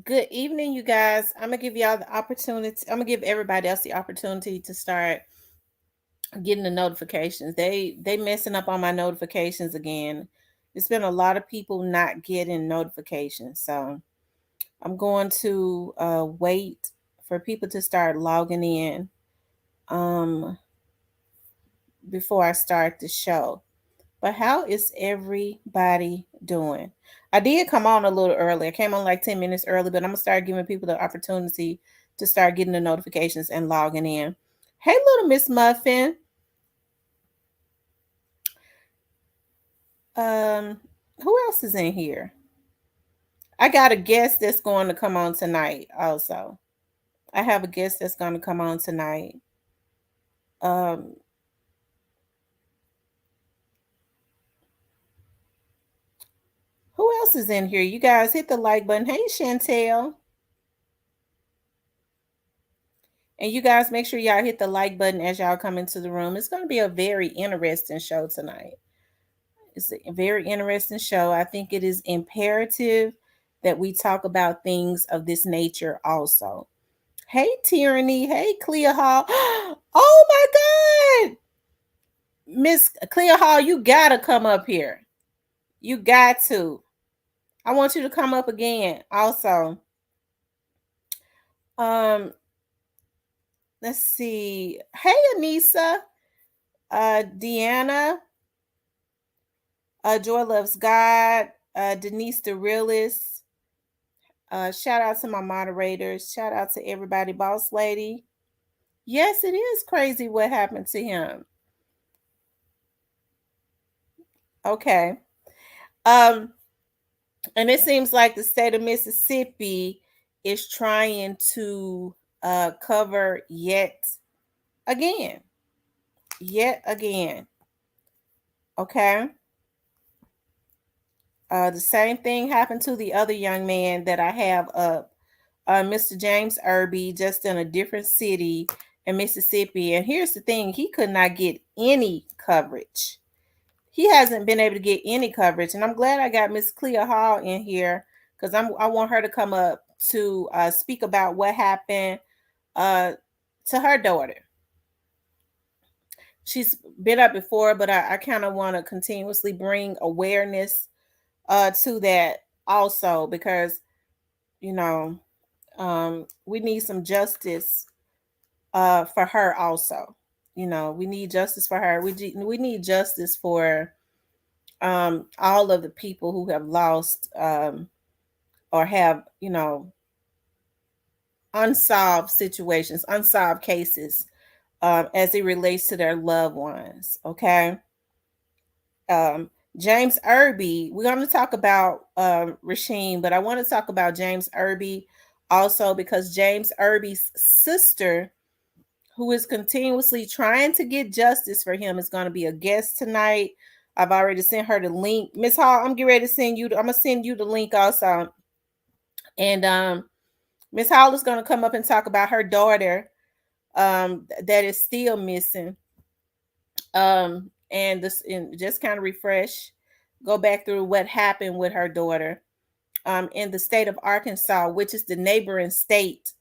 Good evening, you guys. I'm gonna give y'all the opportunity. I'm gonna give everybody else the opportunity to start getting the notifications. They messing up on my notifications again. It's been a lot of people not getting notifications, so I'm going to wait for people to start logging in um before I start the show. But how is everybody doing? I did come on a little early. I came on like 10 minutes early, but I'm gonna start giving people the opportunity to start getting the notifications and logging in. Hey, little Miss Muffin. Um, who else is in here? I got a guest that's going to come on tonight. Also, I have a guest that's going to come on tonight. Um, who else is in here? You guys hit the like button. Hey, Chantel. And you guys make sure y'all hit the like button as y'all come into the room. It's going to be a very interesting show tonight. It's a very interesting show. I think it is imperative that we talk about things of this nature also. Hey, Tyranny. Hey, Cleo Hall. Oh my God. Miss Cleo Hall, you got to come up here. You got to. I want you to come up again also. Um, let's see. Hey, Anissa. Deanna. Joy Loves God, Denise the Realist. Shout out to my moderators. Shout out to everybody. Boss Lady. Yes, it is crazy what happened to him. Okay. Um, and it seems like the state of Mississippi is trying to cover yet again. Yet again. Okay. The same thing happened to the other young man that I have up, Mr. James Irby, just in a different city in Mississippi. And here's the thing, he could not get any coverage. He hasn't been able to get any coverage. And I'm glad I got Miss Cleo Hall in here because I want her to come up to speak about what happened to her daughter. She's been up before, but I kind of want to continuously bring awareness to that also because, you know, we need some justice for her also. You know, we need justice for her. We need justice for all of the people who have lost or have, you know, unsolved situations, unsolved cases as it relates to their loved ones. Okay. Um, James Irby, we're going to talk about Rasheem, but I want to talk about James Irby also because James Irby's sister, who is continuously trying to get justice for him, is going to be a guest tonight. I've already sent her the link. Miss Hall, I'm getting ready to send you. I'm gonna send you the link also. And Miss Hall is going to come up and talk about her daughter that is still missing. And this and just kind of refresh, go back through what happened with her daughter in the state of Arkansas, which is the neighboring state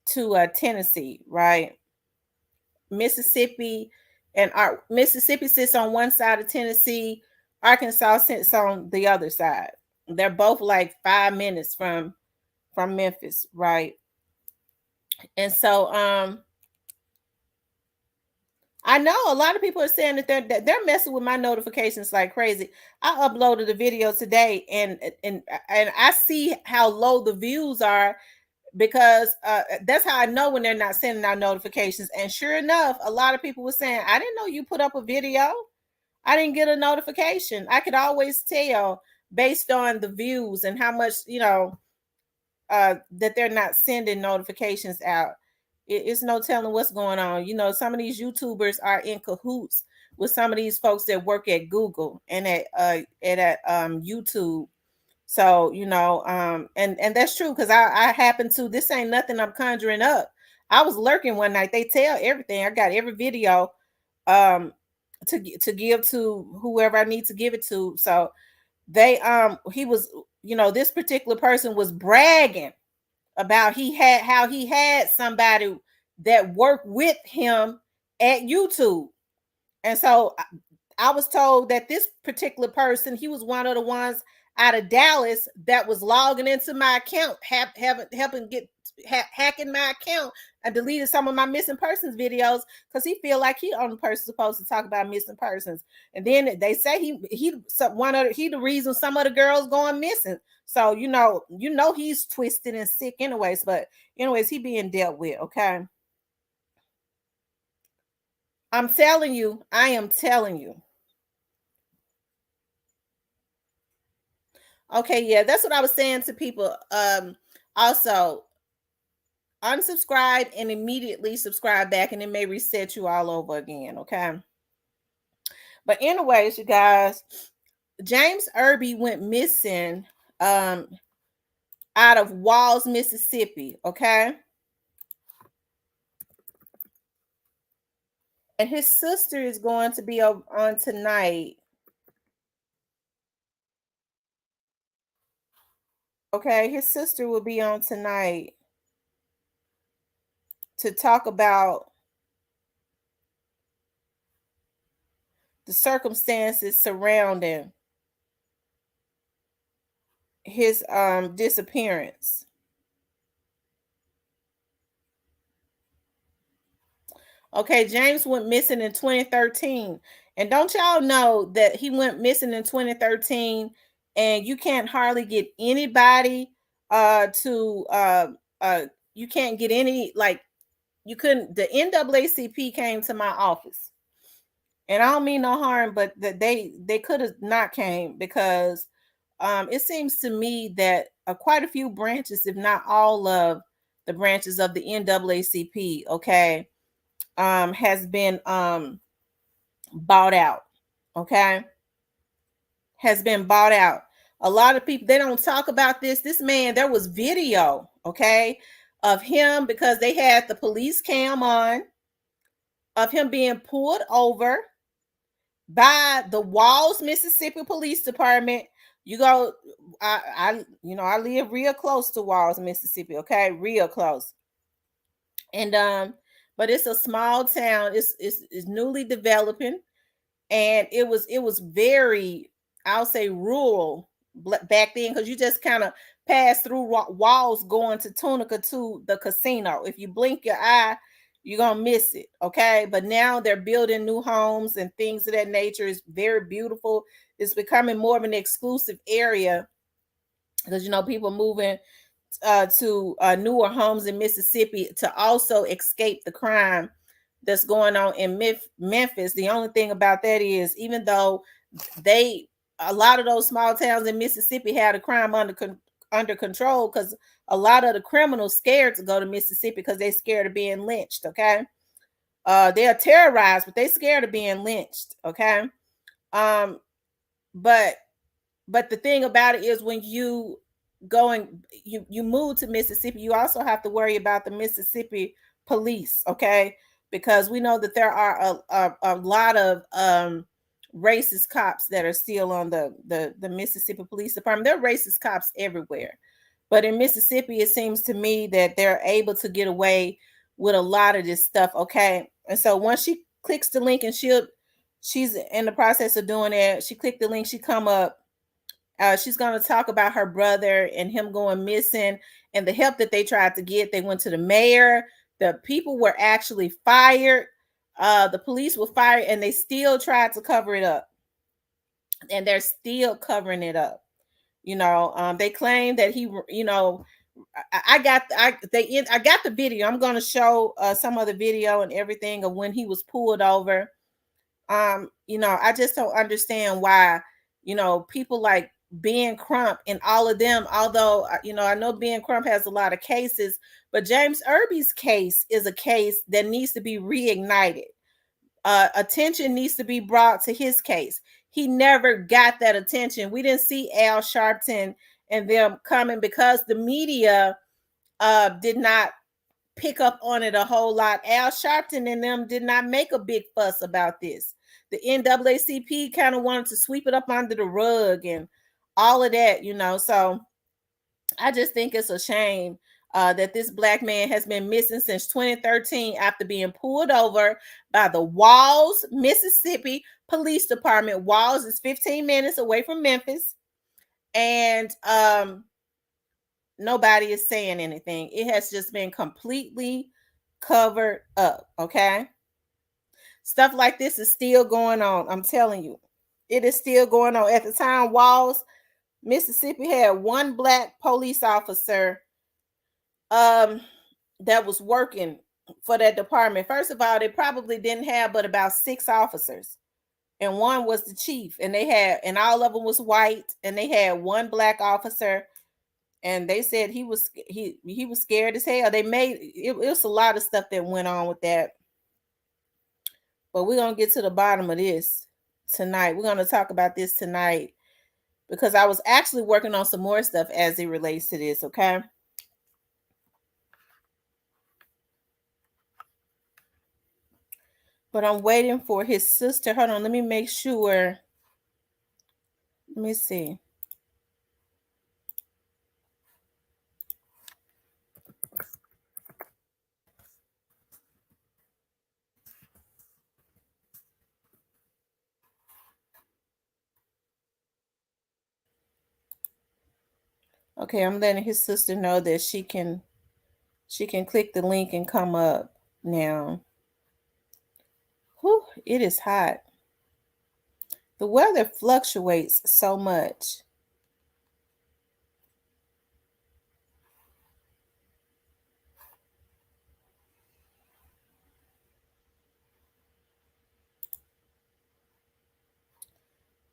to Tennessee, right? Mississippi and Mississippi sits on one side of Tennessee, Arkansas sits on the other side. They're both like 5 minutes from Memphis, right? And so I know a lot of people are saying that they're messing with my notifications like crazy. I uploaded a video today and I see how low the views are because that's how I know when they're not sending out notifications. And sure enough, a lot of people were saying, I didn't know you put up a video. I didn't get a notification. I could always tell based on the views and how much, you know, that they're not sending notifications out. It's no telling what's going on. You know, some of these YouTubers are in cahoots with some of these folks that work at Google and at YouTube. So, you know, and that's true because I happen to, this ain't nothing I'm conjuring up. I was lurking one night. They tell everything. I got every video to give to whoever I need to give it to. So they he was, you know, this particular person was bragging. about how he had somebody that worked with him at YouTube. And so I was told that this particular person, he was one of the ones out of Dallas that was logging into my account, helping get hacking my account, and deleted some of my missing persons videos because he feel like he only person supposed to talk about missing persons. And then they say he the reason some of the girls going missing. So he's twisted and sick anyways. But anyways, he being dealt with. Okay, I'm telling you, I am telling you. Okay, yeah, that's what I was saying to people. Also unsubscribe and immediately subscribe back, and it may reset you all over again. Okay. But anyways, you guys, James Irby went missing out of Walls, Mississippi. Okay. And his sister is going to be on tonight. Okay, his sister will be on tonight to talk about the circumstances surrounding his disappearance. Okay, James went missing in 2013. And don't y'all know that he went missing in 2013 and you can't hardly get anybody to you can't get any, like, you couldn't. The NAACP came to my office. And I don't mean no harm, but that they could have not came because it seems to me that quite a few branches, if not all of the branches of the NAACP, okay, has been bought out. Okay, has been bought out. A lot of people, they don't talk about this. This man, there was video, okay, of him because they had the police cam on of him being pulled over by the Walls, Mississippi Police Department. You go, I live real close to Walls, Mississippi. Okay, real close. And but it's a small town. It's newly developing, and it was very, I'll say, rural back then because you just kind of pass through Walls going to Tunica to the casino. If you blink your eye, you're gonna miss it. Okay, but now they're building new homes and things of that nature. It's very beautiful. It's becoming more of an exclusive area because people moving to newer homes in Mississippi to also escape the crime that's going on in Memphis. The only thing about that is, even though a lot of those small towns in Mississippi had the crime under control, because a lot of the criminals scared to go to Mississippi because they're scared of being lynched. Okay, they're terrorized, but they're scared of being lynched. Okay, but the thing about it is, when you move to Mississippi, you also have to worry about the Mississippi police. Okay, because we know that there are a lot of racist cops that are still on the Mississippi Police Department. There are racist cops everywhere, but in Mississippi, it seems to me that they're able to get away with a lot of this stuff. Okay, and so once she clicks the link, and she's in the process of doing that, she clicked the link, she come up. She's going to talk about her brother and him going missing and the help that they tried to get. They went to the mayor. The people were actually fired. The police were fired, and they still tried to cover it up. And they're still covering it up. They claim that he, I got the video. I'm going to show some of the video and everything of when he was pulled over. I just don't understand why, people like Ben Crump and all of them, although, I know Ben Crump has a lot of cases, but James Irby's case is a case that needs to be reignited. Attention needs to be brought to his case. He never got that attention. We didn't see Al Sharpton and them coming because the media did not pick up on it a whole lot. Al Sharpton and them did not make a big fuss about this. The NAACP kind of wanted to sweep it up under the rug and all of that, So I just think it's a shame that this black man has been missing since 2013 after being pulled over by the Walls, Mississippi Police Department. Walls is 15 minutes away from Memphis. And nobody is saying anything. It has just been completely covered up, okay? Stuff like this is still going on. I'm telling you, it is still going on. At the time, Walls, Mississippi had one black police officer that was working for that department. First of all, they probably didn't have but about 6 officers, and one was the chief, and all of them was white, and they had one black officer, and they said he was scared as hell. It was a lot of stuff that went on with that, but we're gonna get to the bottom of this tonight. We're gonna talk about this tonight because I was actually working on some more stuff as it relates to this, okay? But I'm waiting for his sister. Hold on, let me make sure. Let me see. Okay, I'm letting his sister know that she can click the link and come up now. Whew, it is hot. The weather fluctuates so much.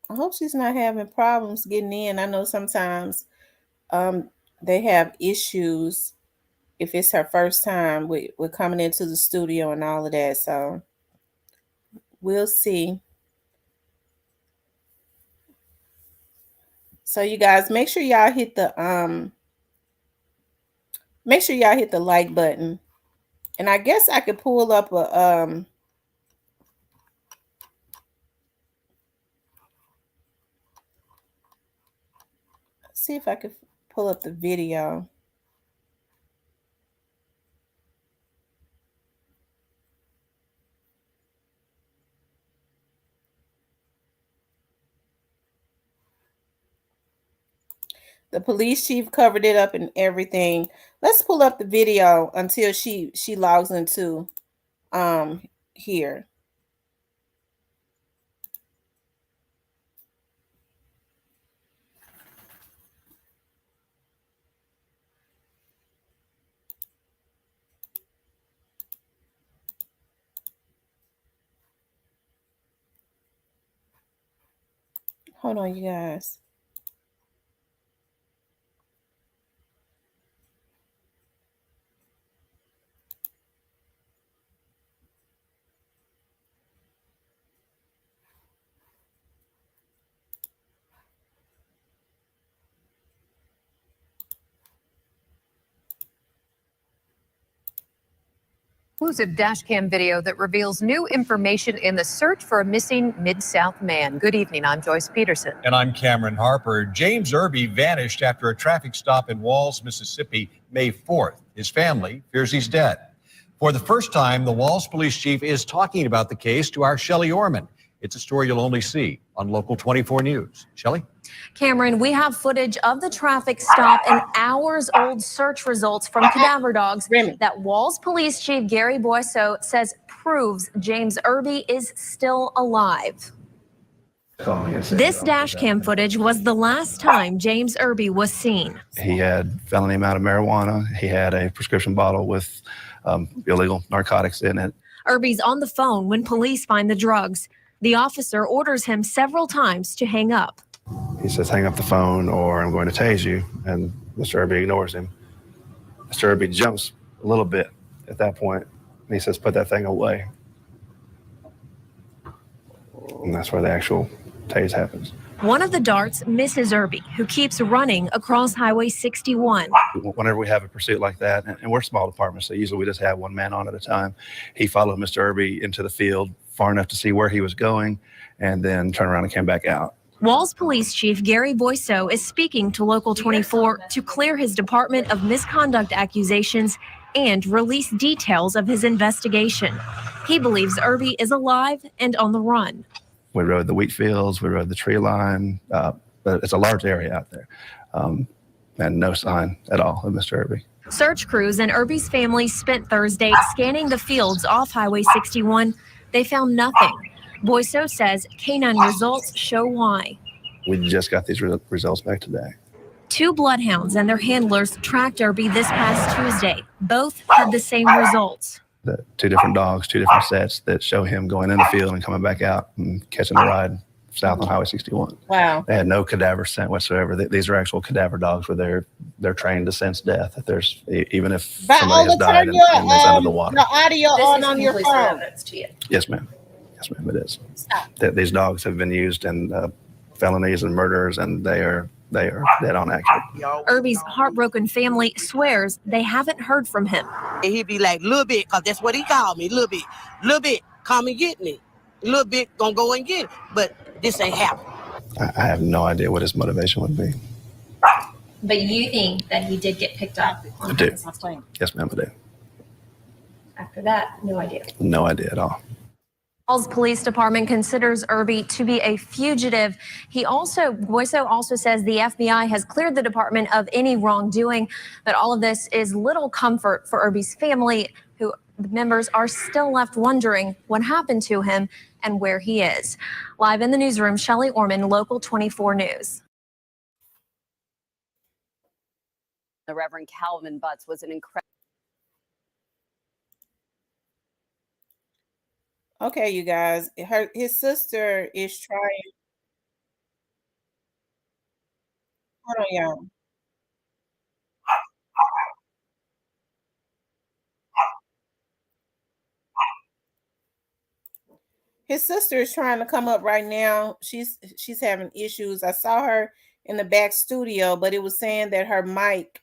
I hope she's not having problems getting in. I know sometimes they have issues if it's her first time with coming into the studio and all of that. So we'll see. So you guys, make sure y'all hit the like button. And I guess I could pull up a see if I could pull up the video. The police chief covered it up and everything. Let's pull up the video until she logs into here. Hold on, you guys. Exclusive dashcam video that reveals new information in the search for a missing Mid-South man. Good evening, I'm Joyce Peterson. And I'm Cameron Harper. James Irby vanished after a traffic stop in Walls, Mississippi, May 4th. His family fears he's dead. For the first time, the Walls police chief is talking about the case to our Shelley Orman. It's a story you'll only see on Local 24 News. Shelley? Cameron, we have footage of the traffic stop and hours-old search results from cadaver dogs that Walls Police Chief Gary Boisseau says proves James Irby is still alive. This dash cam footage was the last time James Irby was seen. He had felony amount of marijuana. He had a prescription bottle with illegal narcotics in it. Irby's on the phone when police find the drugs. The officer orders him several times to hang up. He says, hang up the phone or I'm going to tase you. And Mr. Irby ignores him. Mr. Irby jumps a little bit at that point, and he says, put that thing away. And that's where the actual tase happens. One of the darts misses Irby, who keeps running across Highway 61. Whenever we have a pursuit like that, and we're small departments, so usually we just have one man on at a time, he followed Mr. Irby into the field far enough to see where he was going and then turned around and came back out. Walls Police Chief Gary Boyceau is speaking to Local 24 to clear his department of misconduct accusations and release details of his investigation. He believes Irby is alive and on the run. We rode the wheat fields, we rode the tree line, but it's a large area out there, and no sign at all of Mr. Irby. Search crews and Irby's family spent Thursday scanning the fields off Highway 61. They found nothing. Boyceau says canine results show why. We just got these results back today. 2 bloodhounds and their handlers tracked Irby this past Tuesday. Both had the same results. The 2 different dogs, 2 different sets that show him going in the field and coming back out and catching a ride south on Highway 61. Wow. They had no cadaver scent whatsoever. These are actual cadaver dogs where they're trained to sense death. If there's, even if somebody has died and it's under the water. The audio on your phone. Yes, ma'am. Yes, ma'am, it is. These dogs have been used in felonies and murders, and they are dead on accurate. Irby's heartbroken family swears they haven't heard from him. He'd be like, little bit, because that's what he called me, little bit, come and get me. Little bit, gonna go and get it, but this ain't happening. I have no idea what his motivation would be. But you think that he did get picked up on this last time? Yes, ma'am, I do. After that, no idea. No idea at all. Falls Police Department considers Irby to be a fugitive. Boyceau also says the FBI has cleared the department of any wrongdoing, but all of this is little comfort for Irby's family, who members are still left wondering what happened to him and where he is. Live in the newsroom, Shelley Orman, Local 24 News. The Reverend Calvin Butts was an incredible. Okay, you guys, his sister is trying. Hold on, y'all. His sister is trying to come up right now. She's having issues. I saw her in the back studio, but it was saying that her mic,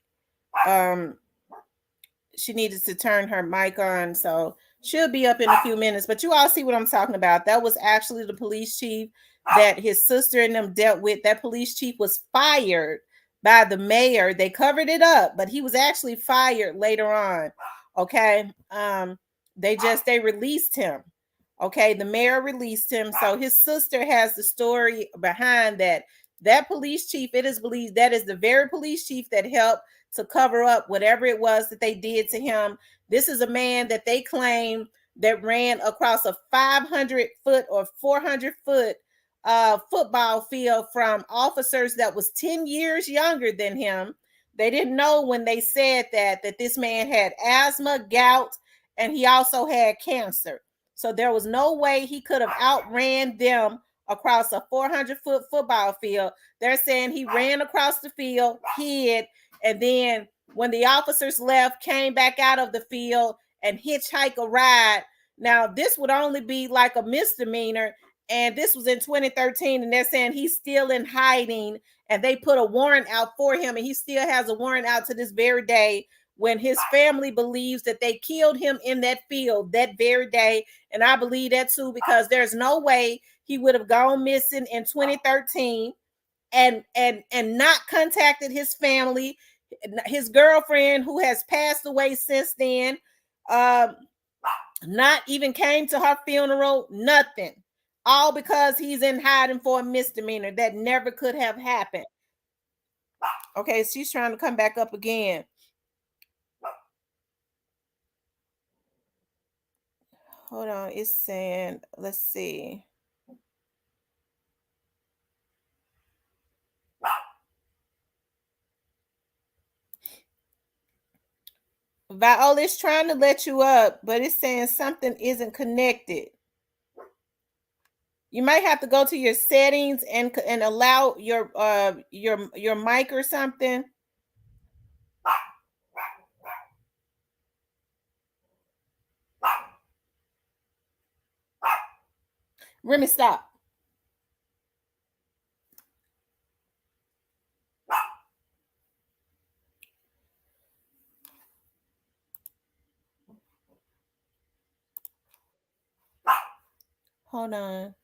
she needed to turn her mic on, so she'll be up in a few minutes. But you all see what I'm talking about. That was actually the police chief that his sister and them dealt with. That police chief was fired by the mayor. They covered it up, but he was actually fired later on. Okay. They released him. Okay, the mayor released him. So his sister has the story behind that. That police chief, it is believed that is the very police chief that helped to cover up whatever it was that they did to him. This is a man that they claim that ran across a 500-foot or 400-foot football field from officers that was 10 years younger than him. They didn't know when they said that this man had asthma, gout, and he also had cancer. So there was no way he could have outran them across a 400-foot football field. They're saying he ran across the field, hid, and then when the officers left, came back out of the field and hitchhiked a ride. Now, this would only be like a misdemeanor, and this was in 2013, and they're saying he's still in hiding, and they put a warrant out for him, and he still has a warrant out to this very day, when his family believes that they killed him in that field that very day. And I believe that too, because there's no way he would have gone missing in 2013 and not contacted his family, his girlfriend, who has passed away since then, not even came to her funeral, nothing. All because he's in hiding for a misdemeanor that never could have happened. Okay, she's trying to come back up again. Hold on, it's saying, let's see. Viola's trying to let you up, but it's saying something isn't connected. You might have to go to your settings and allow your mic or something. Remy, stop. Hold on.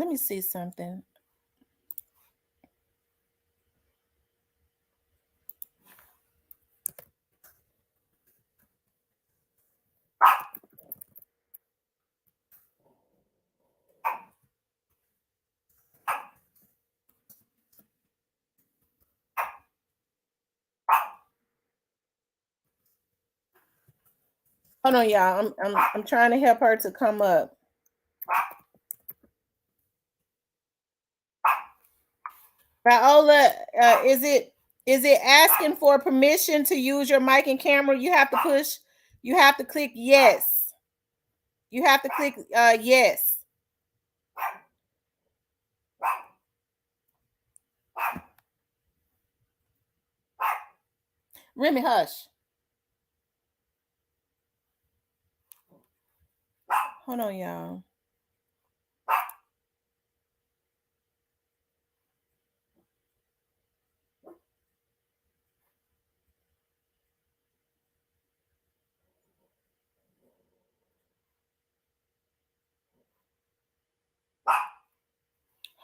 Let me see something. Hold on, y'all. I'm trying to help her to come up. Viola, is it asking for permission to use your mic and camera? You have to click yes. You have to click yes. Remy, hush. Hold on, y'all.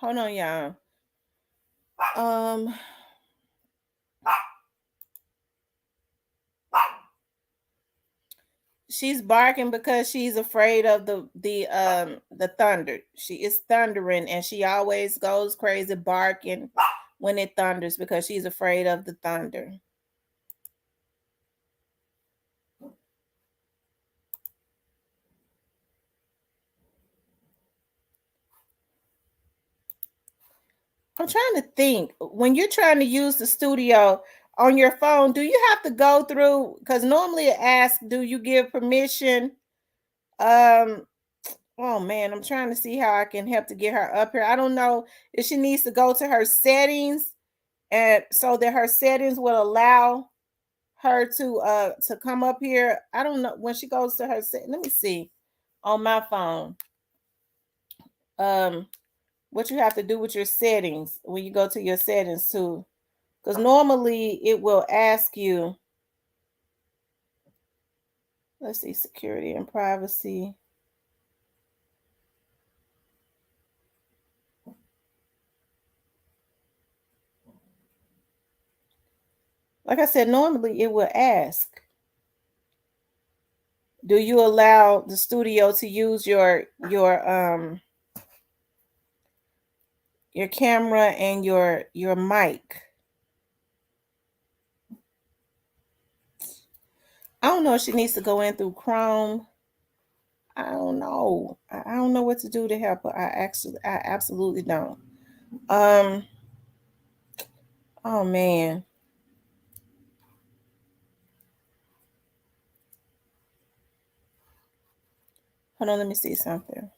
Hold on, y'all. She's barking because she's afraid of the thunder. She is thundering, and she always goes crazy barking when it thunders because she's afraid of the thunder. I'm trying to think. When you're trying to use the studio on your phone, do you have to go through? Because normally it asks, do you give permission? Oh man, I'm trying to see how I can help to get her up here. I don't know if she needs to go to her settings, and so that her settings will allow her to come up here. I don't know when she goes to her set. Let me see on my phone. What you have to do with your settings when you go to your settings too, because normally it will ask you. Let's see, security and privacy. Like I said, normally it will ask, do you allow the studio to use your camera and your mic? I don't know if she needs to go in through Chrome. I don't know. I don't know what to do to help her. I absolutely don't. Oh man. Hold on, let me see something.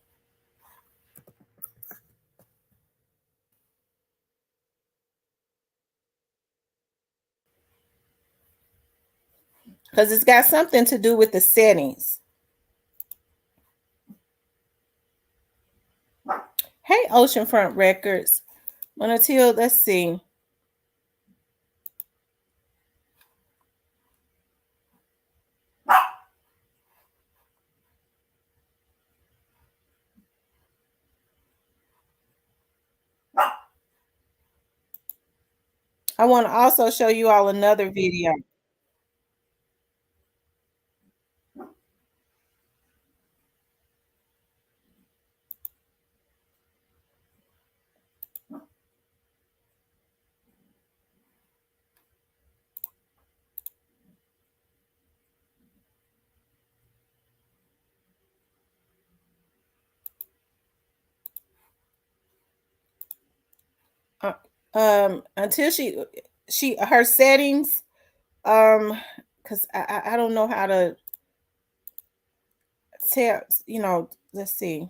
Because it's got something to do with the settings. Hey, Oceanfront Records. Until, let's see. I want to also show you all another video. Until she her settings, because I don't know how to tell, let's see.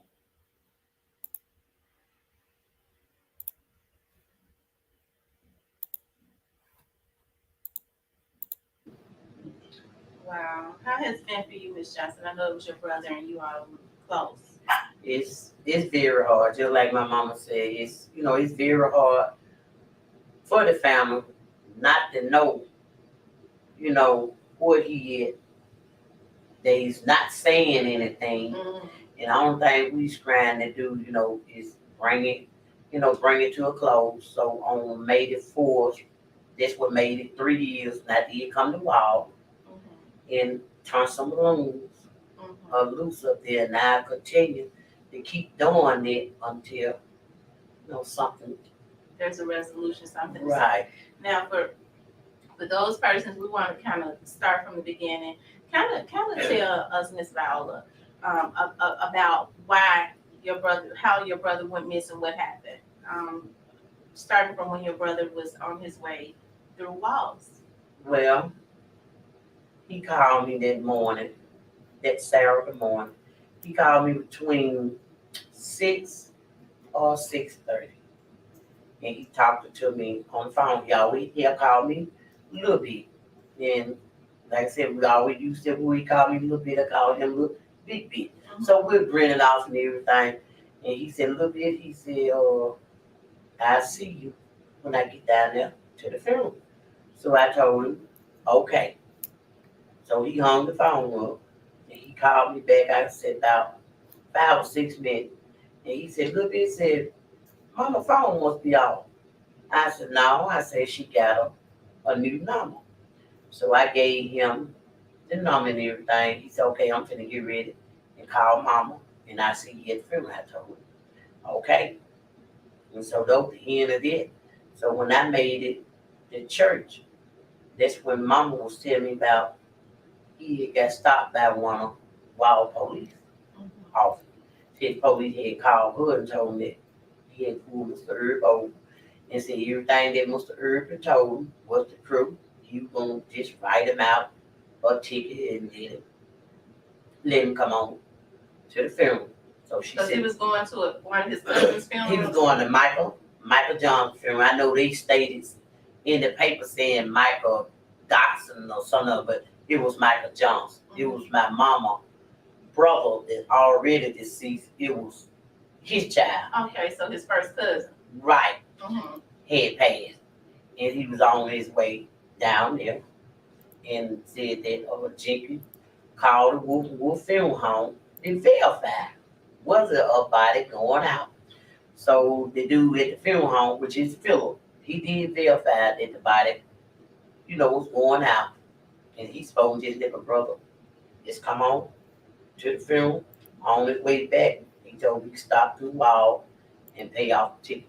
Wow. How has it been for you, Miss Johnson? I know it was your brother and you all were close. It's very hard. Just like my mama said, it's very hard for the family not to know, what he is. That he's not saying anything. Mm-hmm. And the only thing we trying to do, is bring it, bring it to a close. So on May the 4th, that's what made it 3 years. And I did come to Wall and turn some rooms loose up there. And I continue to keep doing it until something. There's a resolution, something. Right. Now for those persons, we want to kind of start from the beginning. Kind of tell us, Miss Viola, about how your brother went missing, what happened. Starting from when your brother was on his way through Walls. Well, he called me that Saturday morning. He called me between 6 or 6:30. And he talked to me on the phone. He'll call me a little bit. And like I said, we always used to, when he called me a little bit, I called him a little bit. So we're grinning off and everything. And he said a little bit, he said, I'll see you when I get down there to the funeral. So I told him, okay. So he hung the phone up and he called me back, I said about 5 or 6 minutes. And he said, look, he said, Mama phone must be off. I said, no. I said, she got a new number. So I gave him the number and everything. He said, okay, I'm finna get ready and call Mama. And I see you at the funeral. I told him, okay. And so that was the end of it. So when I made it to church, that's when Mama was telling me about he had got stopped by one of Wild police officers. Said police had called her and told him that he had pulled Mr. Irby over and said everything that Mr. Irby told him was the truth. He was going to just write him out a ticket and let him come on to the funeral. So she said he was going to one of his cousin's funerals? He was going to Michael Johnson's funeral. I know they stated in the paper saying Michael Dotson or something, but it was Michael Johnson. It was my mama brother that already deceased. It was his child. Okay, so his first cousin. Right. Had passed. And he was on his way down there and said that Jenkins called the Wolf Funeral Home and verified was it a body going out. So the dude at the funeral home, which is Philip, he did verify that the body, was going out. And he spoke to his little brother. Just come on to the funeral. On his way back, he told me to stop through Wall and pay off the ticket.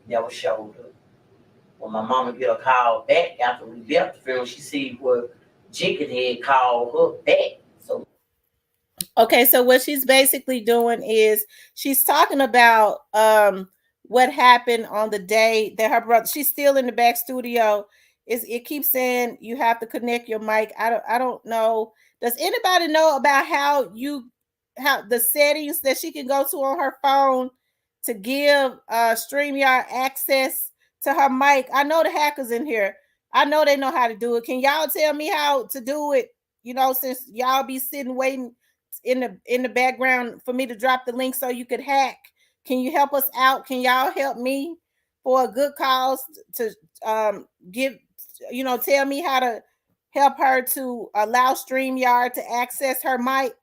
Never showed up. When my mama get a call back after we left the funeral, she see where Jenkins had called her back. So okay, so what she's basically doing is she's talking about what happened on the day that her brother, she's still in the back studio. It keeps saying you have to connect your mic. I don't know. Does anybody know about how the settings that she can go to on her phone to give StreamYard access to her mic? I know the hackers in here. I know they know how to do it. Can y'all tell me how to do it? Since y'all be sitting waiting in the background for me to drop the link so you could hack. Can you help us out? Can y'all help me for a good cause to tell me how to help her to allow StreamYard to access her mic?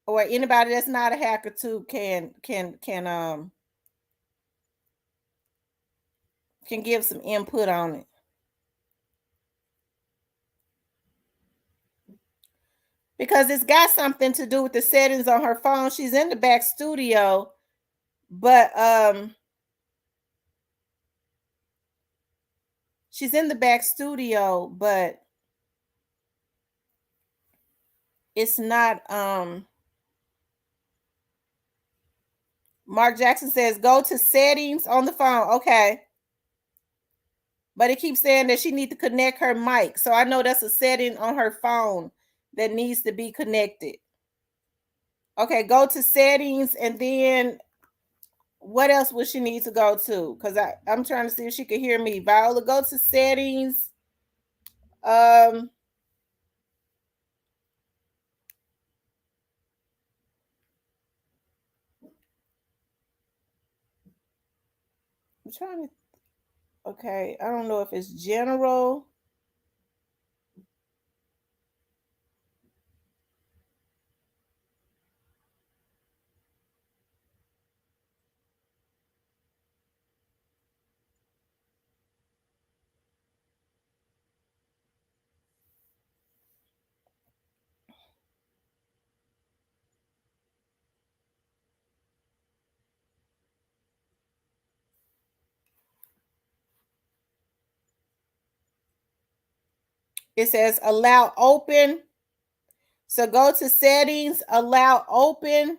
Or anybody that's not a hacker too can give some input on it. Because it's got something to do with the settings on her phone. She's in the back studio, but it's not Mark Jackson says go to settings on the phone. Okay. But it keeps saying that she needs to connect her mic. So I know that's a setting on her phone that needs to be connected. Okay, go to settings, and then what else would she need to go to? Because I'm trying to see if she can hear me. Viola, go to settings. I'm trying to. Okay, I don't know if it's general. It says allow open. So go to settings, allow open.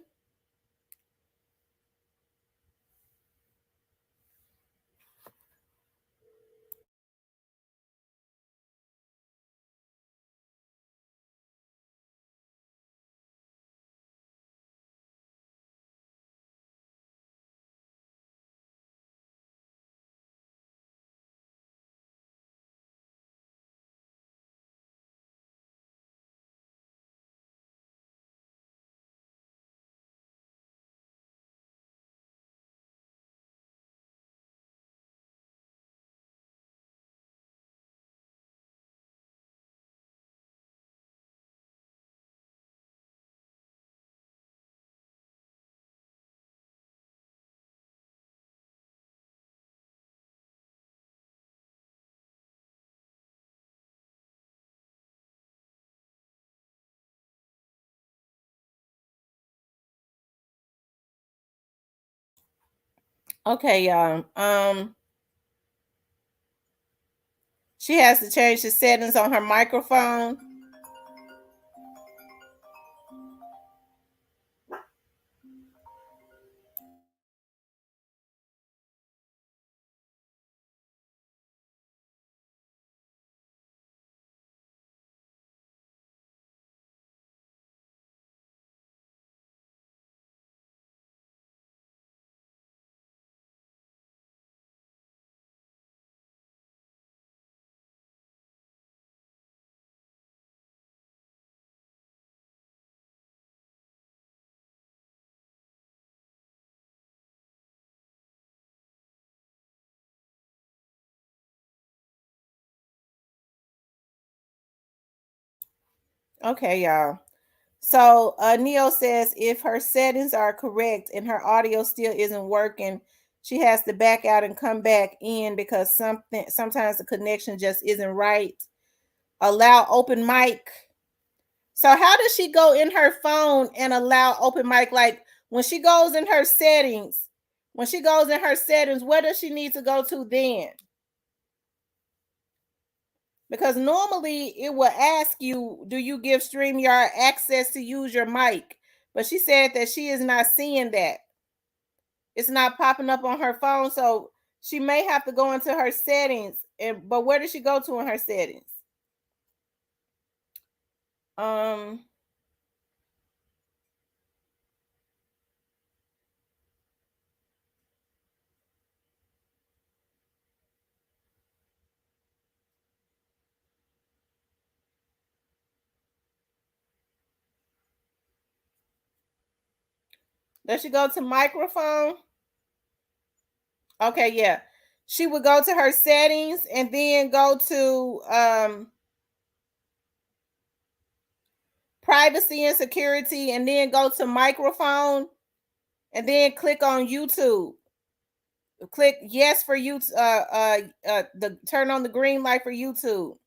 Okay, y'all. She has to change the settings on her microphone. Okay, y'all. So Neo says if her settings are correct and her audio still isn't working, she has to back out and come back in because sometimes the connection just isn't right. Allow open mic. So how does she go in her phone and allow open mic? Like when she goes in her settings, where does she need to go to then? Because normally it will ask you, do you give StreamYard access to use your mic? But she said that she is not seeing that. It's not popping up on her phone. So she may have to go into her settings. But where does she go to in her settings? Does she go to microphone? Okay, yeah. She would go to her settings and then go to privacy and security and then go to microphone and then click on YouTube. Click yes for you. The turn on the green light for YouTube.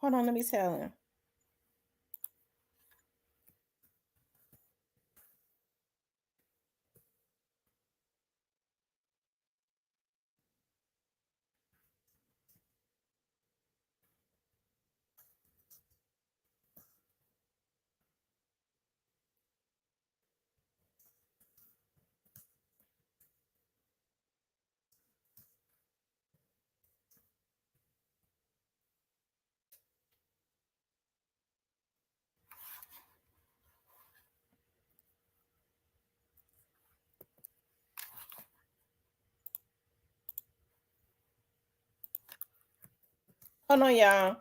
Hold on, let me tell him. Hold on, y'all.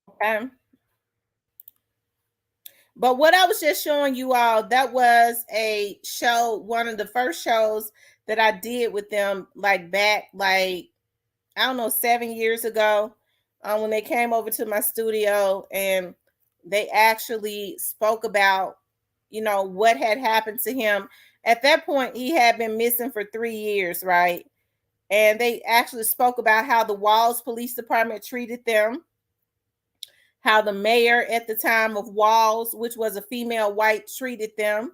Okay. But what I was just showing you all, that was a show, one of the first shows that I did with them, like back, like, I don't know, 7 years ago, when they came over to my studio and they actually spoke about, what had happened to him. At that point, he had been missing for 3 years, right? And they actually spoke about how the Walls Police Department treated them, how the mayor at the time of Walls, which was a female white, treated them,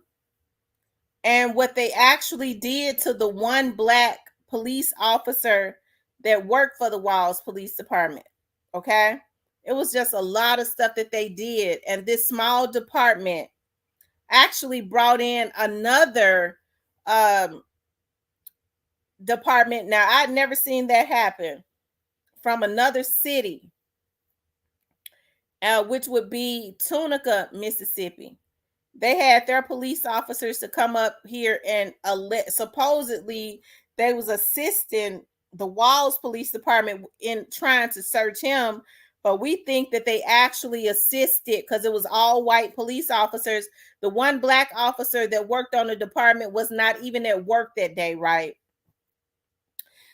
and what they actually did to the one black police officer that worked for the Walls Police Department. Okay? It was just a lot of stuff that they did. And this small department actually brought in another department. Now, I'd never seen that happen, from another city, which would be Tunica, Mississippi. They had their police officers to come up here and supposedly they was assisting the Walls Police Department in trying to search him, but we think that they actually assisted because it was all white police officers. The one black officer that worked on the department was not even at work that day, right?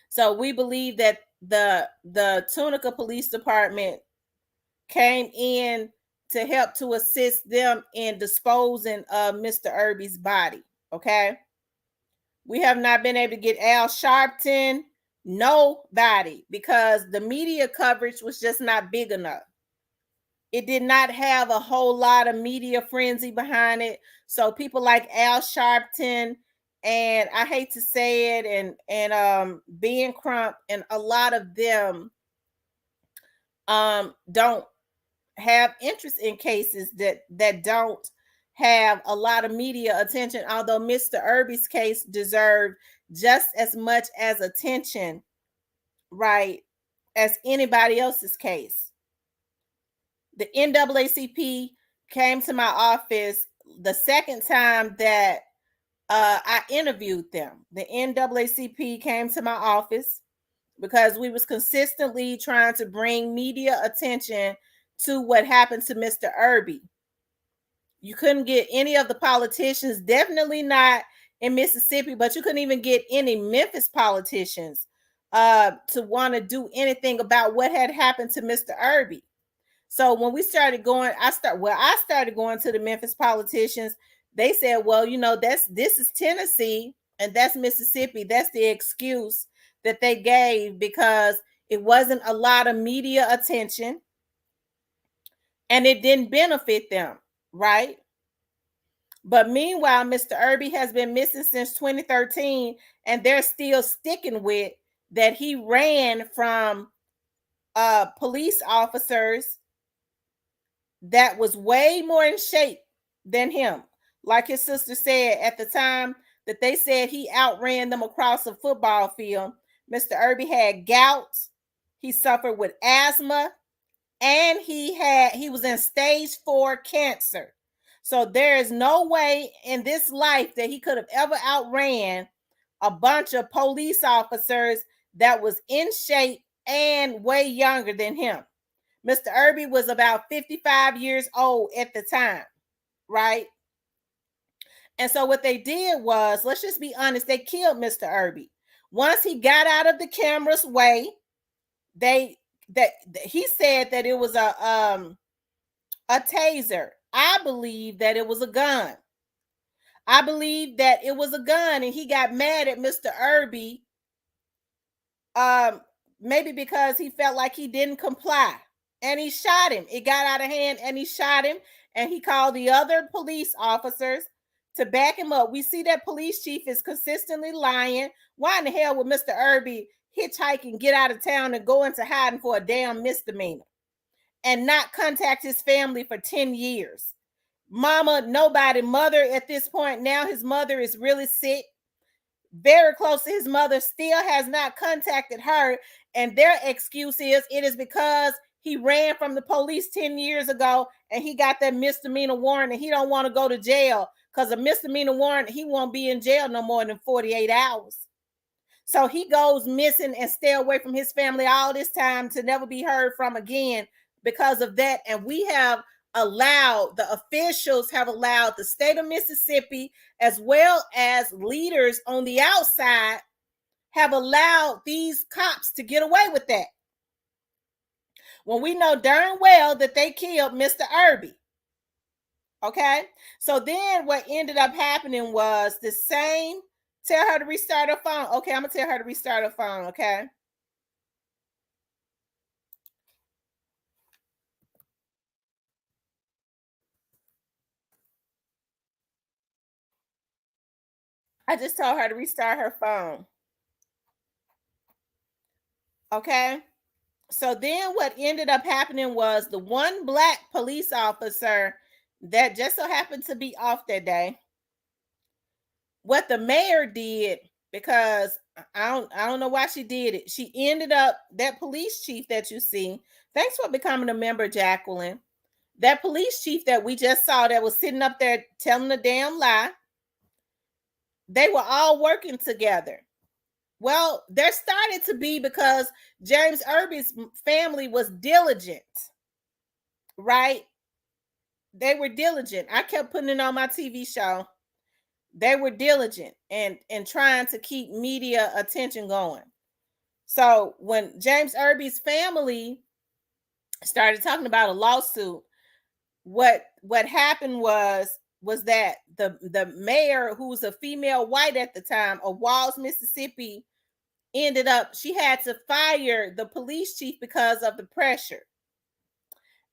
So we believe that the Tunica Police Department came in to help to assist them in disposing of Mr. Irby's body. Okay. We have not been able to get Al Sharpton, nobody, because the media coverage was just not big enough. It did not have a whole lot of media frenzy behind it. So people like Al Sharpton, and I hate to say it, and Ben Crump, and a lot of them don't have interest in cases that don't have a lot of media attention, although Mr. Irby's case deserved just as much as attention, right, as anybody else's case. The NAACP came to my office the second time that I interviewed them. The NAACP came to my office because we was consistently trying to bring media attention to what happened to Mr. Irby. You couldn't get any of the politicians, definitely not in Mississippi, but you couldn't even get any Memphis politicians to want to do anything about what had happened to Mr. Irby. So when we started going, I started going to the Memphis politicians. They said, well, you know, this is Tennessee and that's Mississippi. That's the excuse that they gave because it wasn't a lot of media attention and it didn't benefit them, right? But meanwhile, Mr. Irby has been missing since 2013, and they're still sticking with that he ran from police officers that was way more in shape than him. Like his sister said, at the time that they said he outran them across a football field, Mr. Irby had gout, he suffered with asthma, and he was in stage 4 cancer. So there is no way in this life that he could have ever outran a bunch of police officers that was in shape and way younger than him. Mr. Irby was about 55 years old at the time, right? And so what they did was, let's just be honest, they killed Mr. Irby. Once he got out of the camera's way, he said that it was a taser. I believe that it was a gun. I believe that it was a gun, and he got mad at Mr. Irby, maybe because he felt like he didn't comply, and he shot him. It got out of hand, and he shot him, and he called the other police officers to back him up. We see that police chief is consistently lying. Why in the hell would Mr. Irby hitchhike and get out of town and go into hiding for a damn misdemeanor and not contact his family for 10 years? Mama, nobody, mother at this point, now his mother is really sick, very close to his mother, still has not contacted her. And their excuse is it is because he ran from the police 10 years ago and he got that misdemeanor warrant and he don't want to go to jail because a misdemeanor warrant, he won't be in jail no more than 48 hours. So he goes missing and stay away from his family all this time to never be heard from again because of that. And we have allowed, the officials have allowed the state of Mississippi, as well as leaders on the outside, have allowed these cops to get away with that. When we know darn well that they killed Mr. Irby. Okay. So then what ended up happening was the same. Tell her to restart her phone. Okay, I'm gonna tell her to restart her phone. Okay. I just told her to restart her phone. Okay. So then what ended up happening was the one black police officer that just so happened to be off that day, what the mayor did, because I don't know why she did it. She ended up, that police chief that you see, thanks for becoming a member, Jacqueline. That police chief that we just saw that was sitting up there telling a damn lie, they were all working together. Well, there started to be, because James Irby's family was diligent, right? They were diligent. I kept putting it on my TV show. They were diligent and trying to keep media attention going. So when James Irby's family started talking about a lawsuit, what happened was that the mayor, who was a female white at the time of Walls, Mississippi, ended up, she had to fire the police chief because of the pressure.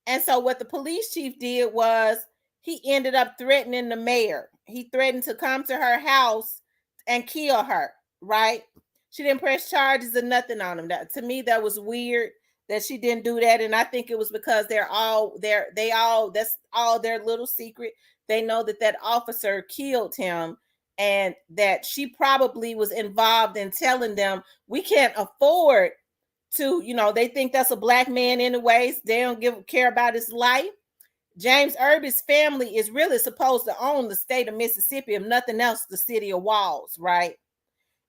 And so what the police chief did was he ended up threatening the mayor. He threatened to come to her house and kill her, right? She didn't press charges or nothing on him. That, to me, that was weird that she didn't do that. And I think it was because they all, that's all their little secret. They know that that officer killed him, and that she probably was involved in telling them, we can't afford to, they think that's a black man anyways. They don't care about his life. James Irby's family is really supposed to own the state of Mississippi, if nothing else, the city of Walls, right?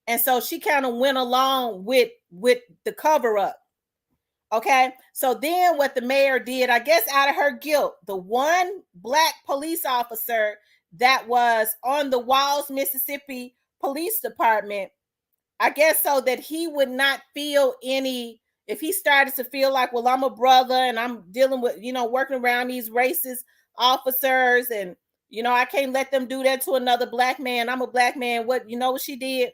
And so she kind of went along with the cover up. Okay. So then what the mayor did, I guess out of her guilt, the one black police officer that was on the Walls, Mississippi Police Department, I guess so that he would not feel any, if he started to feel like, well, I'm a brother and I'm dealing with, working around these racist officers, and, I can't let them do that to another black man. I'm a black man. What she did?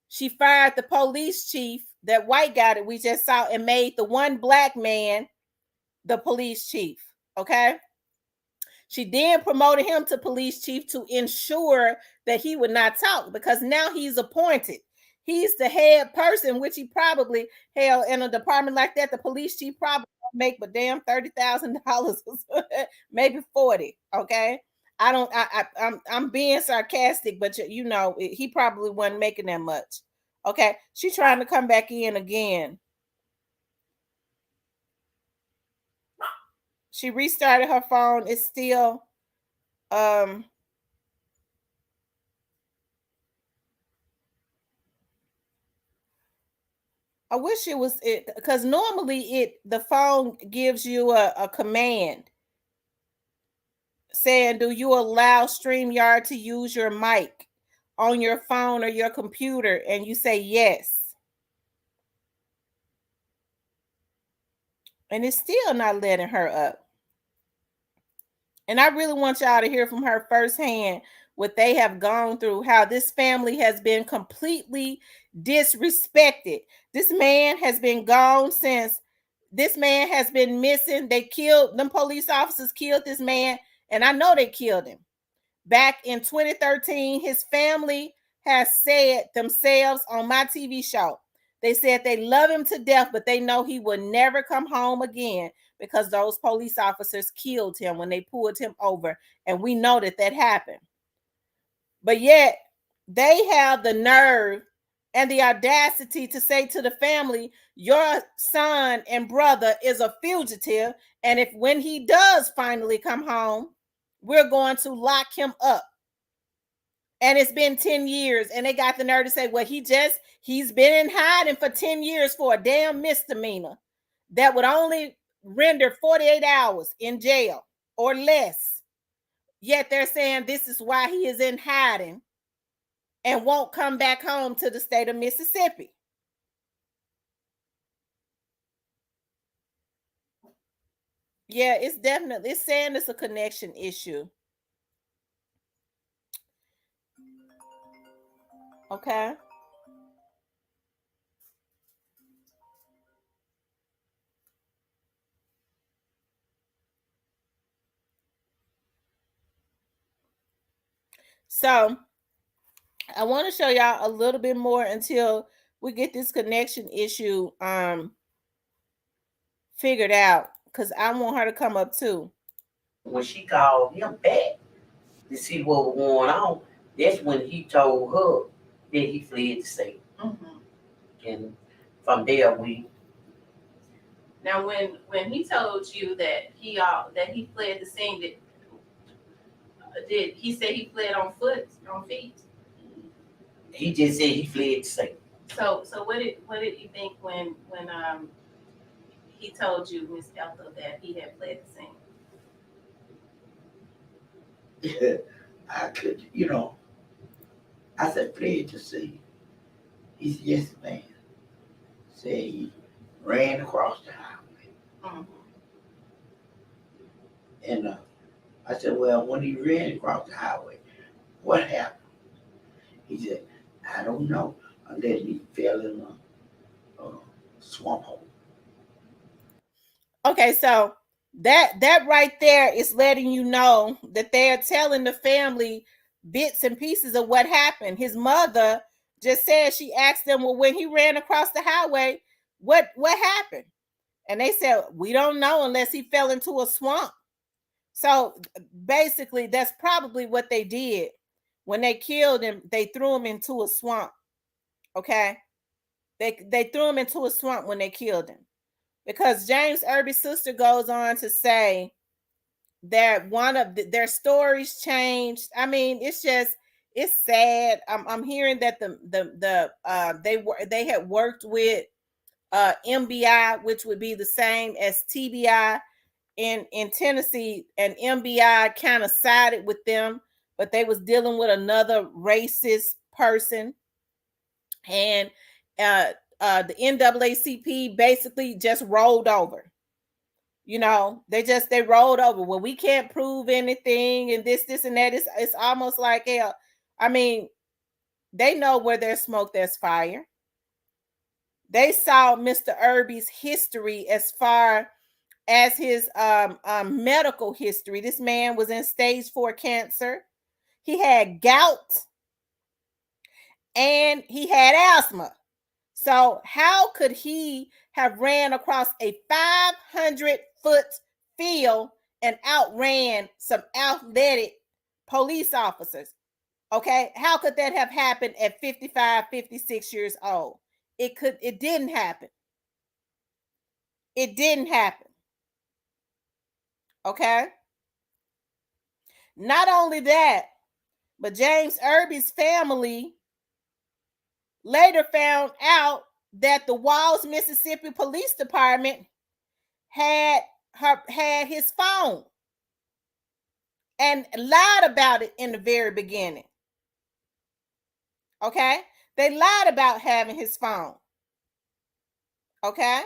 She fired the police chief, that white guy that we just saw, and made the one black man the police chief. Okay. She then promoted him to police chief to ensure that he would not talk, because now he's appointed. He's the head person, which he probably, hell, in a department like that, the police chief probably make but damn $30,000, maybe 40. Okay. I'm being sarcastic, but he probably wasn't making that much. Okay. She's trying to come back in again. She restarted her phone. It's still I wish it was it, because normally the phone gives you a command saying, do you allow StreamYard to use your mic on your phone or your computer? And you say yes. And it's still not letting her up. And I really want y'all to hear from her firsthand what they have gone through, how this family has been completely disrespected. This man has been gone since, this man has been missing. They killed, them police officers killed this man, and I know they killed him. Back in 2013, his family has said themselves on my TV show, they said they love him to death, but they know he will never come home again because those police officers killed him when they pulled him over. And we know that happened. But yet they have the nerve and the audacity to say to the family, your son and brother is a fugitive. And if when he does finally come home, we're going to lock him up. And it's been 10 years. And they got the nerve to say, well, he's been in hiding for 10 years for a damn misdemeanor that would only render 48 hours in jail or less. Yet they're saying this is why he is in hiding and won't come back home to the state of Mississippi. Yeah, it's saying it's a connection issue. Okay. So I want to show y'all a little bit more until we get this connection issue figured out, because I want her to come up too. When she called him back to see what was going on, that's when he told her that he fled the scene. And from there we. Now, when he told you that he fled the scene, did he say he fled on feet? He just said he fled the scene. So what did you think when he told you, Miss Ethel, that he had fled the scene? I could, I said, fled the scene. He said, yes, ma'am. Said he ran across the highway. And I said, well, when he ran across the highway, what happened? He said, I don't know, unless he fell in a swamp hole. Okay, so that right there is letting you know that they are telling the family bits and pieces of what happened. His mother just said, she asked them, well, when he ran across the highway, what happened? And they said, we don't know unless he fell into a swamp. So basically, that's probably what they did. When they killed him, they threw him into a swamp. Okay, they threw him into a swamp when they killed him. Because James Irby's sister goes on to say that one of their stories changed. I mean, it's sad. I'm hearing that they had worked with MBI, which would be the same as TBI in Tennessee, and MBI kind of sided with them, but they was dealing with another racist person, and the NAACP basically just rolled over. They rolled over. Well, we can't prove anything, and this and that. It's almost like, hell. I mean, they know where there's smoke, there's fire. They saw Mr. Irby's history as far as his medical history. This man was in stage 4 cancer. He had gout and he had asthma. So how could he have ran across a 500-foot field and outran some athletic police officers? Okay, how could that have happened at 55, 56 years old? It didn't happen. It didn't happen. Okay. Not only that, but James Irby's family later found out that the Walls, Mississippi Police Department had his phone and lied about it in the very beginning. Okay? They lied about having his phone. Okay?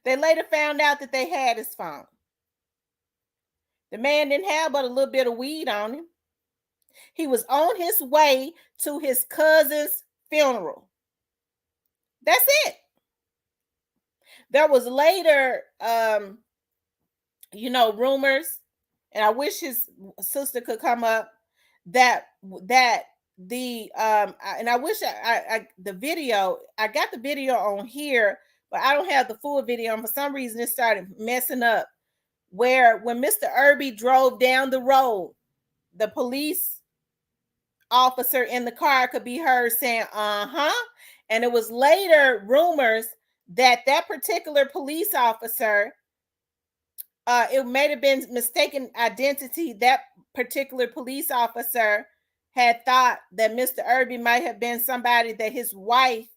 They later found out that they had his phone. The man didn't have but a little bit of weed on him. He was on his way to his cousin's funeral. That's it. There was later, rumors, and I wish his sister could come up, that the and I wish the video, I got the video on here, but I don't have the full video, and for some reason it started messing up, where when Mr. Irby drove down the road, the police officer in the car could be heard saying, and it was later rumors that particular police officer, it may have been mistaken identity. That particular police officer had thought that Mr. Irby might have been somebody that his wife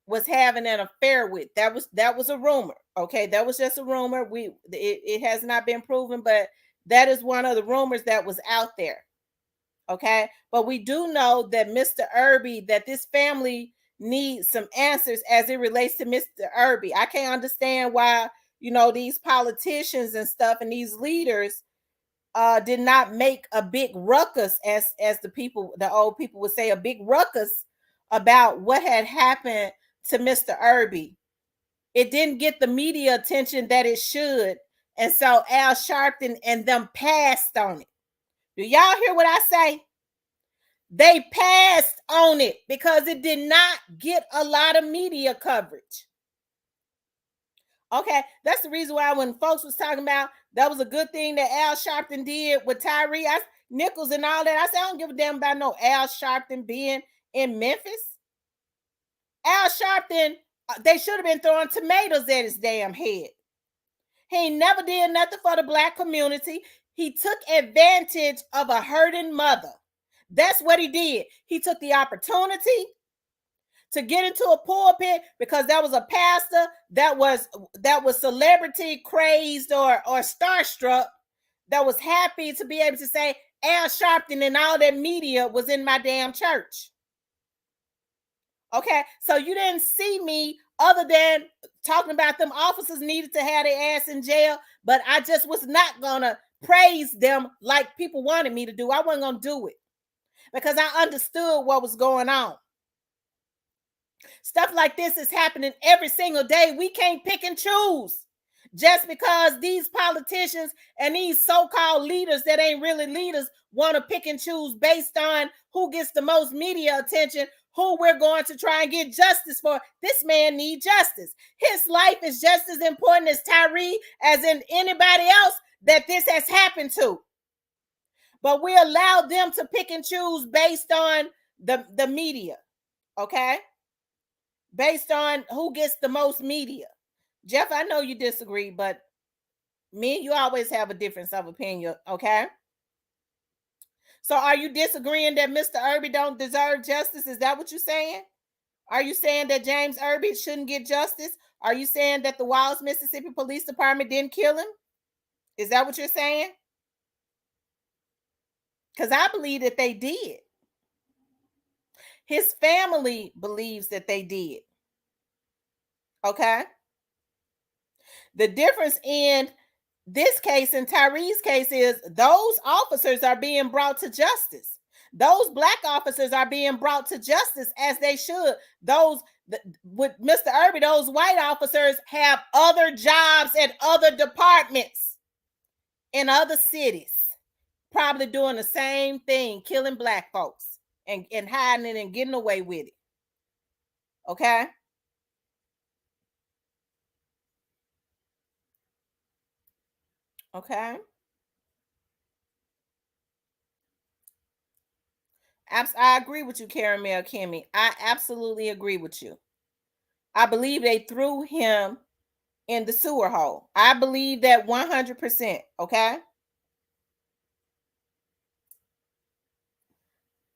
was having an affair with. That was a rumor. Okay, that was just a rumor. It has not been proven, but that is one of the rumors that was out there. Okay, but we do know that Mr. Irby, that this family needs some answers as it relates to Mr. Irby. I can't understand why, these politicians and stuff and these leaders did not make a big ruckus, as the old people would say, a big ruckus about what had happened to Mr. Irby. It didn't get the media attention that it should. And so Al Sharpton and them passed on it. Do y'all hear what I say? They passed on it because it did not get a lot of media coverage. Okay, that's the reason why when folks was talking about that was a good thing that Al Sharpton did with Tyree Nichols and all that, I said I don't give a damn about no Al Sharpton being in Memphis. Al Sharpton, they should have been throwing tomatoes at his damn head. He never did nothing for the black community. He took advantage of a hurting mother. That's what he did. He took the opportunity to get into a pulpit because that was a pastor that was celebrity crazed or starstruck, that was happy to be able to say Al Sharpton and all that media was in my damn church. Okay, so you didn't see me other than talking about them officers needed to have their ass in jail, but I just was not gonna praise them like people wanted me to do. I wasn't gonna do it because I understood what was going on. Stuff like this is happening every single day. We can't pick and choose just because these politicians and these so-called leaders that ain't really leaders want to pick and choose based on who gets the most media attention, who we're going to try and get justice for. This man needs justice. His life is just as important as Tyree, as in anybody else that this has happened to. But we allow them to pick and choose based on the media, okay? Based on who gets the most media. Jeff, I know you disagree, but me and you always have a difference of opinion, okay? So are you disagreeing that Mr. Irby don't deserve justice? Is that what you're saying? Are you saying that James Irby shouldn't get justice? Are you saying that the Walls, Mississippi Police Department didn't kill him? Is that what you're saying? Because I believe that they did. His family believes that they did. Okay? The difference in this case and Tyree's case is those officers are being brought to justice. Those black officers are being brought to justice as they should. Those with Mr. Irby, those white officers have other jobs at other departments in other cities, probably doing the same thing, killing black folks and hiding it and getting away with it. Okay? Okay. I agree with you, Caramel Kimmy. I absolutely agree with you. I believe they threw him in the sewer hole. I believe that 100%. Okay.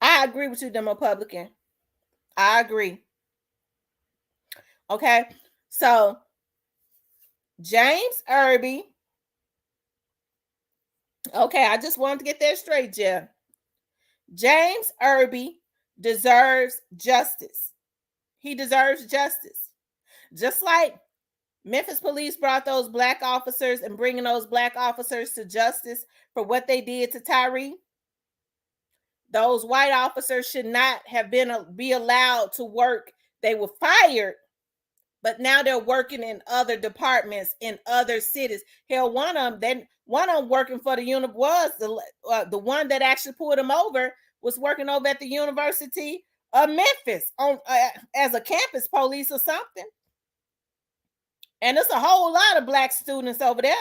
I agree with you, Demo Republican. I agree. Okay. So James Irby. Okay, I just wanted to get that straight, Jeff. James Irby deserves justice. He deserves justice. Just like Memphis police brought those black officers and bringing those black officers to justice for what they did to Tyree, those white officers should not have be allowed to work. They were fired, but now they're working in other departments in other cities. Hell, one of them working for the was the one that actually pulled him over was working over at the University of Memphis on as a campus police or something. And there's a whole lot of black students over there.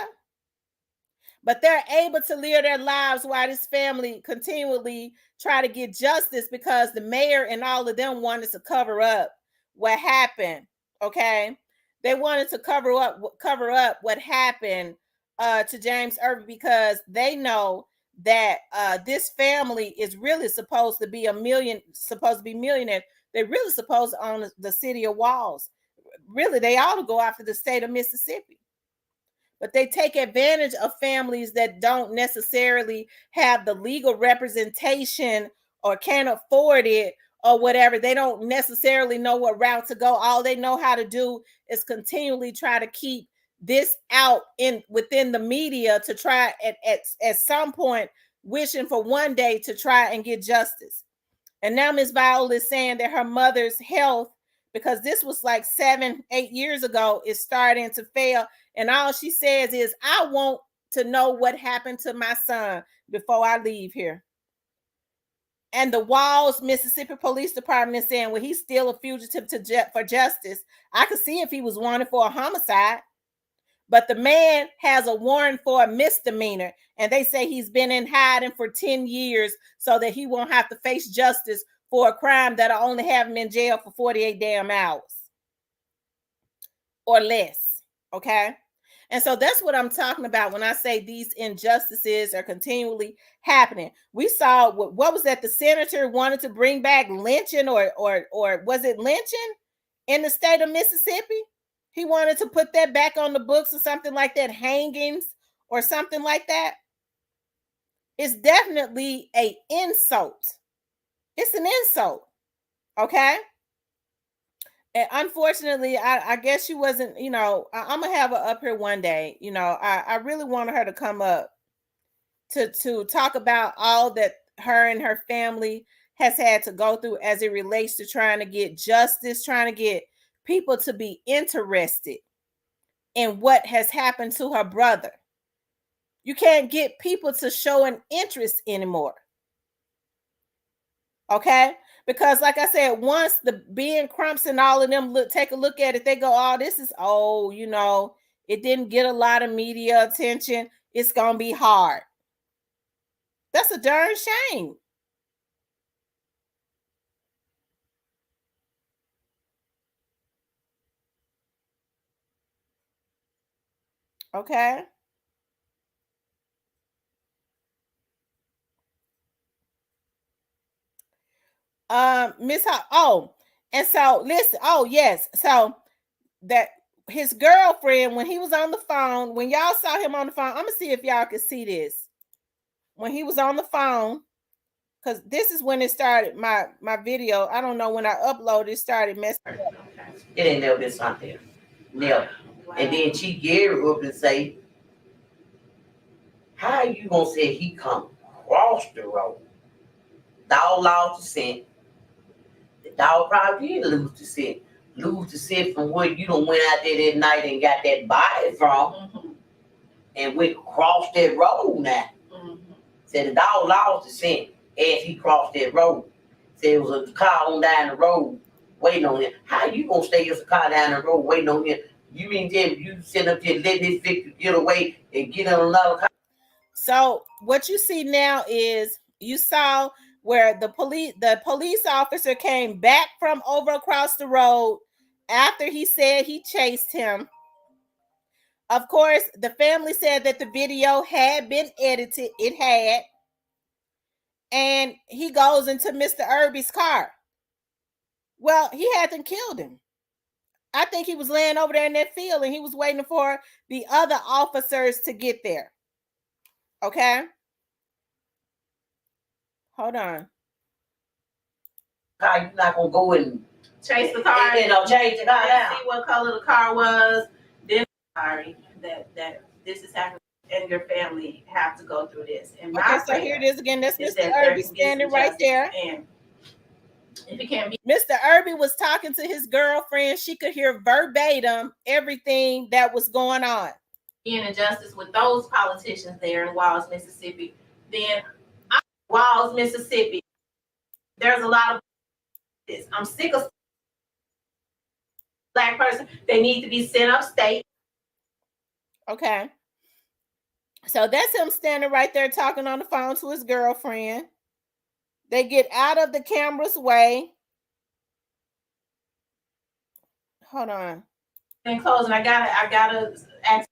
But they're able to live their lives while this family continually try to get justice because the mayor and all of them wanted to cover up what happened. Okay. They wanted to cover up what happened to James Irby because they know that this family is really supposed to be millionaires. They're really supposed to own the city of Walls. Really, they ought to go after the state of Mississippi. But they take advantage of families that don't necessarily have the legal representation or can't afford it or whatever. They don't necessarily know what route to go. All they know how to do is continually try to keep this out within the media to try at some point, wishing for one day to try and get justice. And now Miss Viola is saying that her mother's health, because this was like 7-8 years ago, is starting to fail. And all she says is, I want to know what happened to my son before I leave here. And the Walls, Mississippi Police Department is saying, well, he's still a fugitive for justice. I could see if he was wanted for a homicide. But the man has a warrant for a misdemeanor, and they say he's been in hiding for 10 years so that he won't have to face justice for a crime that'll only have him in jail for 48 damn hours or less. Okay? And so that's what I'm talking about when I say these injustices are continually happening. We saw what was that? The senator wanted to bring back lynching, or was it lynching in the state of Mississippi? He wanted to put that back on the books or something like that, hangings or something like that. It's definitely an insult. It's an insult. Okay? And unfortunately, I guess she wasn't, I'm going to have her up here one day. I really wanted her to come up to talk about all that her and her family has had to go through as it relates to trying to get justice, trying to get people to be interested in what has happened to her brother. You can't get people to show an interest anymore. Okay? Because like I said, once the Ben Crumps and all of them take a look at it, they go, oh, this is old, it didn't get a lot of media attention. It's going to be hard. That's a darn shame. Okay? Miss and so listen, yes. So that his girlfriend, when he was on the phone, when y'all saw him on the phone, I'm gonna see if y'all can see this. When he was on the phone, because this is when it started, my video. I don't know when I uploaded, it started messing up. It ain't never been something. Never. Wow. And then Chief Gary up and say, how you gonna say he come across the road? Dog lost the scent. The dog probably did lose the scent. Lose the scent from where you done went out there that night and got that body from. Mm-hmm. And went across that road now. Mm-hmm. Said the dog lost the scent as he crossed that road. Said it was a car on down the road waiting on him. How you gonna stay as a car down the road waiting on him? You mean tell you sit up there letting this victim get away and get on another car? So what you see now is you saw where the police officer came back from over across the road after he said he chased him. Of course, the family said that the video had been edited. It had. And he goes into Mr. Irby's car. Well, he hadn't killed him. I think he was laying over there in that field and he was waiting for the other officers to get there. Okay? Hold on. You're not going to go and chase the car. Change the car down. See what color the car was. Then sorry that this is happening and your family have to go through this. And okay, so here it is again. That's Mr. Irby standing right there. And if it can't be, Mr. Irby was talking to his girlfriend. She could hear verbatim everything that was going on. Being injustice with those politicians there in Walls, Mississippi. Then Walls, Mississippi. There's a lot of this. I'm sick of Black person. They need to be sent upstate. Okay. So that's him standing right there talking on the phone to his girlfriend. They get out of the camera's way. Hold on. In closing, I gotta ask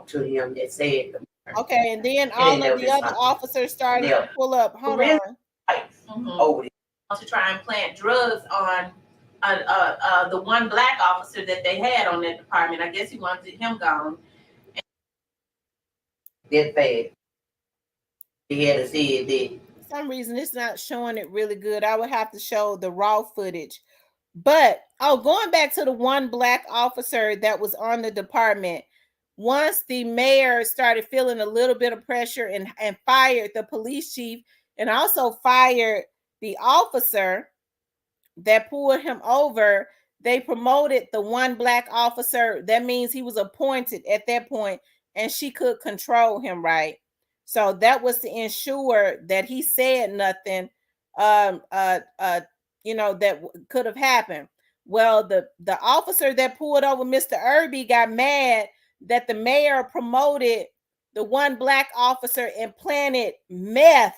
to him that said. Okay, and then all of the other officers started to pull up. Hold on. Over to try and plant drugs on the one Black officer that they had on that department. I guess he wanted him gone. That bad. He had to say that. For some reason, it's not showing it really good. I would have to show the raw footage. But, going back to the one Black officer that was on the department, once the mayor started feeling a little bit of pressure and fired the police chief and also fired the officer that pulled him over, they promoted the one black officer. That means he was appointed at that point and she could control him, right? So that was to ensure that he said nothing that could have happened. Well, the officer that pulled over Mr. Irby got mad that the mayor promoted the one black officer and planted meth.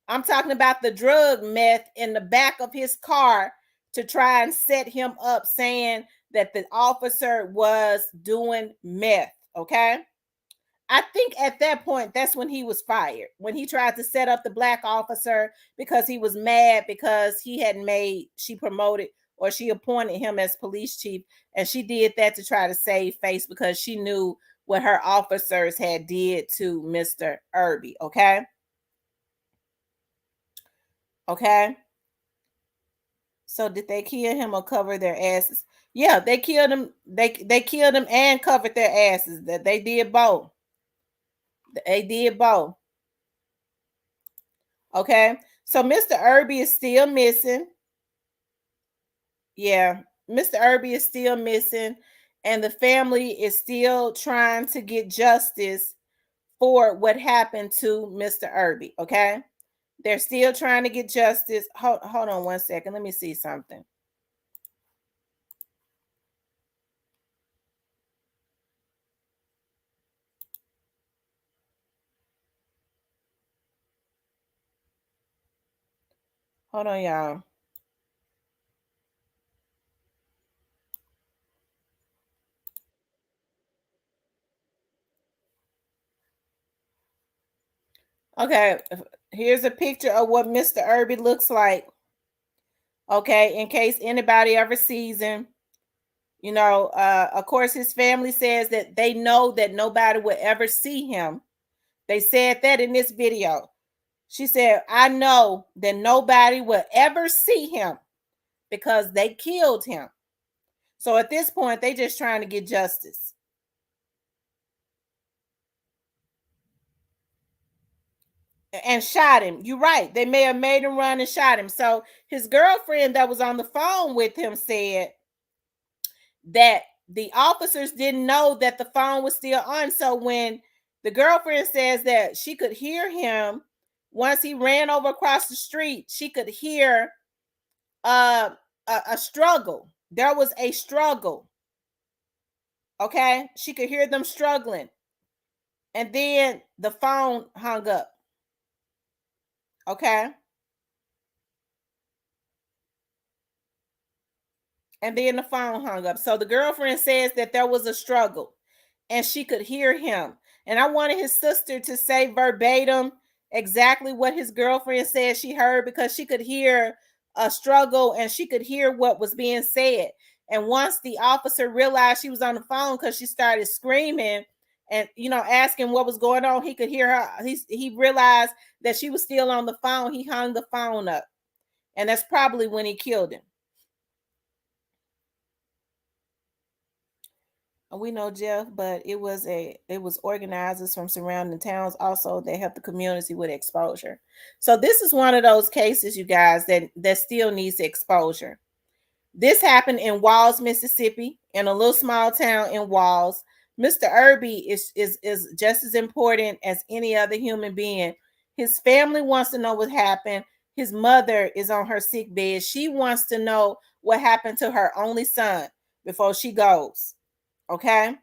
I'm talking about the drug meth in the back of his car to try and set him up, saying that the officer was doing meth. Okay. I think at that point, that's when he was fired, when he tried to set up the black officer because he was mad because she promoted or she appointed him as police chief. And she did that to try to save face because she knew what her officers had did to Mr. Irby. Okay. Okay. So did they kill him or cover their asses? Yeah, they killed him. They killed him and covered their asses. That they did both. They did both. Okay. So Mr. Irby is still missing. Yeah, Mr. Irby is still missing, and the family is still trying to get justice for what happened to Mr. Irby. Okay. They're still trying to get justice. Hold on 1 second. Let me see something. Hold on, y'all. Okay, here's a picture of what Mr. Irby looks like. Okay, in case anybody ever sees him. Of course, his family says that they know that nobody will ever see him. They said that in this video. She said, I know that nobody will ever see him because they killed him. So at this point, they just trying to get justice. And shot him. You're right. They may have made him run and shot him. So his girlfriend that was on the phone with him said that the officers didn't know that the phone was still on. So when the girlfriend says that she could hear him once he ran over across the street, she could hear a struggle. There was a struggle. Okay, she could hear them struggling, and then the phone hung up. Okay, and then the phone hung up. So the girlfriend says that there was a struggle and she could hear him. And I wanted his sister to say verbatim exactly what his girlfriend said she heard, because she could hear a struggle and she could hear what was being said. And once the officer realized she was on the phone, because she started screaming and asking what was going on, he could hear her. He realized that she was still on the phone. He hung the phone up, and that's probably when he killed him. We know Jeff, but it was organizers from surrounding towns also that helped the community with exposure. So this is one of those cases, you guys, that still needs exposure. This happened in Walls, Mississippi, in a little small town in Walls. Mr. Irby is just as important as any other human being. His family wants to know what happened. His mother is on her sick bed. She wants to know what happened to her only son before she goes. Okay.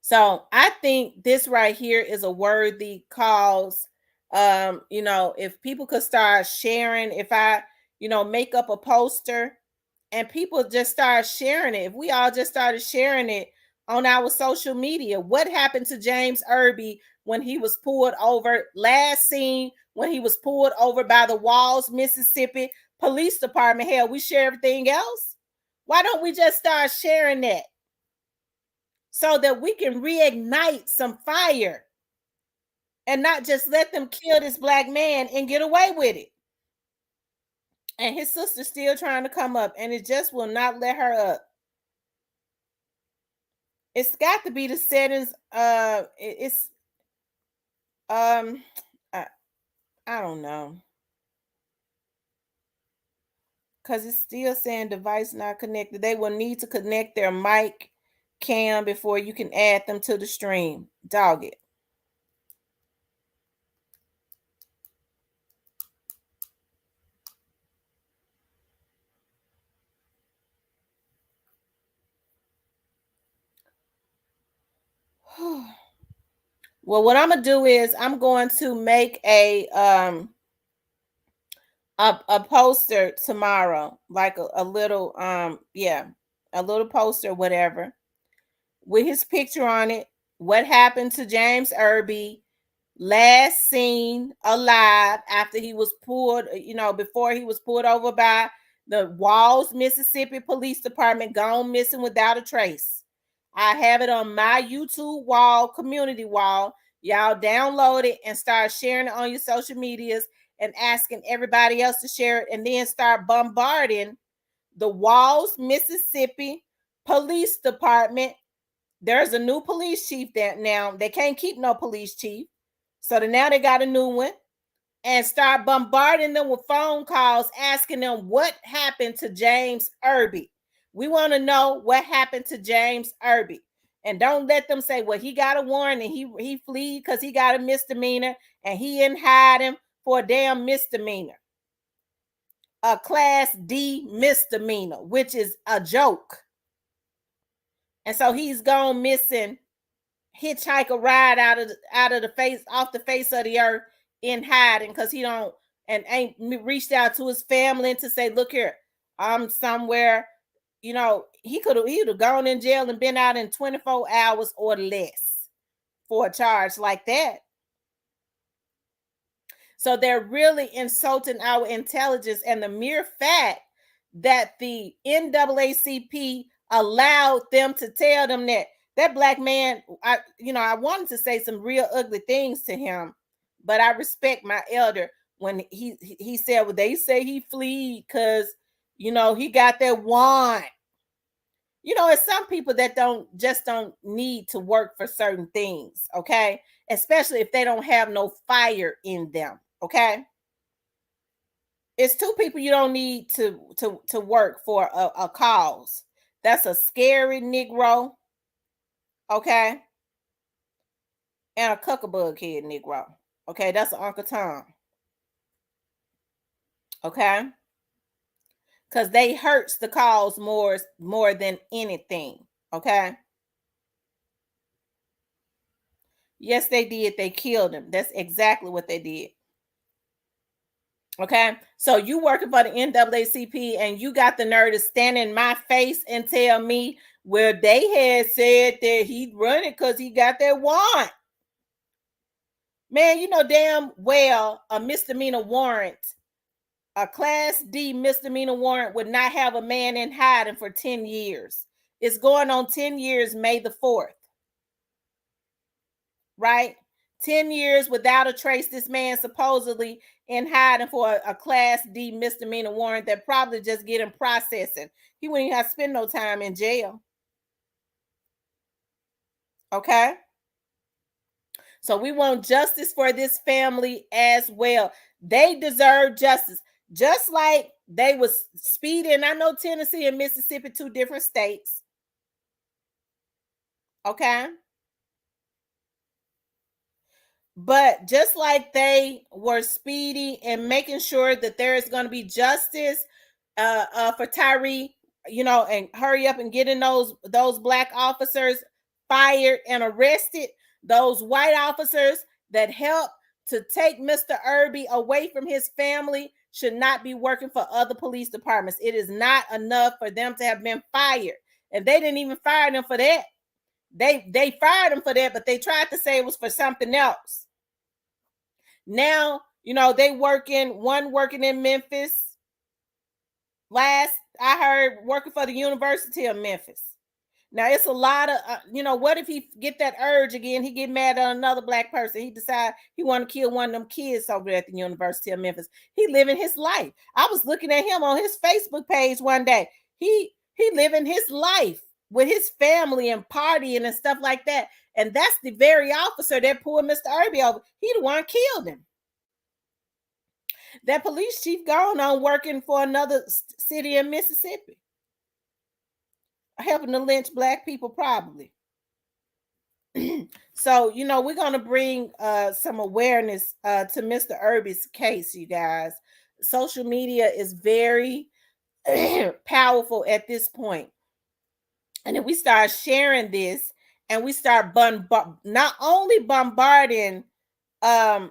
So I think this right here is a worthy cause. If people could start sharing, if I, make up a poster and people just start sharing it, if we all just started sharing it on our social media, what happened to James Irby when he was pulled over, last seen when he was pulled over by the Walls, Mississippi Police Department? Hell, we share everything else. Why don't we just start sharing that, so that we can reignite some fire and not just let them kill this black man and get away with it? And his sister's still trying to come up, and it just will not let her up. It's got to be the settings. It's I don't know. Because it's still saying device not connected. They will need to connect their mic cam before you can add them to the stream. Dog it. Well, what I'm gonna do is I'm going to make a poster tomorrow, like a little a little poster, whatever, with his picture on it. What happened to James Irby? Last seen alive after he was pulled, before he was pulled over by the Walls, Mississippi Police Department, gone missing without a trace. I have it on my YouTube wall, community wall. Y'all download it and start sharing it on your social medias and asking everybody else to share it, and then start bombarding the Walls, Mississippi Police Department. There's a new police chief that now they can't keep no police chief. So now they got a new one, and start bombarding them with phone calls asking them what happened to James Irby. We want to know what happened to James Irby. And don't let them say, well, he got a warrant and he fled because he got a misdemeanor and he in hiding for a damn misdemeanor. A class D misdemeanor, which is a joke. And so he's gone missing, hitchhike a ride out of the face, off the face of the earth, in hiding because he don't and ain't reached out to his family to say, look here, I'm somewhere. He would have gone in jail and been out in 24 hours or less for a charge like that. So they're really insulting our intelligence, and the mere fact that the NAACP allowed them to tell them that black man, I wanted to say some real ugly things to him, but I respect my elder when he said, well, they say he fled because, he got that wand. It's some people that don't need to work for certain things, okay? Especially if they don't have no fire in them, okay? It's two people you don't need to work for a cause. That's a scary Negro, okay? And a cuckabug head Negro. Okay, that's an Uncle Tom. Okay? Because they hurts the cause more than anything. Okay? Yes, they did. They killed him. That's exactly what they did. Okay? So you working for the NAACP and you got the nerve to stand in my face and tell me, well, they had said that he'd run it because he got that warrant. Man, you know damn well a misdemeanor warrant, a class D misdemeanor warrant, would not have a man in hiding for 10 years. It's going on 10 years, May the 4th. Right? 10 years without a trace. This man supposedly in hiding for a class D misdemeanor warrant that probably just get him processing. He wouldn't even have to spend no time in jail. Okay? So we want justice for this family as well. They deserve justice. Just like they was speeding. I know Tennessee and Mississippi, two different states. Okay? But just like they were speedy and making sure that there is going to be justice for Tyree, and hurry up and getting those black officers fired and arrested, those white officers that helped to take Mr. Irby away from his family should not be working for other police departments. It is not enough for them to have been fired. And they didn't even fire them for that. They fired them for that, but they tried to say it was for something else. Now, they working in Memphis. Last I heard, working for the University of Memphis. Now it's a lot of, what if he get that urge again? He get mad at another black person. He decide he want to kill one of them kids over at the University of Memphis. He living his life. I was looking at him on his Facebook page one day. He living his life. with his family and partying and stuff like that. And that's the very officer that pulled Mr. Irby over. He the one killed him. That police chief gone on working for another city in Mississippi, helping to lynch black people probably. So, you know, we're going to bring some awareness to Mr. Irby's case, you guys. Social media is very powerful at this point. And if we start sharing this and we start not only bombarding the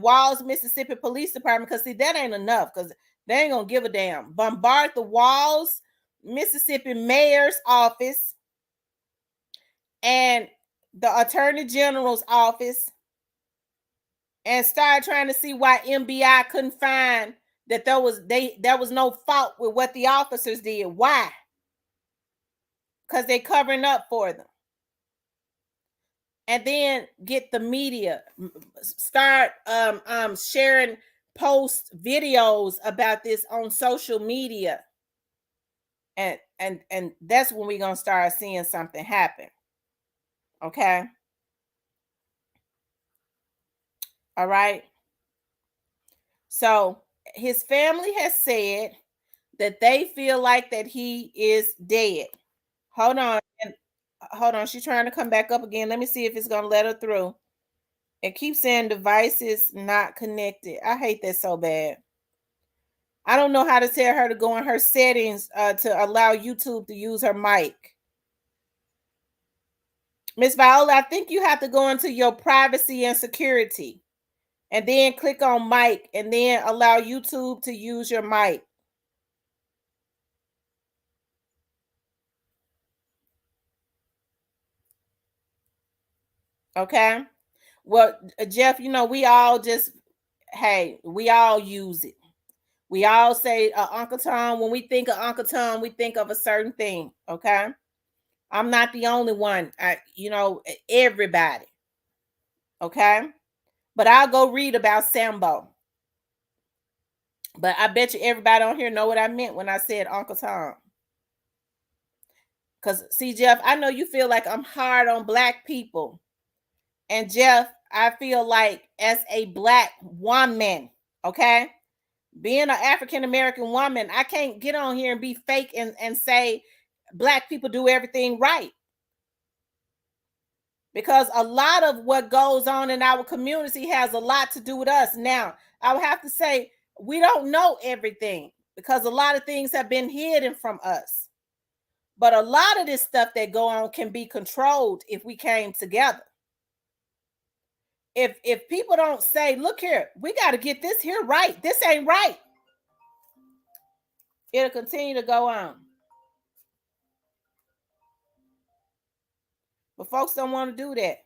Walls, Mississippi Police Department, because see, that ain't enough, because they ain't gonna give a damn. Bombard the Walls, Mississippi Mayor's office and the Attorney General's office, and start trying to see why MBI couldn't find that there was no fault with what the officers did. Why? Because they're covering up for them. And then get the media, start sharing post videos about this on social media, and that's when we're gonna start seeing something happen. Okay. All right. So his family has said that they feel like that he is dead. Hold on, she's trying to come back up again. Let me see if it's gonna let her through. It keeps saying devices not connected. I hate that so bad. I don't know how to tell her to go in her settings to allow YouTube to use her mic. Miss Viola, I think you have to go into your privacy and security and then click on mic and then allow YouTube to use your mic. Okay. Well, Jeff, you know, we all just, hey, we all use it. We all say Uncle Tom. When we think of Uncle Tom, we think of a certain thing. Okay. I'm not the only one. Everybody. Okay. But I'll go read about Sambo. But I bet you everybody on here know what I meant when I said Uncle Tom. Because, see, Jeff, I know you feel like I'm hard on black people. And, Jeff, I feel like as a black woman, okay, being an African-American woman, I can't get on here and be fake and say black people do everything right. Because a lot of what goes on in our community has a lot to do with us. Now, I would have to say we don't know everything because a lot of things have been hidden from us. But a lot of this stuff that go on can be controlled if we came together. If people don't say, look here, we got to get this here right. This ain't right. It'll continue to go on. But folks don't want to do that.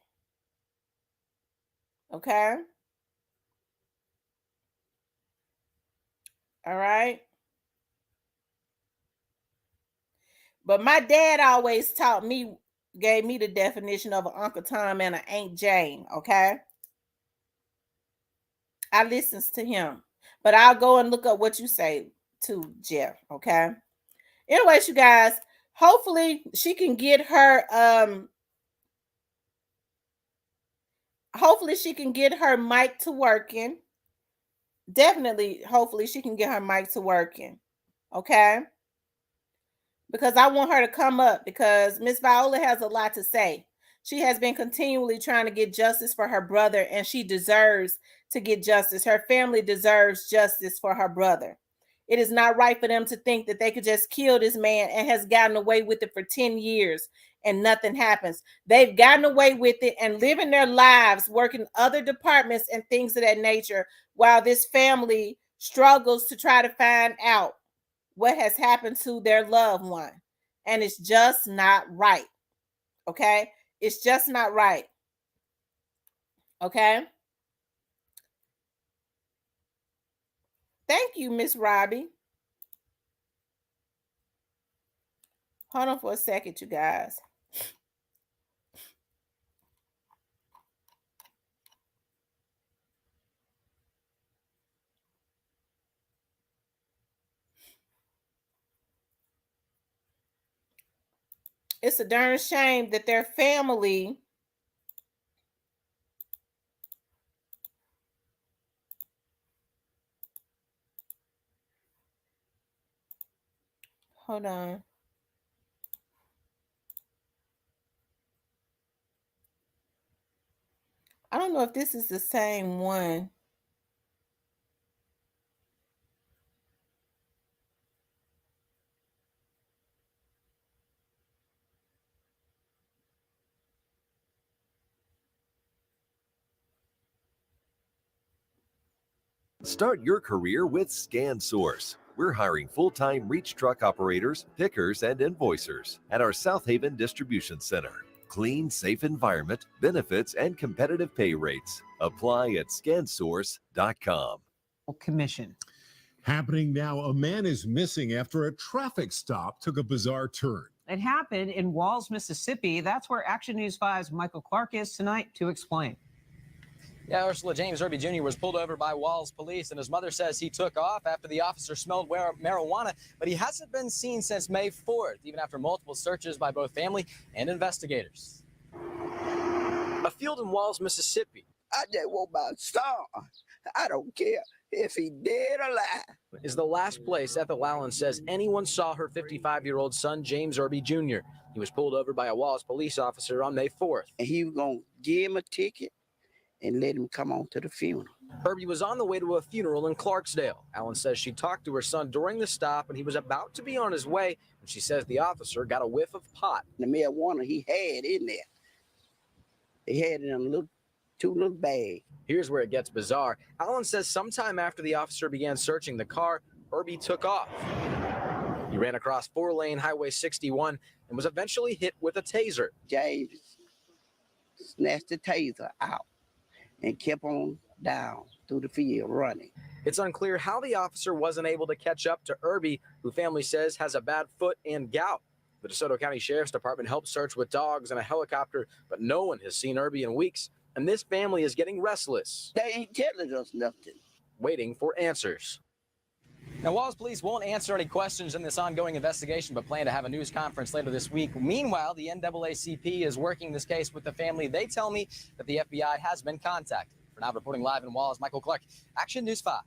Okay. All right. But my dad always gave me the definition of an Uncle Tom and an Aunt Jane. Okay. I listens to him. But I'll go and look up what you say too, Jeff. Okay. Anyways, you guys, hopefully she can get her mic to working. Definitely, hopefully she can get her mic to working. Okay. Because I want her to come up because Miss Viola has a lot to say. She has been continually trying to get justice for her brother, and she deserves to get justice. Her family deserves justice for her brother. It is not right for them to think that they could just kill this man and has gotten away with it for 10 years and nothing happens. They've gotten away with it and living their lives, working other departments and things of that nature, while this family struggles to try to find out what has happened to their loved one. And it's just not right. Okay? It's just not right. Okay? Thank you, Miss Robbie. Hold on for a second, you guys. it's a darn shame that their family hold on. I don't know if this is the same one. Start your career with ScanSource. We're hiring full-time reach truck operators, pickers, and invoicers at our South Haven Distribution Center. Clean, safe environment, benefits, and competitive pay rates. Apply at scansource.com. Commission. Happening now, a man is missing after a traffic stop took a bizarre turn. It happened in Walls, Mississippi. That's where Action News 5's Michael Clark is tonight to explain. Yeah, Ursula, James Irby Jr. was pulled over by Walls police, and his mother says he took off after the officer smelled marijuana, but he hasn't been seen since May 4th, even after multiple searches by both family and investigators. A field in Walls, Mississippi. I just want my star. I don't care if he dead or alive. Is the last place Ethel Allen says anyone saw her 55-year-old son, James Irby Jr. He was pulled over by a Walls police officer on May 4th. And he was going to give him a ticket and let him come on to the funeral. Irby was on the way to a funeral in Clarksdale. Allen says she talked to her son during the stop, and he was about to be on his way when she says the officer got a whiff of pot. The marijuana he had in there. He had it in a two little bags. Here's where it gets bizarre. Allen says sometime after the officer began searching the car, Irby took off. He ran across 4-lane Highway 61 and was eventually hit with a taser. James snatched the taser out and kept on down through the field running. It's unclear how the officer wasn't able to catch up to Irby, who family says has a bad foot and gout. The DeSoto County Sheriff's Department helped search with dogs and a helicopter, but no one has seen Irby in weeks, and this family is getting restless. They ain't telling us nothing. Waiting for answers. Now, Walls police won't answer any questions in this ongoing investigation, but plan to have a news conference later this week. Meanwhile, the NAACP is working this case with the family. They tell me that the FBI has been contacted. For now, reporting live in Walls, Michael Clark, Action News 5.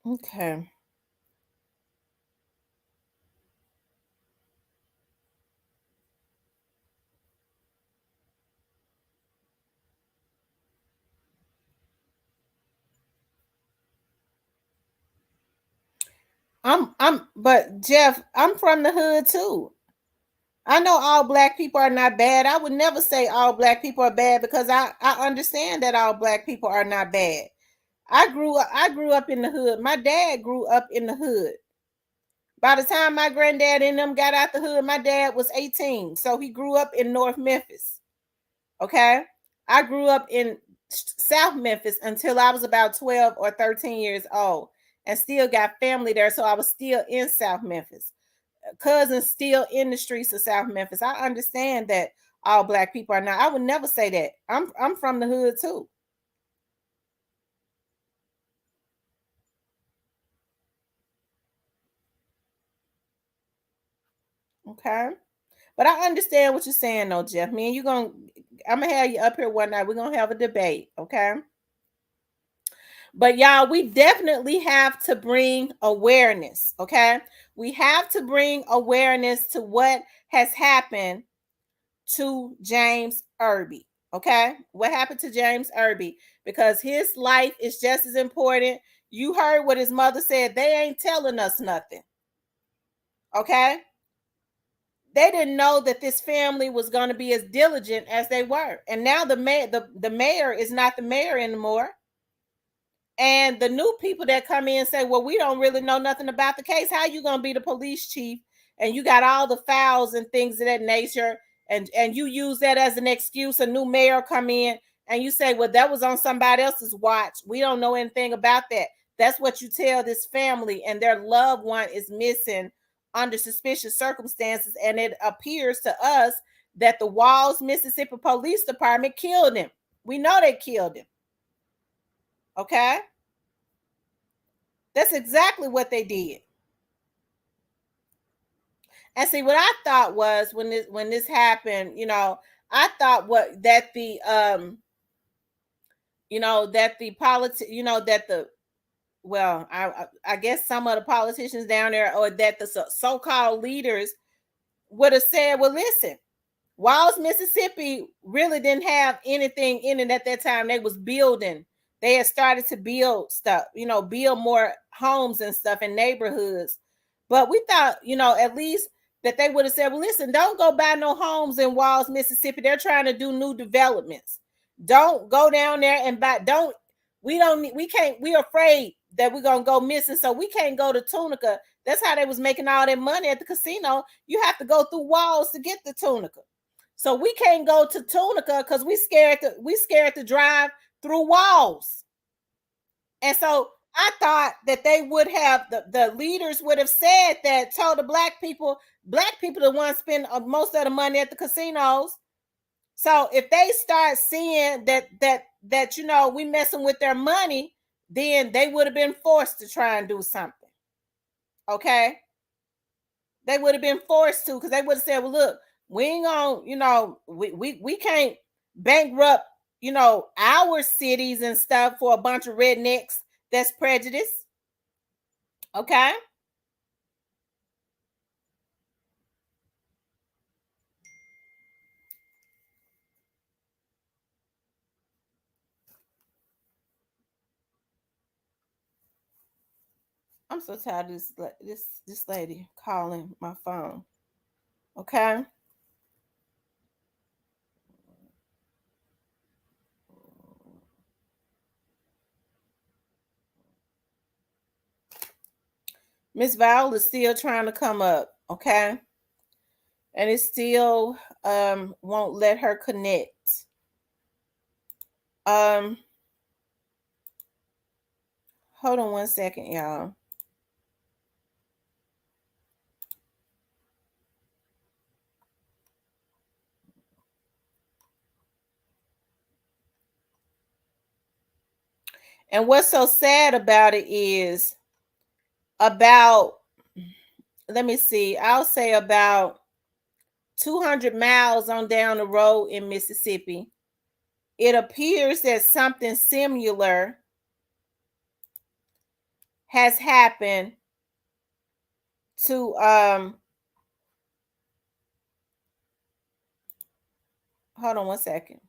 Okay. But Jeff, I'm from the hood too. I know all black people are not bad. I would never say all black people are bad because I understand that all black people are not bad. I grew up in the hood. My dad grew up in the hood. By the time my granddad and them got out the hood, my dad was 18. So he grew up in North Memphis. Okay? I grew up in South Memphis until I was about 12 or 13 years old and still got family there. So I was still in South Memphis. Cousins still in the streets of South Memphis. I understand that all black people are not. I would never say that. I'm from the hood too. Okay. But I understand what you're saying though, Jeff. Me and I'm gonna have you up here one night. We're gonna have a debate, okay? But y'all, we definitely have to bring awareness, okay? We have to bring awareness to what has happened to James Irby, okay? What happened to James Irby? Because his life is just as important. You heard what his mother said. They ain't telling us nothing, okay? They didn't know that this family was going to be as diligent as they were. And now the mayor is not the mayor anymore. And the new people that come in say, well, we don't really know nothing about the case. How you going to be the police chief and you got all the files and things of that nature and you use that as an excuse? A new mayor come in and you say, well, that was on somebody else's watch. We don't know anything about that. That's what you tell this family, and their loved one is missing under suspicious circumstances. And it appears to us that the Walls, Mississippi Police Department killed him. We know they killed him. Okay? That's exactly what they did. And see, what I thought was when this happened, I thought that the well, I guess some of the politicians down there, or that the so-called leaders would have said, well, listen, Walls, Mississippi really didn't have anything in it at that time. They was building. They had started to build stuff, build more homes and stuff in neighborhoods. But we thought, at least that they would have said, well, listen, don't go buy no homes in Walls, Mississippi. They're trying to do new developments. Don't go down there and buy. We're afraid that we're going to go missing. So we can't go to Tunica. That's how they was making all their money at the casino. You have to go through Walls to get the Tunica. So we can't go to Tunica because we scared to drive through Walls. And so I thought that they would have, the leaders would have said that, told the black people the ones spend most of the money at the casinos. So if they start seeing that we messing with their money, then they would have been forced to try and do something. Okay? They would have been forced to, because they would have said, well, look, we ain't gonna, we can't bankrupt, our cities and stuff for a bunch of rednecks that's prejudiced. Okay? I'm so tired of this lady calling my phone. Okay? Miss Viola is still trying to come up, okay? And it still won't let her connect. Hold on one second, y'all. And what's so sad about it is let me see, I'll say about 200 miles on down the road in Mississippi, it appears that something similar has happened to hold on one second,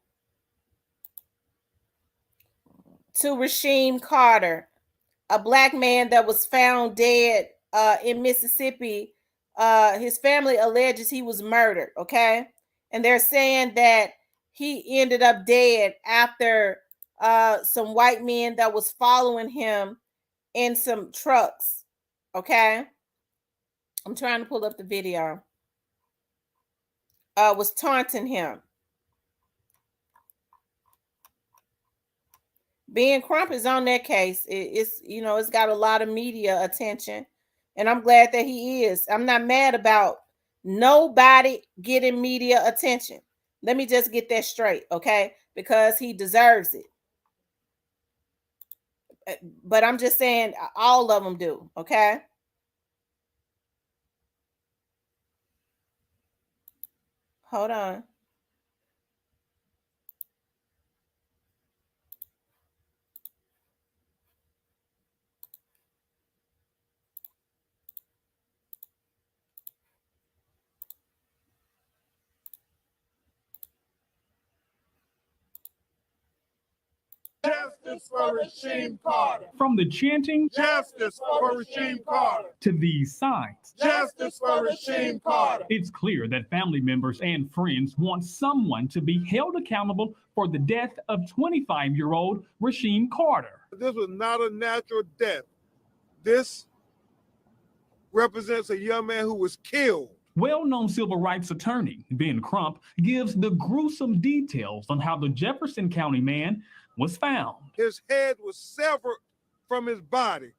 to Rasheem Carter, a black man that was found dead in Mississippi. His family alleges he was murdered, okay? And they're saying that he ended up dead after some white men that was following him in some trucks, okay? I'm trying to pull up the video. Was taunting him. Ben Crump is on that case. It's got a lot of media attention, and I'm glad that he is. I'm not mad about nobody getting media attention. Let me just get that straight, okay? Because he deserves it. But I'm just saying all of them do, okay? Hold on. Justice for Rasheem Carter. From the chanting, Justice for Rasheem Carter, to these signs, Justice for Rasheem Carter, it's clear that family members and friends want someone to be held accountable for the death of 25-year-old Rasheem Carter. This was not a natural death. This represents a young man who was killed. Well-known civil rights attorney Ben Crump gives the gruesome details on how the Jefferson County man was found. His head was severed from his body.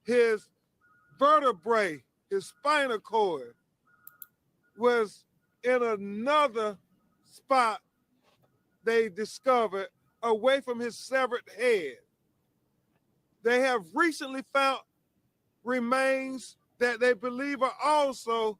His vertebrae, his spinal cord, was in another spot they discovered away from his severed head. They have recently found remains that they believe are also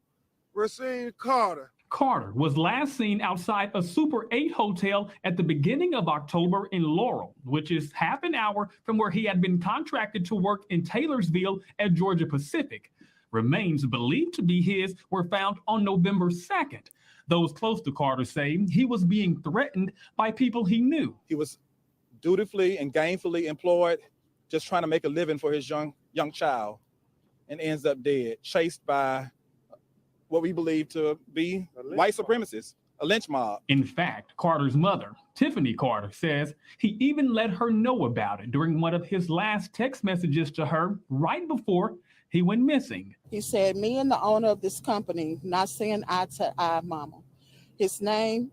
Rasheem Carter. Carter was last seen outside a Super 8 hotel at the beginning of October in Laurel, which is half an hour from where he had been contracted to work in Taylorsville at Georgia Pacific. Remains believed to be his were found on November 2nd. Those close to Carter say he was being threatened by people he knew. He was dutifully and gainfully employed, just trying to make a living for his young child, and ends up dead, chased by what we believe to be white supremacists, a lynch mob. In fact, Carter's mother, Tiffany Carter, says he even let her know about it during one of his last text messages to her right before he went missing. He said, me and the owner of this company not seeing eye to eye, mama. His name,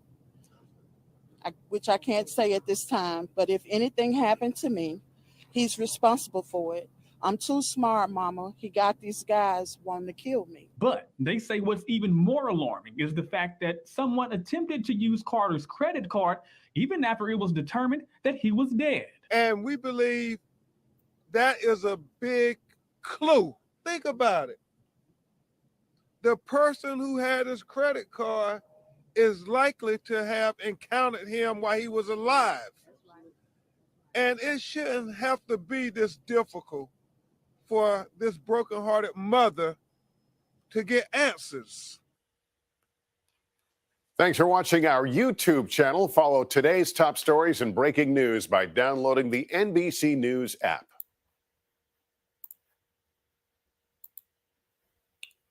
which I can't say at this time, but if anything happened to me, he's responsible for it. I'm too smart, mama. He got these guys wanting to kill me. But they say what's even more alarming is the fact that someone attempted to use Carter's credit card even after it was determined that he was dead. And we believe that is a big clue. Think about it. The person who had his credit card is likely to have encountered him while he was alive. And it shouldn't have to be this difficult for this brokenhearted mother to get answers. Thanks for watching our YouTube channel. Follow today's top stories and breaking news by downloading the NBC News app.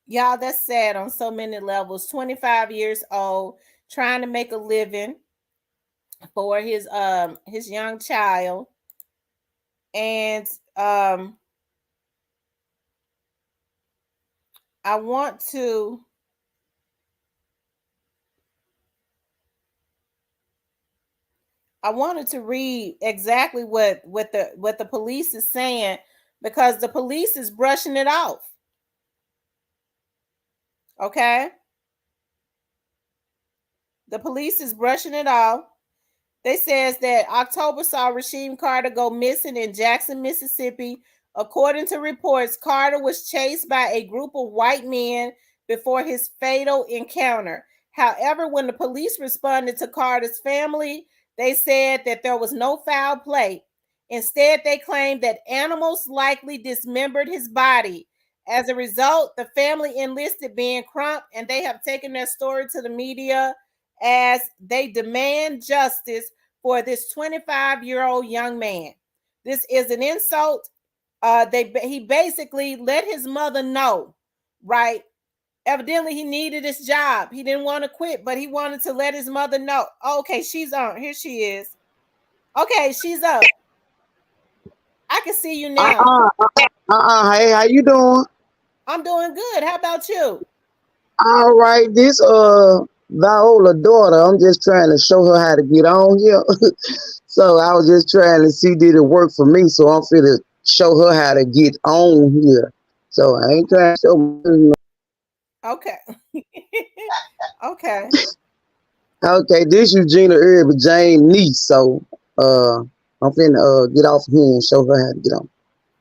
Y'all, that's sad on so many levels. 25 years old, trying to make a living for his young child. And I wanted to read exactly what the police is saying, because the police is brushing it off. Okay? The police is brushing it off. They says that October saw Rasheem Carter go missing in Jackson, Mississippi. According to reports, Carter was chased by a group of white men before his fatal encounter. However, when the police responded to Carter's family, they said that there was no foul play. Instead, they claimed that animals likely dismembered his body. As a result, the family enlisted Ben Crump, and they have taken their story to the media as they demand justice for this 25-year-old young man. This is an insult. He basically let his mother know, right? Evidently, he needed his job. He didn't want to quit, but he wanted to let his mother know. Oh, okay, she's on. Here she is. Okay, she's up. I can see you now. Hey, how you doing? I'm doing good. How about you? All right, this Viola daughter, I'm just trying to show her how to get on here. So I was just trying to see did it work for me. So I'm finna show her how to get on here. So I ain't trying to show. Okay. Okay. Okay, this Eugenia Irby, James' niece. So I'm finna get off here and show her how to get on.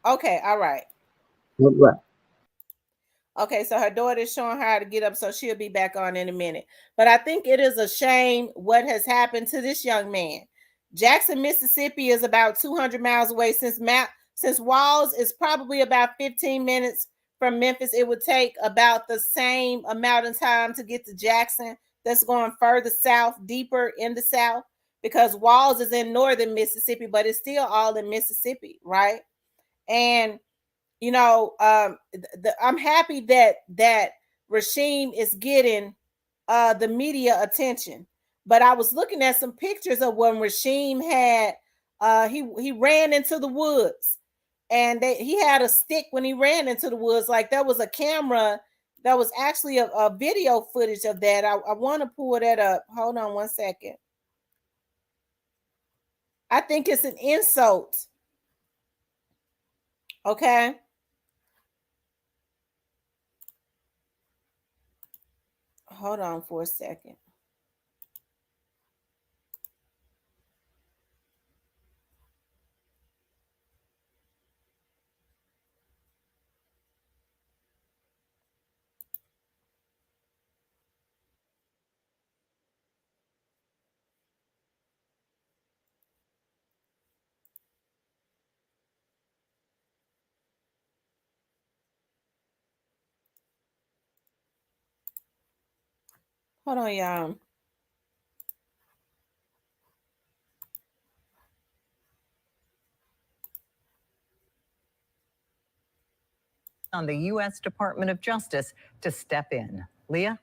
Okay, all right. All right. Okay, so her daughter is showing her how to get up, so she'll be back on in a minute. But I think it is a shame what has happened to this young man. Jackson, Mississippi is about 200 miles away. Since Walls is probably about 15 minutes from Memphis, it would take about the same amount of time to get to Jackson. That's going further south, deeper in the south, because Walls is in northern Mississippi, but it's still all in Mississippi, right? And you know, I'm happy that Rasheem is getting the media attention. But I was looking at some pictures of when Rasheem had he ran into the woods, and he had a stick when he ran into the woods. Like there was a camera that was actually a video footage of that. I want to pull that up. Hold on one second. I think it's an insult. Okay. Hold on for a second. Hold on, y'all. On the U.S. Department of Justice to step in. Leah?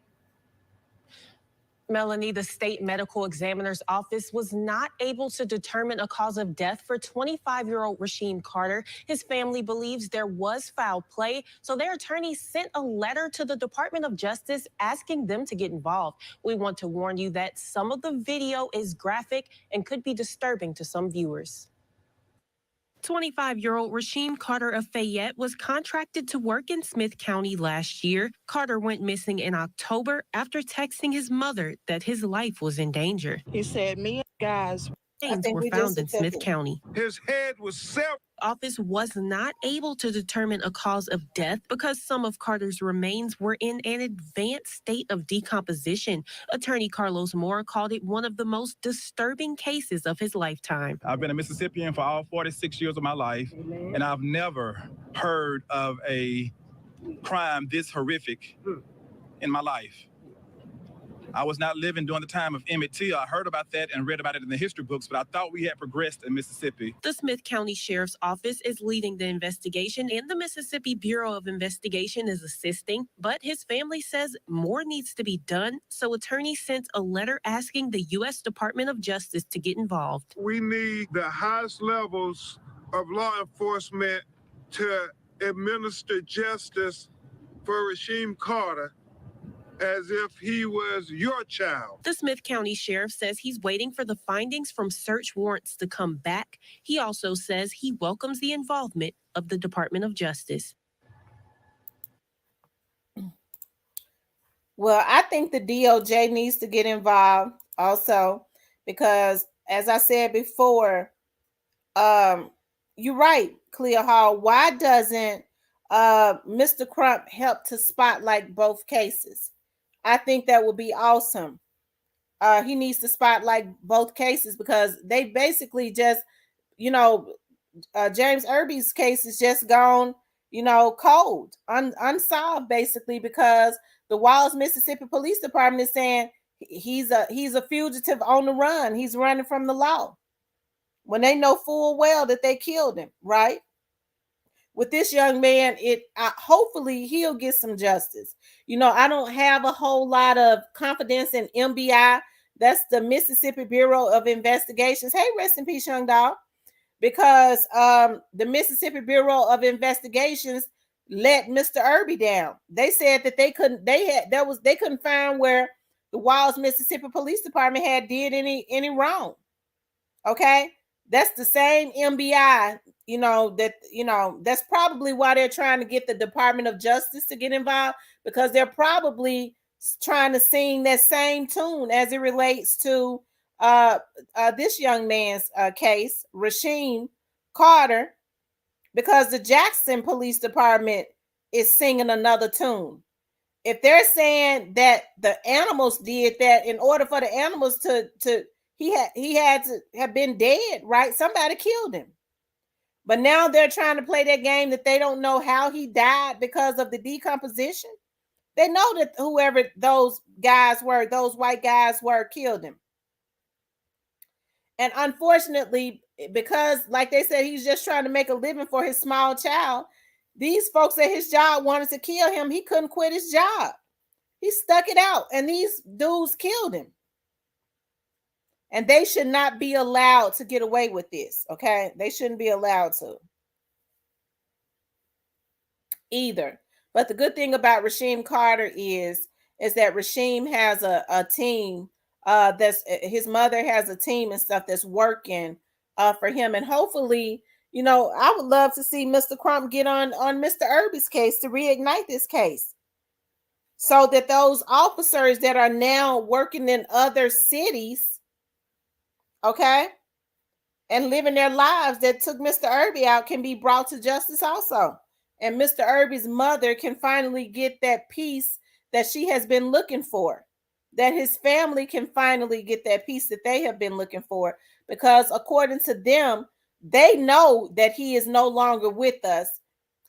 Melanie, the state medical examiner's office was not able to determine a cause of death for 25-year-old Rasheem Carter. His family believes there was foul play, so their attorney sent a letter to the Department of Justice asking them to get involved. We want to warn you that some of the video is graphic and could be disturbing to some viewers. 25-year-old Rasheem Carter of Fayette was contracted to work in Smith County last year. Carter went missing in October after texting his mother that his life was in danger. He said, me and guys. Remains were found in Smith County. His head was severed. Office was not able to determine a cause of death because some of Carter's remains were in an advanced state of decomposition. Attorney Carlos Moore called it one of the most disturbing cases of his lifetime. I've been a Mississippian for all 46 years of my life, and I've never heard of a crime this horrific in my life. I was not living during the time of Emmett Till. I heard about that and read about it in the history books, but I thought we had progressed in Mississippi. The Smith County Sheriff's Office is leading the investigation, and the Mississippi Bureau of Investigation is assisting, but his family says more needs to be done, so attorneys sent a letter asking the U.S. Department of Justice to get involved. We need the highest levels of law enforcement to administer justice for Rasheem Carter as if he was your child. The Smith County Sheriff says he's waiting for the findings from search warrants to come back. He also says he welcomes the involvement of the Department of Justice. Well, I think the DOJ needs to get involved also because, as I said before, you're right, Cleo Hall. Why doesn't Mr. Crump help to spotlight both cases? I think that would be awesome. He needs to spotlight both cases because they basically just, James Irby's case is just gone, cold, unsolved basically because the Walls, Mississippi Police Department is saying he's a fugitive on the run. He's running from the law when they know full well that they killed him, right? With this young man, hopefully he'll get some justice. I don't have a whole lot of confidence in MBI. That's the Mississippi Bureau of Investigations. Hey, rest in peace, young dog. Because the Mississippi Bureau of Investigations let Mr. Irby down. They said that they couldn't find where the Walls, Mississippi Police Department had did any wrong. Okay, that's the same MBI. That's probably why they're trying to get the Department of Justice to get involved because they're probably trying to sing that same tune as it relates to this young man's case, Rasheem Carter, because the Jackson Police Department is singing another tune. If they're saying that the animals did that in order for the animals he had to have been dead, right? Somebody killed him. But now they're trying to play that game that they don't know how he died because of the decomposition. They know that whoever those white guys were, killed him. And unfortunately, because like they said, he's just trying to make a living for his small child, these folks at his job wanted to kill him. He couldn't quit his job. He stuck it out, and these dudes killed him. And they should not be allowed to get away with this, okay? They shouldn't be allowed to either. But the good thing about Rasheem Carter is that Rasheem has a team his mother has a team and stuff that's working for him. And hopefully, I would love to see Mr. Crump get on Mr. Irby's case to reignite this case so that those officers that are now working in other cities, okay, and living their lives that took Mr. Irby out can be brought to justice also. And Mr. Irby's mother can finally get that peace that she has been looking for, that his family can finally get that peace that they have been looking for, because according to them, they know that he is no longer with us.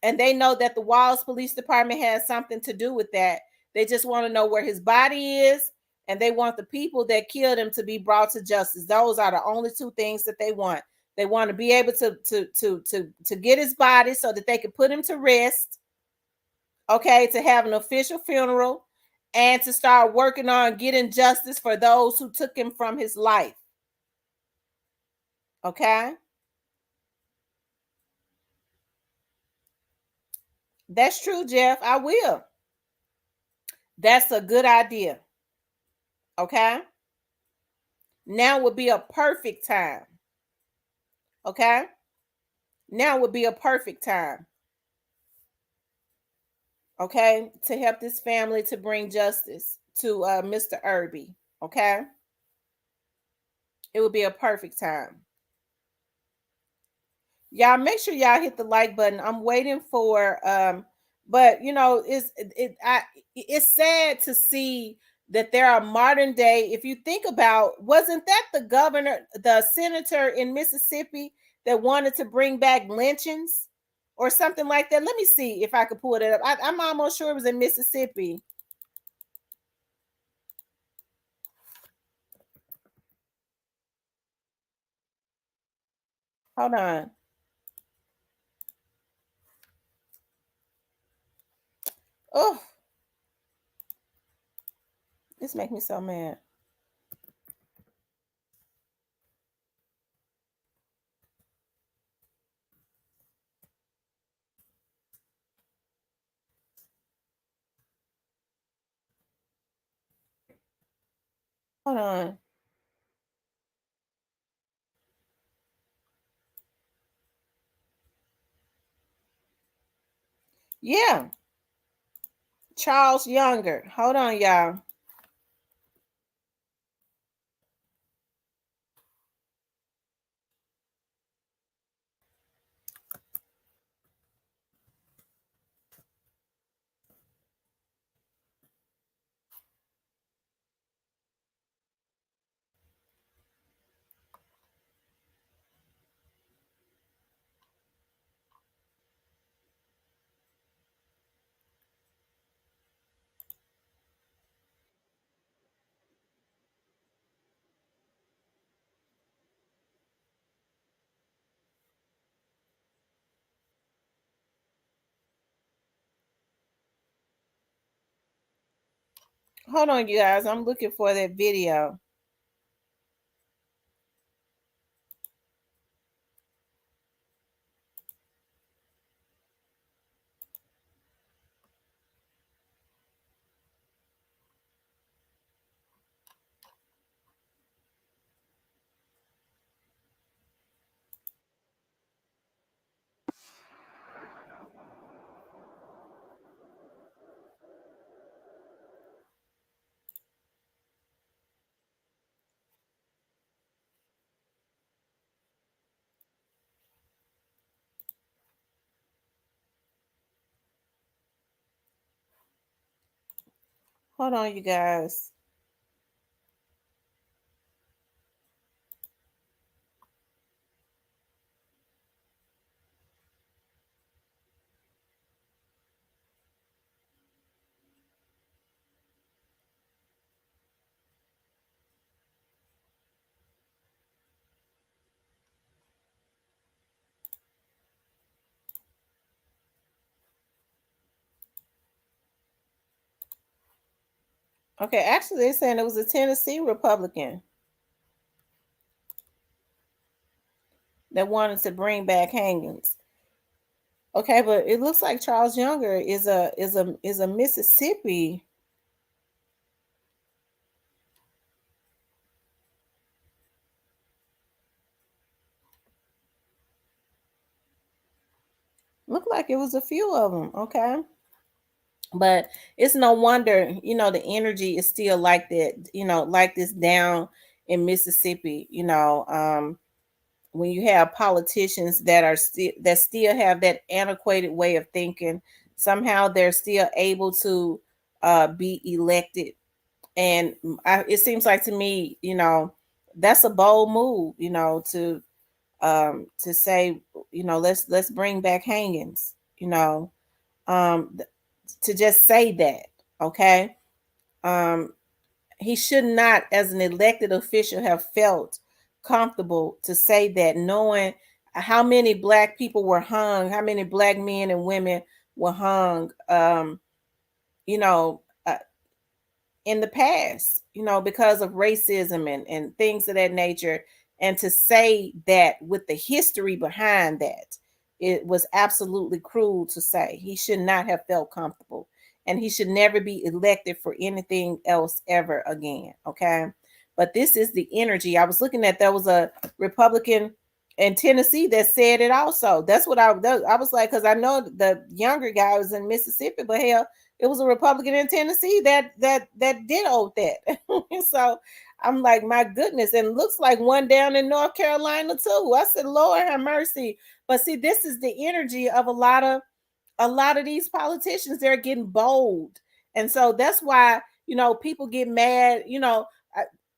And they know that the Walls Police Department has something to do with that. They just want to know where his body is and they want the people that killed him to be brought to justice. Those are the only two things that they want. They want to be able to get his body so that they can put him to rest, okay, to have an official funeral, and to start working on getting justice for those who took him from his life. Okay? That's true, Jeff. I will. That's a good idea. Okay? Now would be a perfect time. Okay? Now would be a perfect time. Okay? To help this family to bring justice to Mr. Irby. Okay? It would be a perfect time. Y'all make sure y'all hit the like button. I'm waiting for but you know, it's sad to see that there are modern day, if you think about, wasn't that the governor, the senator in Mississippi that wanted to bring back lynchings or something like that? Let me see if I could pull it up. I'm almost sure it was in Mississippi. Hold on. Oh, this makes me so mad. Hold on. Yeah. Charles Younger. Hold on, y'all. Hold on, you guys. I'm looking for that video. Hold on, you guys. Okay, actually, they're saying it was a Tennessee Republican that wanted to bring back hangings. Okay, but it looks like Charles Younger is a Mississippi. Looked like it was a few of them. Okay. But it's no wonder, you know, the energy is still like that, you know, like this down in Mississippi, you know, when you have politicians that are still have that antiquated way of thinking, somehow they're still able to be elected. And it seems like to me, you know, that's a bold move, you know, to say, you know, let's bring back hangings, you know, to just say that, okay. he should not, as an elected official, have felt comfortable to say that, knowing how many Black people were hung, how many Black men and women were hung, you know, in the past, you know, because of racism and things of that nature. And to say that with the history behind that, it was absolutely cruel to say. He should not have felt comfortable, and he should never be elected for anything else ever again. Okay. But this is the energy. I was looking at, there was a Republican in Tennessee that said it also. That's what I was like, because I know the younger guy was in Mississippi, but hell, it was a Republican in Tennessee that did owe that. So I'm like, my goodness. And looks like one down in North Carolina too. I said, Lord have mercy. But see, this is the energy of a lot of these politicians. They're getting bold. And so that's why, you know, people get mad. You know,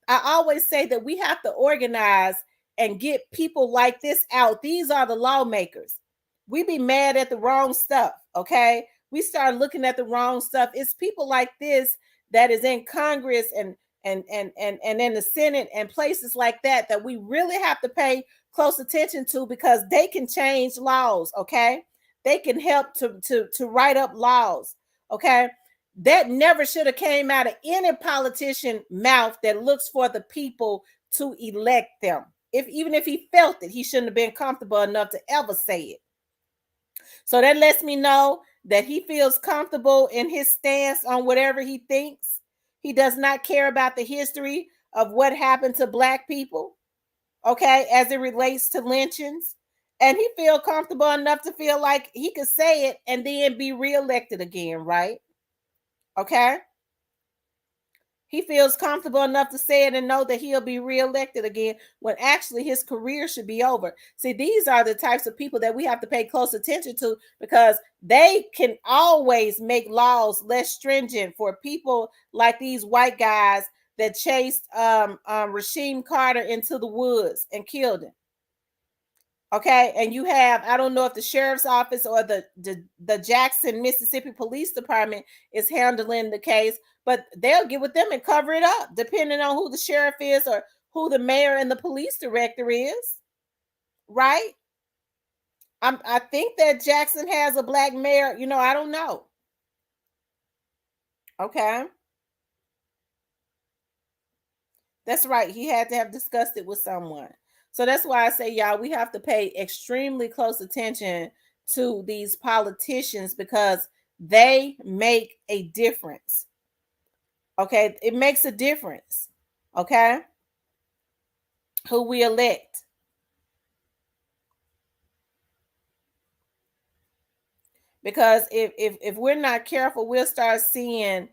I always say that we have to organize and get people like this out. These are the lawmakers. We be mad at the wrong stuff, okay? We start looking at the wrong stuff. It's people like this that is in Congress and in the Senate and places like that that we really have to pay close attention to, because they can change laws, okay? They can help to write up laws, okay? That never should have came out of any politician mouth that looks for the people to elect them. Even if he felt it, he shouldn't have been comfortable enough to ever say it. So that lets me know that he feels comfortable in his stance on whatever he thinks. He does not care about the history of what happened to Black people, okay, as it relates to lynchings. And he feels comfortable enough to feel like he could say it and then be reelected again, right? Okay. He feels comfortable enough to say it and know that he'll be reelected again, when actually his career should be over. See, these are the types of people that we have to pay close attention to, because they can always make laws less stringent for people like these white guys that chased Rasheem Carter into the woods and killed him. Okay, and you have, I don't know if the sheriff's office or the Jackson, Mississippi Police Department is handling the case, but they'll get with them and cover it up, depending on who the sheriff is or who the mayor and the police director is, right? I think that Jackson has a Black mayor. You know, I don't know. Okay. That's right. He had to have discussed it with someone. So that's why I say, y'all, we have to pay extremely close attention to these politicians, because they make a difference. Okay, it makes a difference. Okay, who we elect. Because if we're not careful, we'll start seeing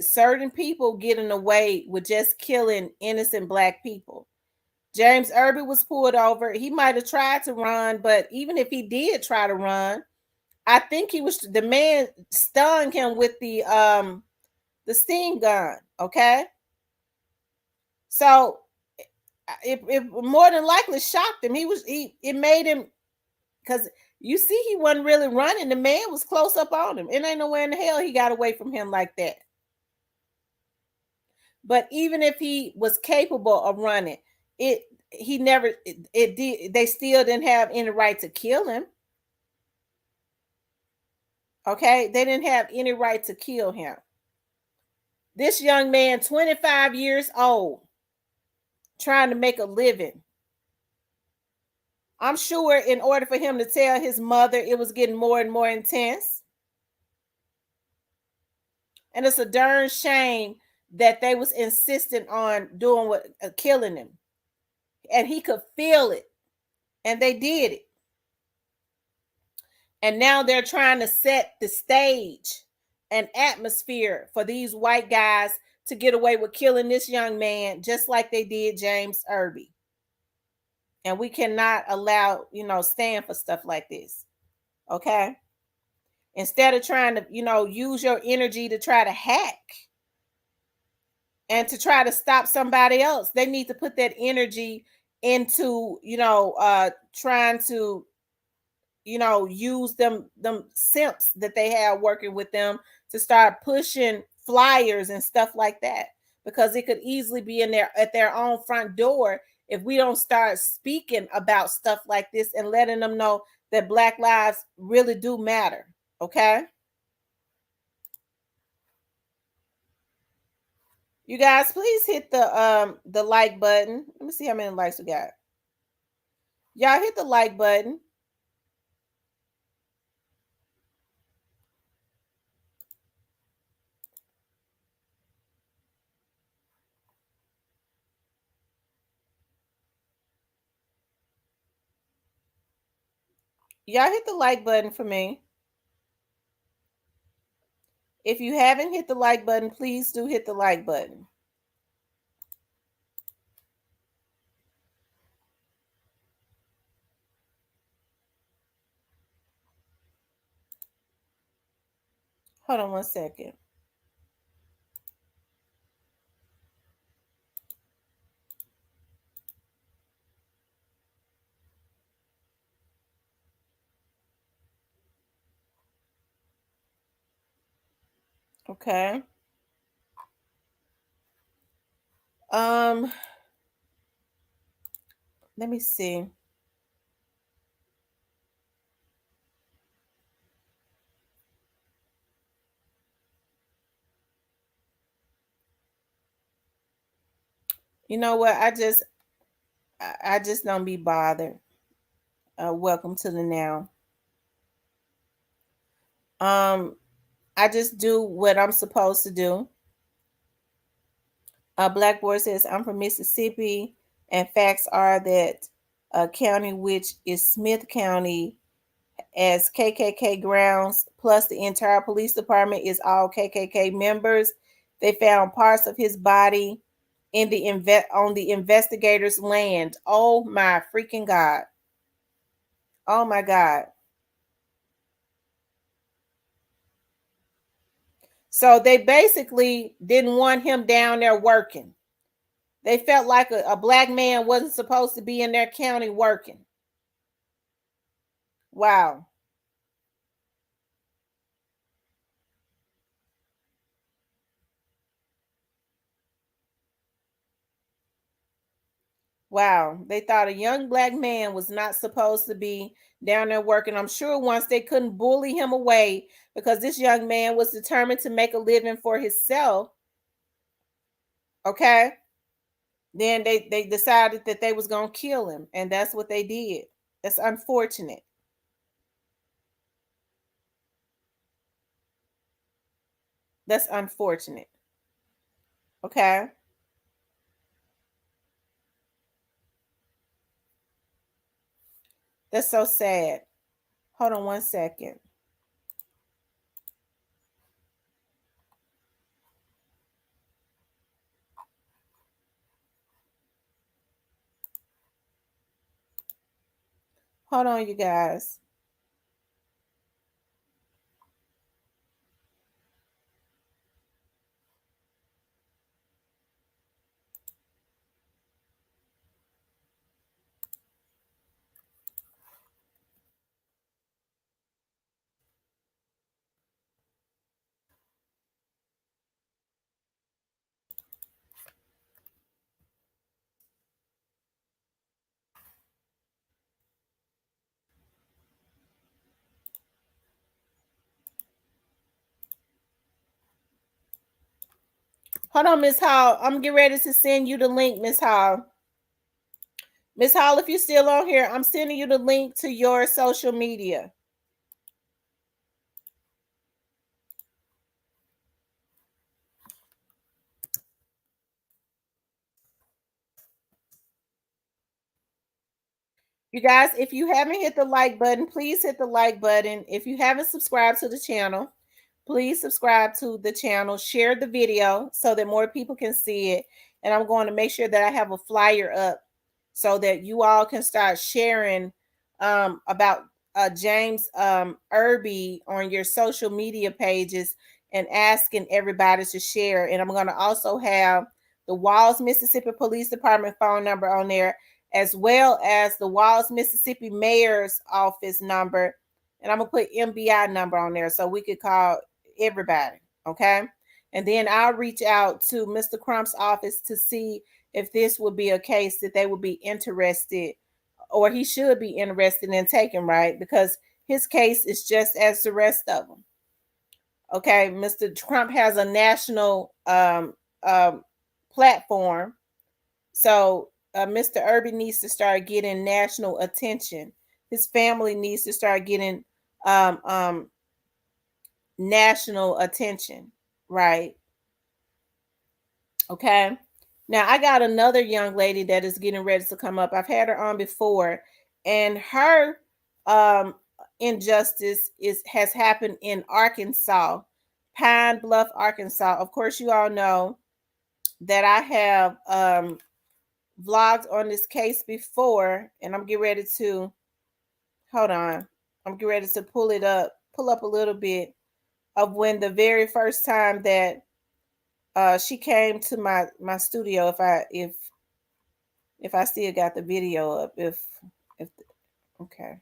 certain people getting away with just killing innocent Black people. James Irby was pulled over. He might have tried to run, but even if he did try to run, I think the man stung him with the steam gun. Okay, so it more than likely shocked him. It made him, because you see he wasn't really running. The man was close up on him. It ain't nowhere in the hell he got away from him like that. But even if he was capable of running, they still didn't have any right to kill him. Okay, they didn't have any right to kill him. This young man, 25 years old, trying to make a living. I'm sure in order for him to tell his mother, it was getting more and more intense. And it's a darn shame that they was insistent on doing killing him. And he could feel it. And they did it. And now they're trying to set the stage and atmosphere for these white guys to get away with killing this young man, just like they did James Irby. And we cannot allow, stand for stuff like this. Okay? Instead of trying to, use your energy to try to hack and to try to stop somebody else, they need to put that energy into, trying to, use them simps that they have working with them to start pushing flyers and stuff like that. because it could easily be in there at their own front door if we don't start speaking about stuff like this and letting them know that Black lives really do matter. Okay? You guys, please hit the like button. Let me see how many likes we got. Y'all hit the like button. Y'all hit the like button for me. If you haven't hit the like button, please do hit the like button. Hold on one second. Okay. Let me see. You know what? I just don't be bothered. Welcome to the now. I just do what I'm supposed to do. Black Boy says, I'm from Mississippi, and facts are that county, which is Smith County, as KKK grounds, plus the entire police department is all KKK members. They found parts of his body in the on the investigators' land. Oh my freaking God. Oh my God. So they basically didn't want him down there working. They felt like a black man wasn't supposed to be in their county working. Wow. Wow. They thought a young black man was not supposed to be down there working. I'm sure once they couldn't bully him away because this young man was determined to make a living for himself. Okay. Then they decided that they was going to kill him, and that's what they did. That's unfortunate. That's unfortunate. Okay. That's so sad. Hold on one second. Hold on, you guys. Hold on, Miss Hall. I'm getting ready to send you the link, Miss Hall. Miss Hall, if you're still on here, I'm sending you the link to your social media. You guys, if you haven't hit the like button, please hit the like button. If you haven't subscribed to the channel, please subscribe to the channel. Share the video so that more people can see it. And I'm going to make sure that I have a flyer up so that you all can start sharing about James Irby on your social media pages and asking everybody to share. And I'm going to also have the Walls, Mississippi Police Department phone number on there, as well as the Walls, Mississippi Mayor's office number. And I'm going to put MBI number on there so we could call everybody. Okay. And then I'll reach out to Mr. Crump's office to see if this would be a case that they would be interested, or he should be interested in taking, right? Because his case is just as the rest of them. Okay, Mr. Trump has a national platform. So Mr. Irby needs to start getting national attention. His family needs to start getting national attention, right? Okay. Now I got another young lady that is getting ready to come up. I've had her on before, and her injustice has happened in Arkansas, Pine Bluff, Arkansas. Of course, you all know that I have vlogged on this case before, and I'm getting ready to hold on. I'm getting ready to pull up a little bit of when the very first time that she came to my studio. If I still got the video up, if okay.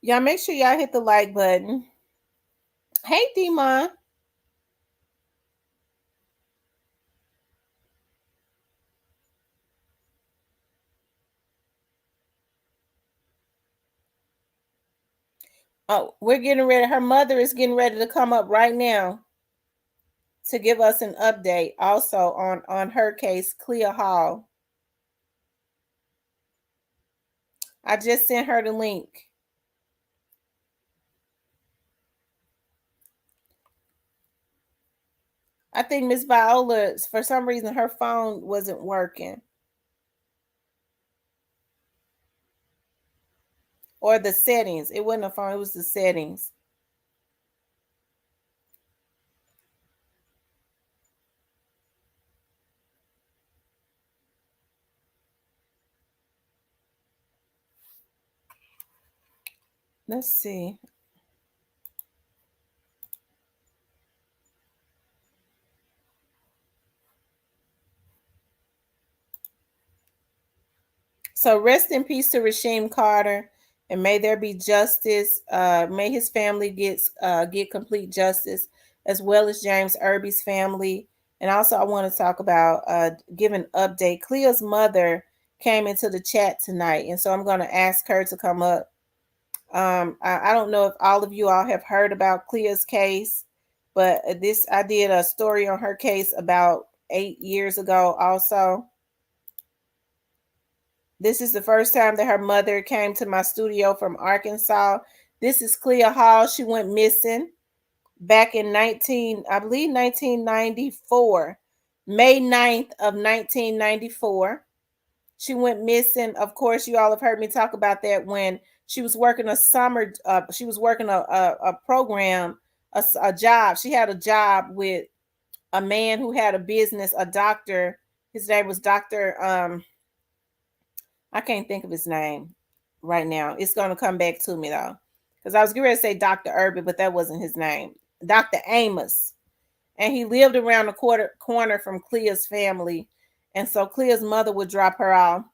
Y'all make sure y'all hit the like button. Hey, Demon. Oh, we're getting ready. Her mother is getting ready to come up right now to give us an update also on her case, Cleo Hall. I just sent her the link. I think Miss Viola, for some reason, her phone wasn't working. Or the settings. It wasn't a phone, it was the settings. Let's see. So rest in peace to Rasheem Carter, and may there be justice. May his family get complete justice, as well as James Irby's family. And also, I want to talk about give an update. Cleo's mother came into the chat tonight, and so I'm going to ask her to come up. I don't know if all of you all have heard about Cleo's case, but I did a story on her case about 8 years ago also. This is the first time that her mother came to my studio from Arkansas. This is Cleo Hall. She went missing back in 1994, May 9th of 1994. She went missing. Of course, you all have heard me talk about that when she was working a summer. She was working a program, a job. She had a job with a man who had a business, a doctor. His name was Dr. I can't think of his name right now. It's going to come back to me though, because I was going to say Dr. Irby, but that wasn't his name. Dr. Amos, and he lived around the corner from Cleo's family, and so Cleo's mother would drop her off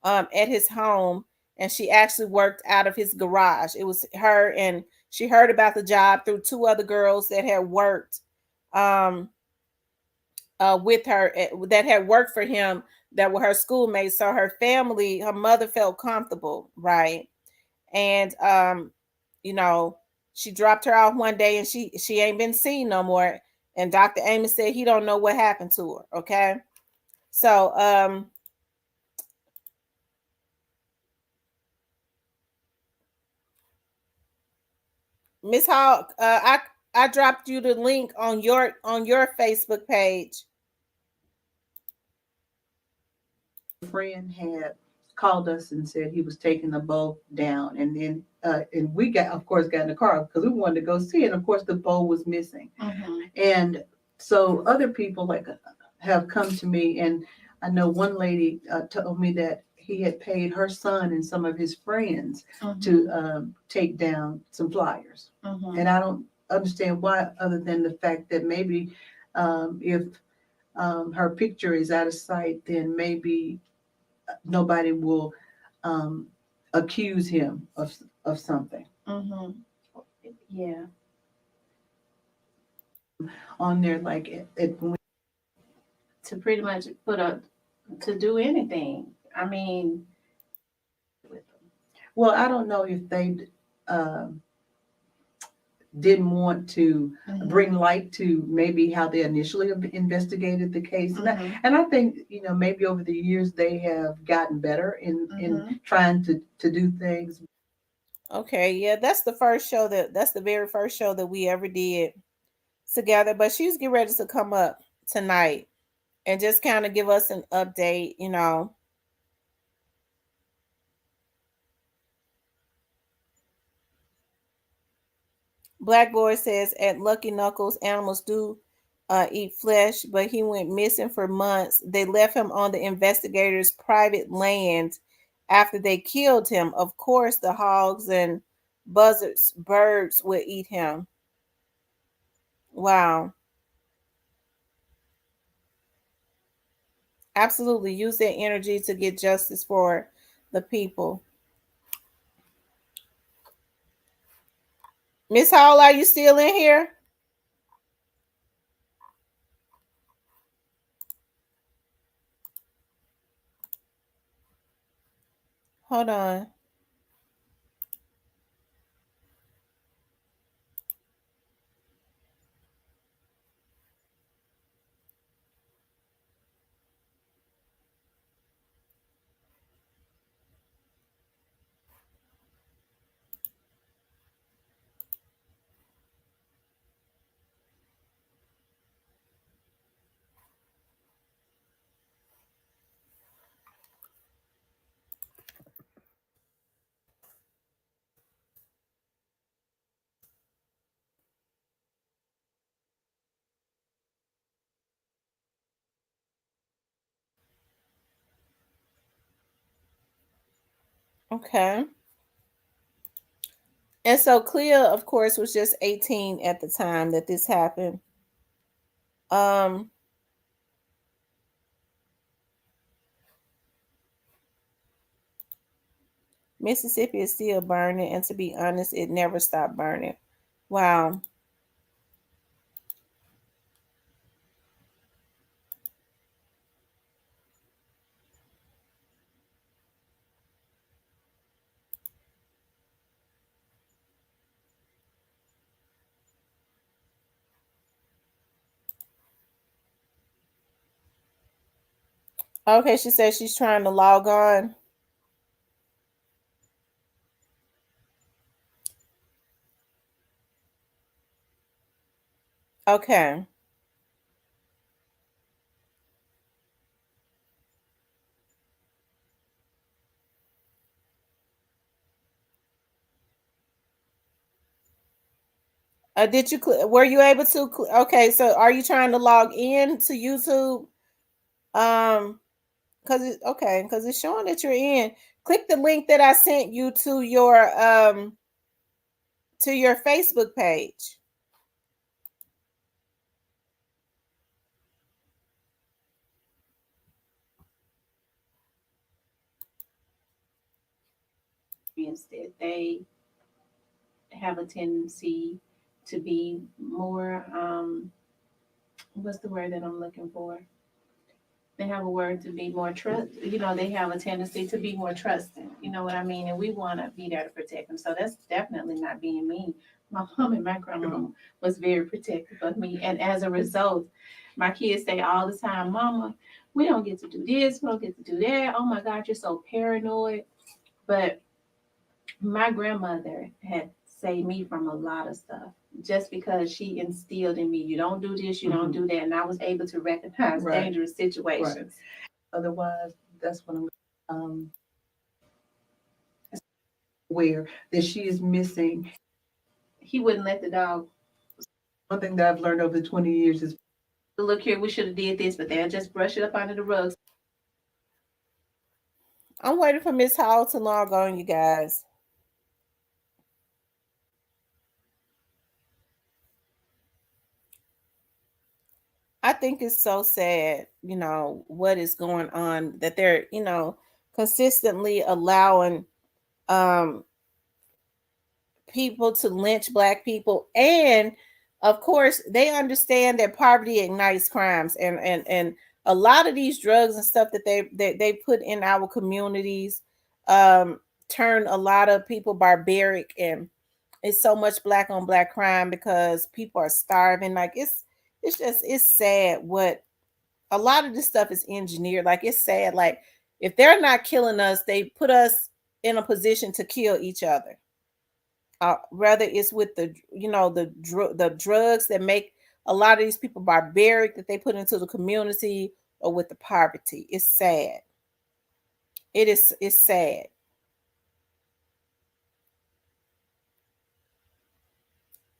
at his home, and she actually worked out of his garage. It was her, and she heard about the job through two other girls that had worked with her, that had worked for him, that were her schoolmates. So her family, her mother felt comfortable, right? And she dropped her off one day, and she ain't been seen no more. And Dr. Amos said he don't know what happened to her. Okay, so Miss Hall, I dropped you the link on your Facebook page. Friend had called us and said he was taking the bow down, and then and we got in the car because we wanted to go see it. Of course, the bow was missing, and so other people have come to me, and I know one lady told me that he had paid her son and some of his friends to take down some flyers, and I don't understand why, other than the fact that maybe if her picture is out of sight, then maybe nobody will accuse him of something. Yeah. On there, like to pretty much to do anything. I mean, well, I don't know if they didn't want to bring light to maybe how they initially investigated the case, and I think maybe over the years they have gotten better in trying to do things. Okay, yeah, that's the very first show that we ever did together. But she's getting ready to come up tonight and just kind of give us an update, Black Boy says at Lucky Knuckles, animals do eat flesh, but he went missing for months. They left him on the investigators' private land after they killed him. Of course, the hogs and birds would eat him. Wow. Absolutely. Use that energy to get justice for the people. Miss Hall, are you still in here? Hold on. Okay. And so Cleo, of course, was just 18 at the time that this happened. Mississippi is still burning, and to be honest, it never stopped burning. Wow. Okay, she says she's trying to log on. Okay. Were you able to? Okay, so are you trying to log in to YouTube? Because it's showing that you're in. Click the link that I sent you to your Facebook page. Instead, they have a tendency to be more what's the word that I'm looking for? They have a word to be more trust. They have a tendency to be more trusting. You know what I mean? And we want to be there to protect them. So that's definitely not being mean. My mom and my grandma was very protective of me, and as a result, my kids say all the time, "Mama, we don't get to do this. We don't get to do that. Oh my God, you're so paranoid." But my grandmother had saved me from a lot of stuff. Just because she instilled in me, you don't do this, you don't do that, and I was able to recognize dangerous situations. Otherwise, that's what I'm aware that she is missing. He wouldn't let the dog. One thing that I've learned over the 20 years is, look here, we should have did this, but they'll just brush it up under the rug. I'm waiting for Miss Hall to log on, you guys. I think it's so sad, what is going on, that they're, consistently allowing people to lynch Black people. And of course, they understand that poverty ignites crimes, and a lot of these drugs and stuff that they put in our communities turn a lot of people barbaric, and it's so much Black on Black crime because people are starving. Like it's sad what a lot of this stuff is engineered. Like it's sad. Like if they're not killing us, they put us in a position to kill each other. Rather it's with the drugs that make a lot of these people barbaric that they put into the community, or with the poverty. It's sad. It's sad.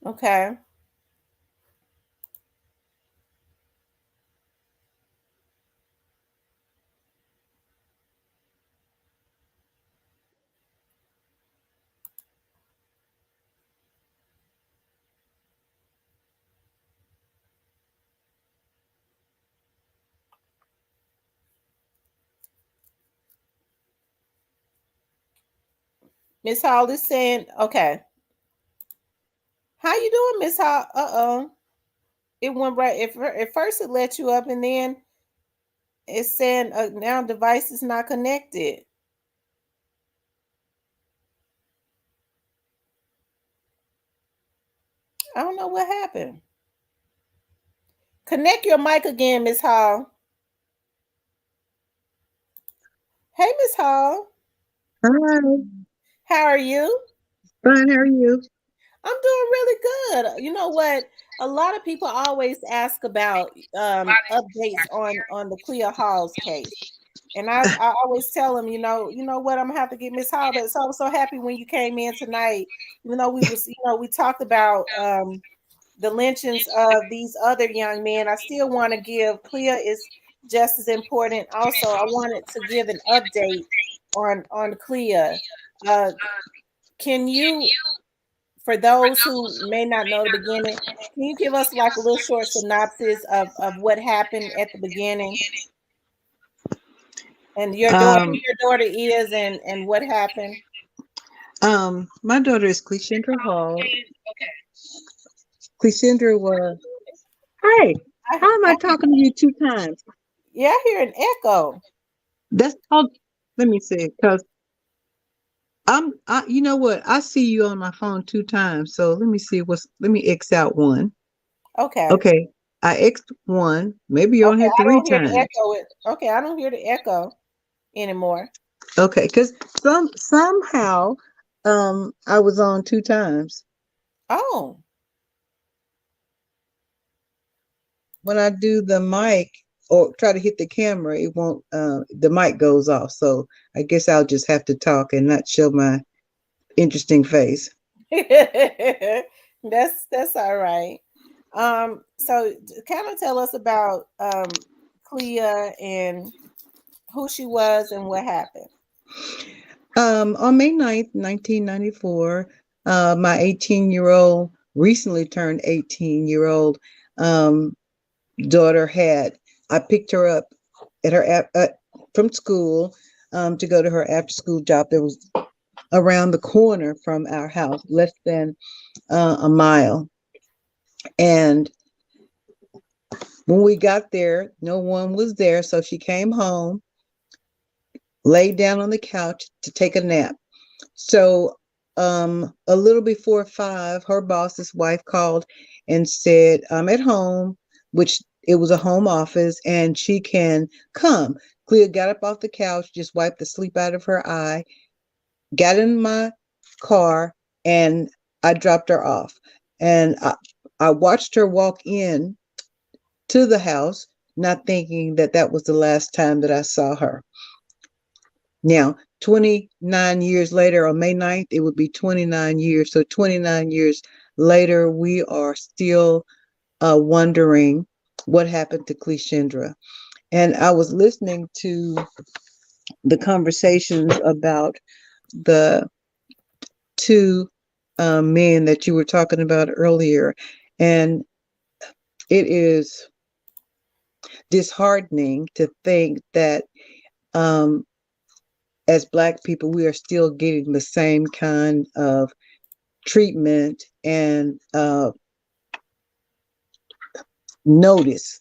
Okay. Miss Hall is saying, okay. How you doing, Miss Hall? Uh-oh. It went right. At first it let you up, and then it's saying now device is not connected. I don't know what happened. Connect your mic again, Miss Hall. Hey, Miss Hall. Hi. How are you? Fine. How are you? I'm doing really good. You know what? A lot of people always ask about updates on the Cleo Hall's case. And I always tell them, you know what, I'm gonna have to get Miss Hall. But so I was so happy when you came in tonight. Even though we talked about the lynchings of these other young men, I still want to give Cleo is just as important. Also, I wanted to give an update on Cleo. Can you, for those who may not know the beginning, can you give us like a little short synopsis of what happened at the beginning? And your daughter is, and what happened? My daughter is Cleo Hall. Cleo was. Hey, how am I talking to you 2 times? Yeah, I hear an echo. That's all. Let me see, because you know what? I see you on my phone 2 times. So let me see let me X out 1. Okay. Okay. I X'd 1. Maybe you're on here 3 times. Okay, I don't hear the echo anymore. Okay, because somehow I was on 2 times. Oh. When I do the mic or try to hit the camera, it won't, the mic goes off. So I guess I'll just have to talk and not show my interesting face. That's all right. So kind of tell us about Cleo and who she was and what happened. On May 9th, 1994, my 18-year-old, recently turned 18-year-old daughter I picked her up at her from school to go to her after school job that was around the corner from our house, less than a mile. And when we got there, no one was there. So she came home, laid down on the couch to take a nap. So a little before 5, her boss's wife called and said, I'm at home, which it was a home office, and she can come. Cleo got up off the couch, just wiped the sleep out of her eye, got in my car, and I dropped her off, and I watched her walk in to the house, not thinking that that was the last time that I saw her. Now, 29 years later, on May 9th, it would be 29 years. So 29 years later, we are still wondering what happened to Cleshendra. And I was listening to the conversations about the two men that you were talking about earlier, and it is disheartening to think that as Black people, we are still getting the same kind of treatment and notice.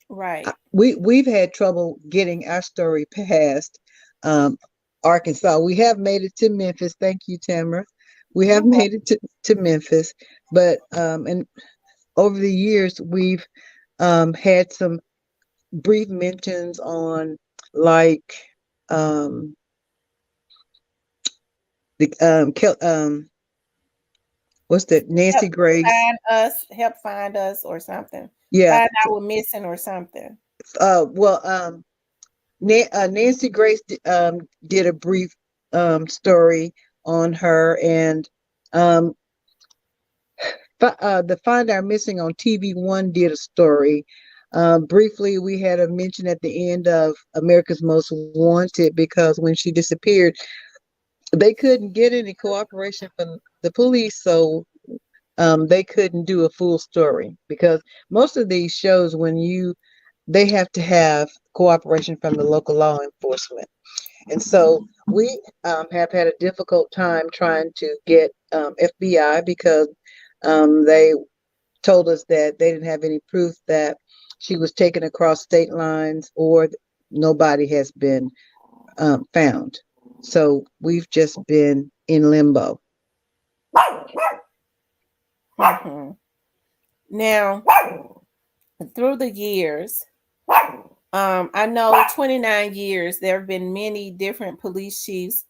Right. We've had trouble getting our story past Arkansas. We have made it to Memphis. Thank you, Tamara. We have made it to Memphis, but and over the years we've had some brief mentions on like the what's that, Nancy Grace? Help find us, or something. Yeah. Find out we're missing or something. Well, Nancy Grace did a brief story on her, and the Find Our Missing on TV1 did a story. Briefly, we had a mention at the end of America's Most Wanted, because when she disappeared, they couldn't get any cooperation from the police, so they couldn't do a full story, because most of these shows, they have to have cooperation from the local law enforcement. And so we have had a difficult time trying to get FBI, because they told us that they didn't have any proof that she was taken across state lines, or nobody has been found. So we've just been in limbo. Mm-hmm. Now, through the years, I know 29 years, there have been many different police chiefs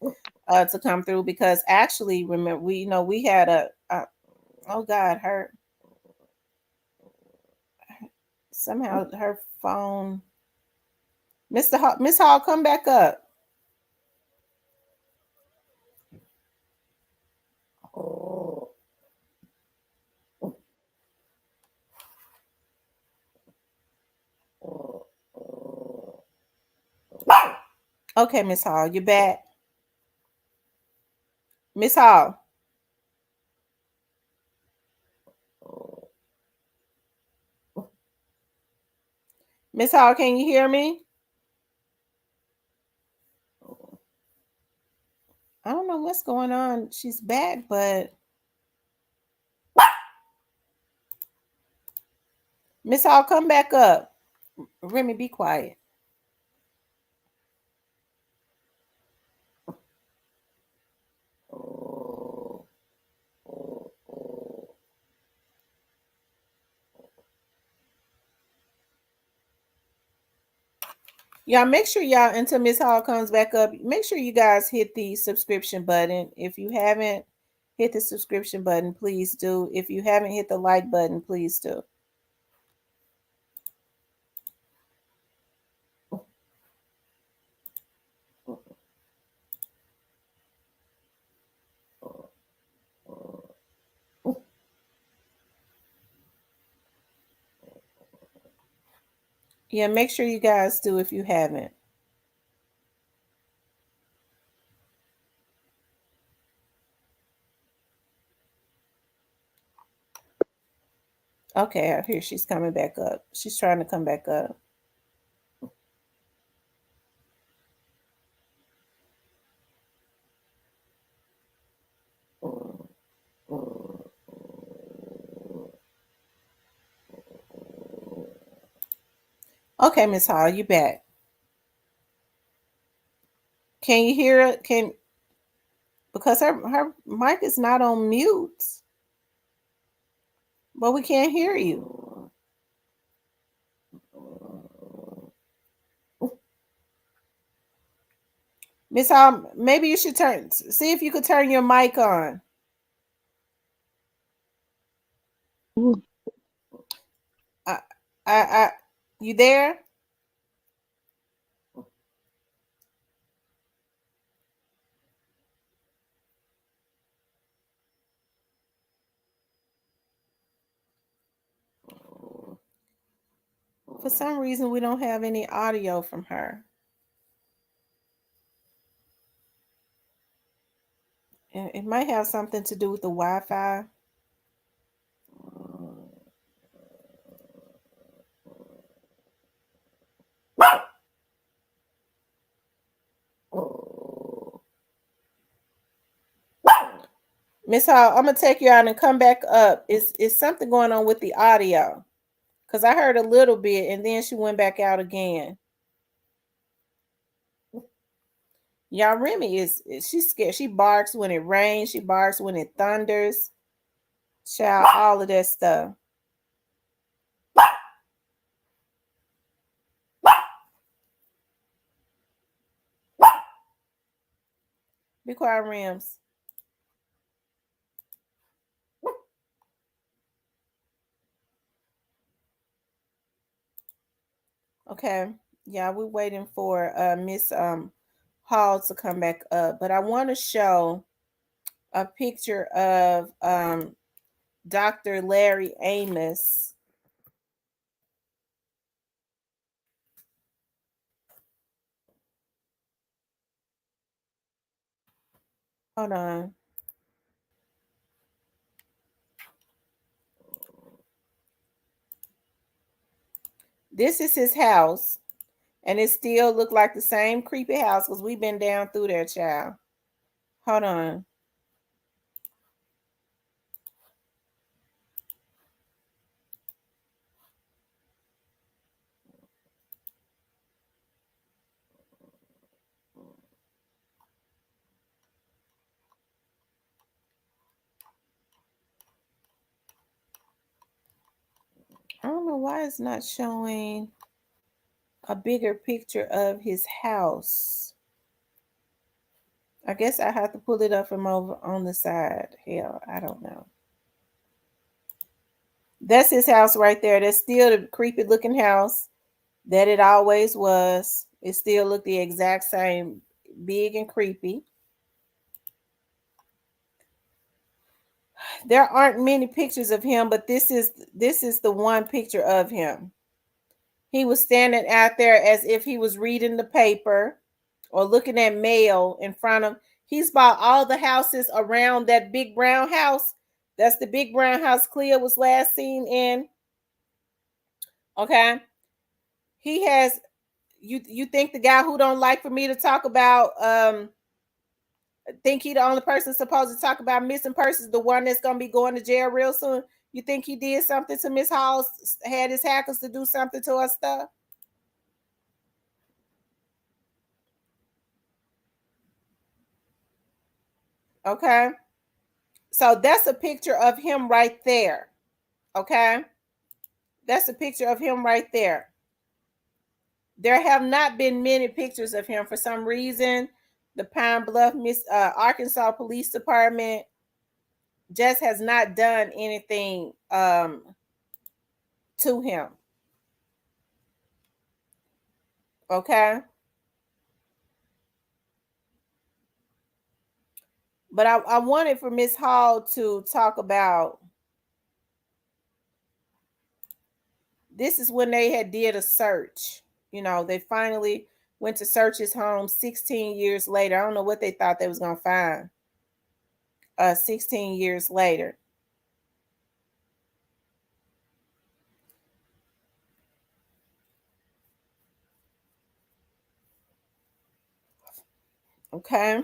to come through, because actually, remember, we had oh God, somehow her phone, Miss Hall, come back up. Okay, Miss Hall, you back? Miss Hall. Miss Hall, can you hear me? I don't know what's going on. She's back, but Miss Hall, come back up. Remy, be quiet. Y'all, make sure y'all, until Miss Hall comes back up, make sure you guys hit the subscription button. If you haven't hit the subscription button, please do. If you haven't hit the like button, please do. Yeah, make sure you guys do if you haven't. Okay, I hear she's coming back up. She's trying to come back up. Okay, Miss Hall, you back. Can you hear it? Because her mic is not on mute, but we can't hear you. Miss Hall, maybe you should see if you could turn your mic on. I, you there? For some reason, we don't have any audio from her. And it might have something to do with the Wi-Fi. Miss Hall, I'm gonna take you out and come back up. Is something going on with the audio? Because I heard a little bit and then she went back out again. Y'all, Remy is she's scared. She barks when it rains, she barks when it thunders. Child, all of that stuff. Be quiet, Rims. Okay. Yeah, we're waiting for Miss Hall to come back up. But I want to show a picture of Dr. Larry Amos. Hold on. This is his house. And it still look like the same creepy house because we've been down through there, child. Hold on. I don't know why it's not showing a bigger picture of his house. I guess I have to pull it up from over on the side. Hell, I don't know. That's his house right there. That's still the creepy looking house that it always was. It still looked the exact same, big and creepy. There aren't many pictures of him, but this is the one picture of him. He was standing out there as if he was reading the paper or looking at mail in front of. He's bought all the houses around that big brown house. That's the big brown house Cleo was last seen in. Okay. He has, you think the guy who don't like for me to talk about think he the only person supposed to talk about missing persons, the one that's gonna be going to jail real soon? You think he did something to Miss Hall, had his hackers to do something to her stuff? Okay. So that's a picture of him right there. Okay. That's a picture of him right there. There have not been many pictures of him for some reason. The Pine Bluff, Arkansas Police Department just has not done anything to him. Okay. But I wanted for Miss Hall to talk about, this is when they had did a search. You know, they finally went to search his home 16 years later. I don't know what they thought they was going to find 16 years later. Okay.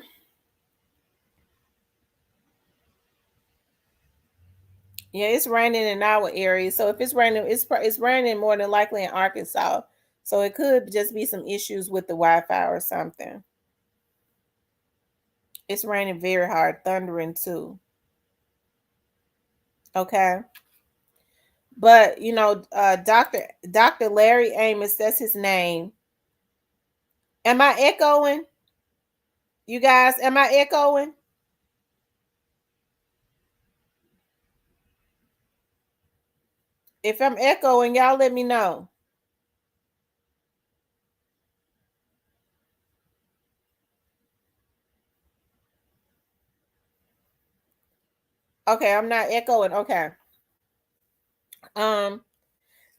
Yeah, it's raining in our area. So if it's raining, it's raining more than likely in Arkansas. So it could just be some issues with the Wi-Fi or something. It's raining very hard, thundering too. Okay. But you know, Dr. Larry Amos, that's his name. Am I echoing? You guys, am I echoing? If I'm echoing, y'all let me know. Okay, I'm not echoing. Okay.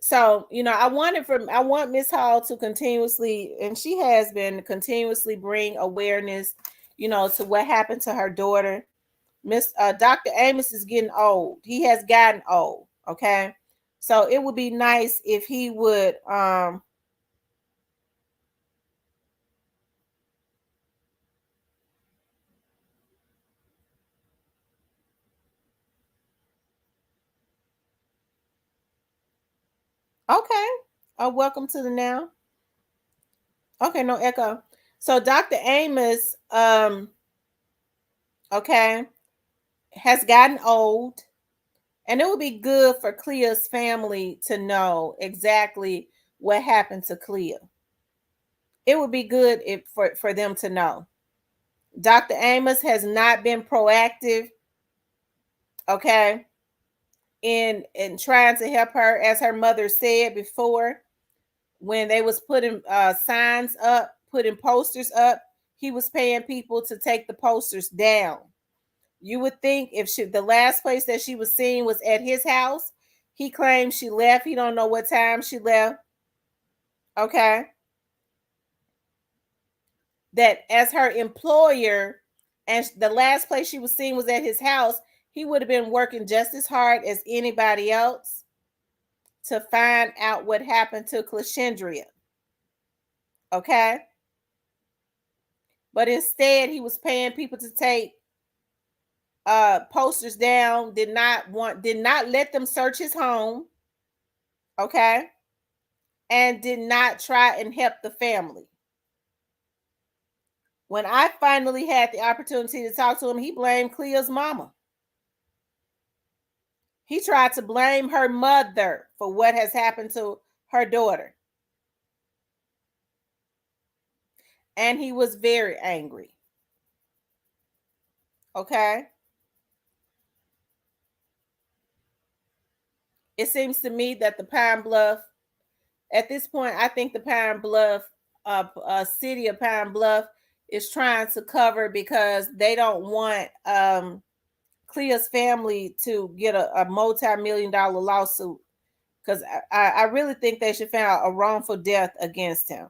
So I want Miss Hall to continuously, and she has been continuously bring awareness, to what happened to her daughter. Dr. Amos is getting old. He has gotten old. Okay. So it would be nice if he would okay. Welcome to the now. Okay, no echo. So Dr. Amos, okay, has gotten old, and it would be good for Cleo's family to know exactly what happened to Cleo. It would be good for them to know. Dr. Amos has not been proactive, okay, in trying to help her, as her mother said before, when they was putting signs up, putting posters up, he was paying people to take the posters down. You would think if the last place that she was seen was at his house. He claims she left. He don't know what time she left. Okay. That as her employer, and the last place she was seen was at his house, he would have been working just as hard as anybody else to find out what happened to Clashendria. Okay. But instead, he was paying people to take posters down, did not let them search his home. Okay. And did not try and help the family. When I finally had the opportunity to talk to him, he blamed Cleo's mama. He tried to blame her mother for what has happened to her daughter. And he was very angry. Okay. It seems to me that the Pine Bluff, at this point, I think the Pine Bluff, city of Pine Bluff, is trying to cover because they don't want Cleo's family to get a multi-million-dollar lawsuit, because I really think they should file a wrongful death against him.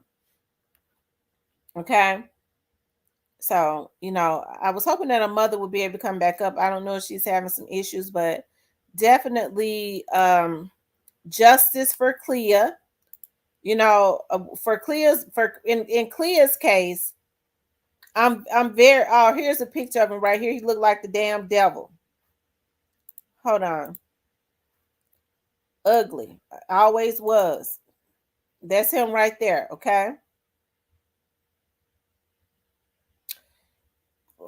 Okay. So, I was hoping that a mother would be able to come back up. I don't know if she's having some issues, but definitely justice for Cleo. For Cleo's, in Cleo's case, I'm very, oh, here's a picture of him right here. He looked like the damn devil. Hold on. Ugly. Always was. That's him right there. Okay.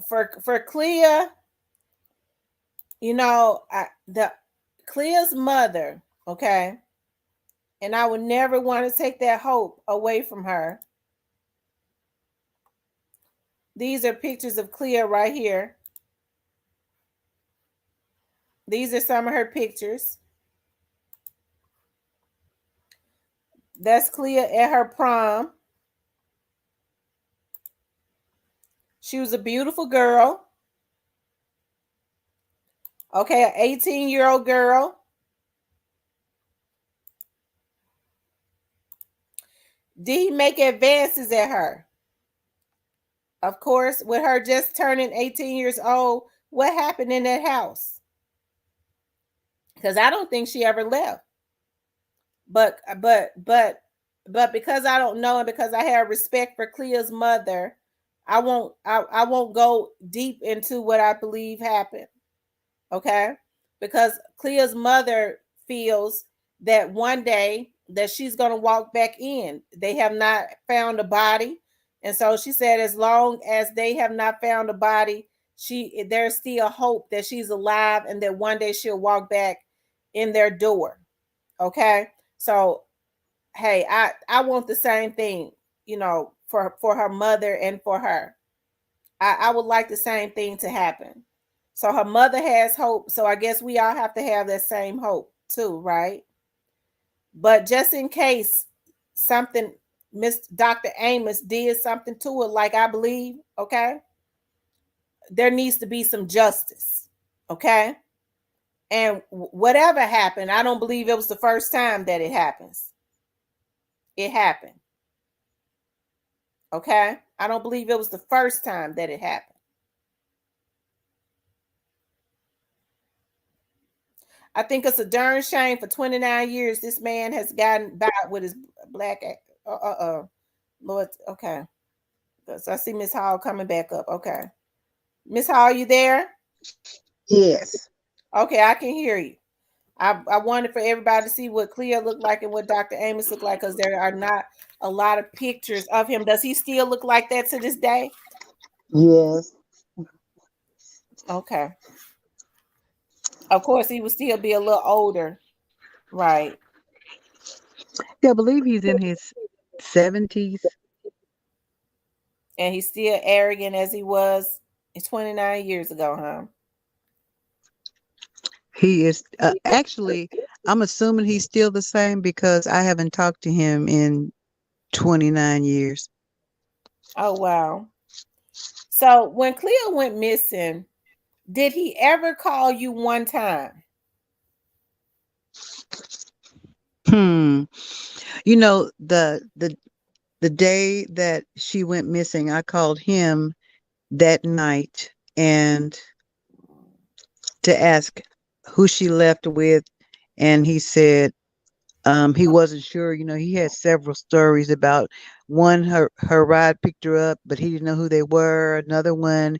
For Cleo, the Cleo's mother, okay, and I would never want to take that hope away from her. These are pictures of Cleo right here. These are some of her pictures. That's Cleo at her prom. She was a beautiful girl. Okay, an 18-year-old girl. Did he make advances at her? Of course, with her just turning 18 years old, what happened in that house? Because I don't think she ever left. But because I don't know, and because I have respect for Cleo's mother, I won't go deep into what I believe happened. Okay? Because Cleo's mother feels that one day that she's going to walk back in. They have not found a body. And so she said, as long as they have not found a body, there's still hope that she's alive and that one day she'll walk back in their door. Okay? So, hey, I want the same thing, for her mother and for her. I would like the same thing to happen. So her mother has hope. So I guess we all have to have that same hope too, right? But just in case something, Miss Dr. Amos did something to it, like I believe, okay, there needs to be some justice, okay? And whatever happened, I don't believe it was the first time that it happens. It happened. Okay? I don't believe it was the first time that it happened. I think it's a darn shame for 29 years this man has gotten by with his black Lord, okay. So I see Miss Hall coming back up. Okay. Miss Hall, you there? Yes. Okay, I can hear you. I wanted for everybody to see what Cleo looked like and what Dr. Amos looked like, because there are not a lot of pictures of him. Does he still look like that to this day? Yes. Okay. Of course, he would still be a little older, right? Yeah, I believe he's in his 70s. And he's still arrogant as he was 29 years ago, huh? He is actually, I'm assuming he's still the same because I haven't talked to him in 29 years. Oh, wow. So when Cleo went missing, did he ever call you one time? You know, the day that she went missing, I called him that night and to ask who she left with, and he said he wasn't sure. You know, he had several stories about one, her ride picked her up, but he didn't know who they were. Another one,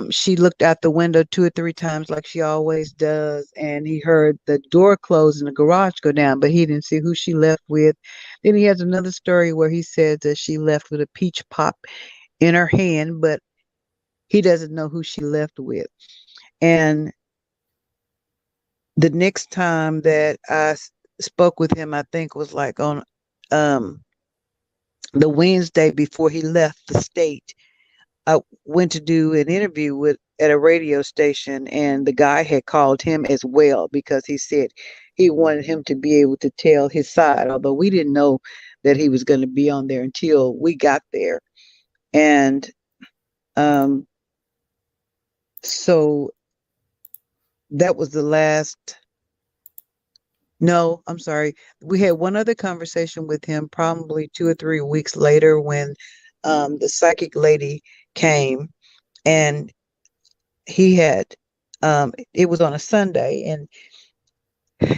she looked out the window 2 or 3 times like she always does, and he heard the door close and the garage go down, but he didn't see who she left with. Then he has another story where he said that she left with a peach pop in her hand, but he doesn't know who she left with. And the next time that I spoke with him, I think was like on the Wednesday before he left the state. I went to do an interview with at a radio station, and the guy had called him as well because he said he wanted him to be able to tell his side, although we didn't know that he was going to be on there until we got there. And so that was the last. No, I'm sorry. We had one other conversation with him probably 2 or 3 weeks later when the psychic lady came, and he had it was on a Sunday, and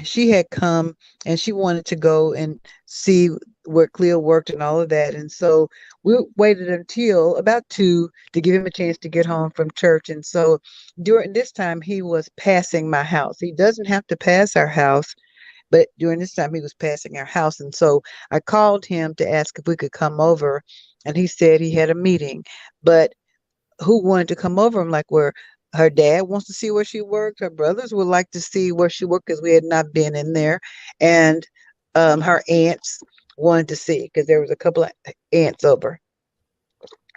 she had come and she wanted to go and see where Cleo worked and all of that. And so we waited until about 2 to give him a chance to get home from church. And so during this time, he was passing my house. He doesn't have to pass our house, but during this time, he was passing our house. And so I called him to ask if we could come over. And he said he had a meeting, but who wanted to come over? I'm like, where her dad wants to see where she worked. Her brothers would like to see where she worked because we had not been in there. And her aunts wanted to see because there was a couple of aunts over.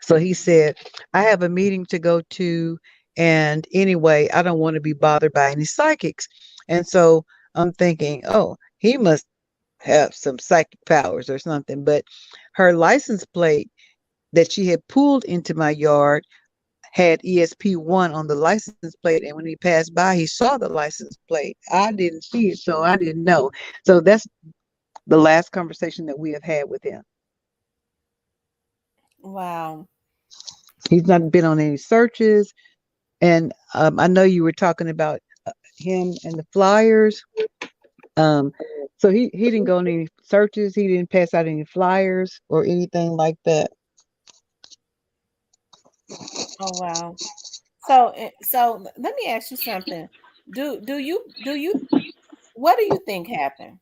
So he said, I have a meeting to go to. And anyway, I don't want to be bothered by any psychics. And so I'm thinking, oh, he must have some psychic powers or something. But her license plate that she had pulled into my yard had ESP1 on the license plate, and when he passed by, he saw the license plate. I didn't see it, so I didn't know. So that's the last conversation that we have had with him. Wow. He's not been on any searches, and I know you were talking about him and the flyers. So he didn't go on any searches. He didn't pass out any flyers or anything like that. Oh, wow. So let me ask you something. Do you what do you think happened?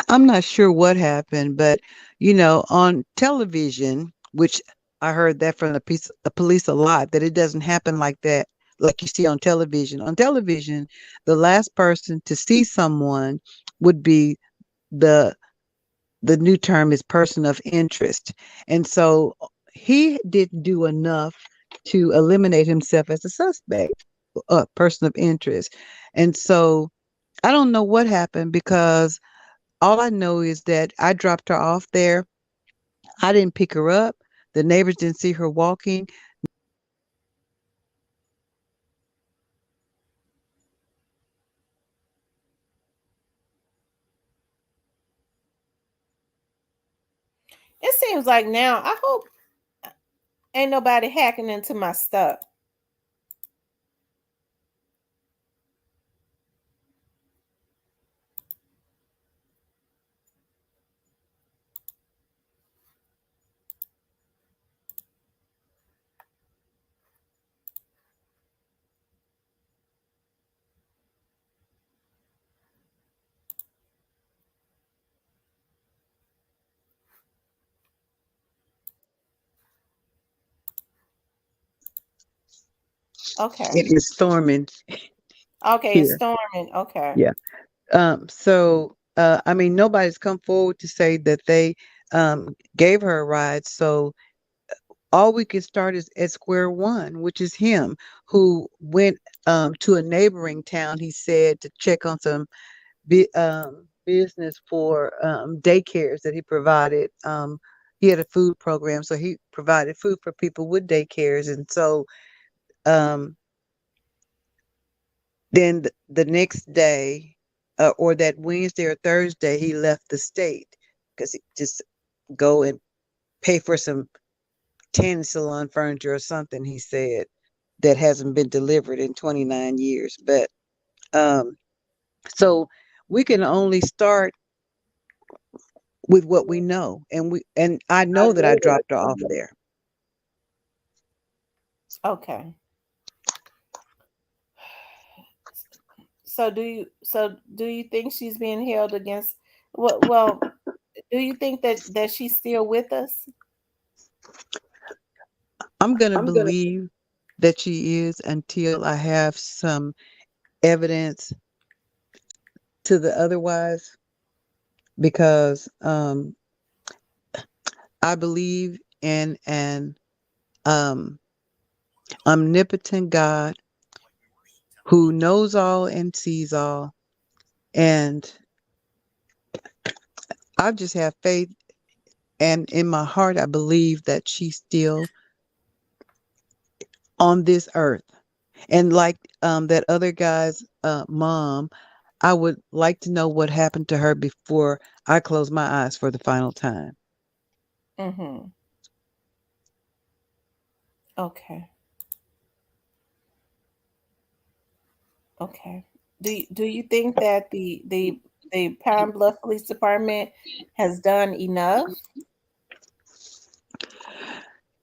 I'm not sure what happened, but you know, on television, which I heard that from the police a lot, that it doesn't happen like that, like you see on television. On television, the last person to see someone would be the new term is person of interest. And so he didn't do enough to eliminate himself as a suspect, a person of interest. And so I don't know what happened because all I know is that I dropped her off there. I didn't pick her up. The neighbors didn't see her walking. It seems like now, I hope ain't nobody hacking into my stuff. Okay. It is storming Okay, it's here. storming. Okay. Yeah. I mean, nobody's come forward to say that they gave her a ride. So all we can start is at square one, which is him who went to a neighboring town, he said, to check on some business for daycares that he provided. He had a food program, so he provided food for people with daycares. And so um, then the next day, or that Wednesday or Thursday, he left the state because he just go and pay for some tan salon furniture or something, he said, that hasn't been delivered in 29 years. But um, so we can only start with what we know. And I know that I dropped her off there. Okay. So do you think she's being held against what well do you think that she's still with us? I'm going to believe that she is until I have some evidence to the otherwise, because I believe in an um, omnipotent God who knows all and sees all. And I just have faith. And in my heart, I believe that she's still on this earth. And like that other guy's mom, I would like to know what happened to her before I close my eyes for the final time. Mm-hmm. Okay. Okay. Do you think that the Pine Bluff Police Department has done enough?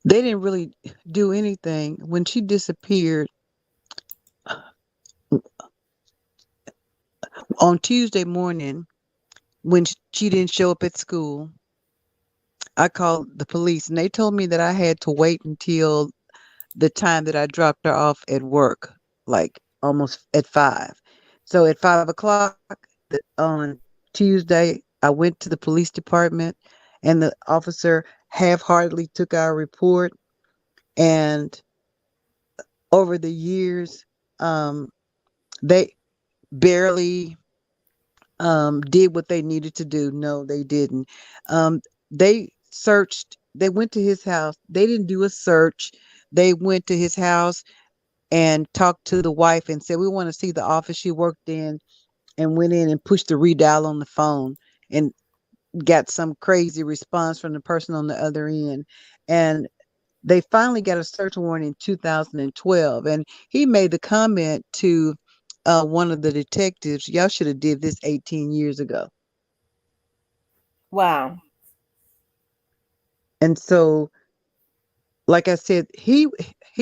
They didn't really do anything. When she disappeared on Tuesday morning, when she didn't show up at school, I called the police and they told me that I had to wait until the time that I dropped her off at work, like almost at 5. So at 5 o'clock on Tuesday, I went to the police department and the officer half-heartedly took our report. And over the years, they barely did what they needed to do. No, they didn't. Um, they searched, they went to his house. They didn't do a search. They went to his house and talked to the wife and said, "We want to see the office she worked in," and went in and pushed the redial on the phone and got some crazy response from the person on the other end. And they finally got a search warrant in 2012. And he made the comment to one of the detectives, "Y'all should have did this 18 years ago." Wow. And so, like I said, he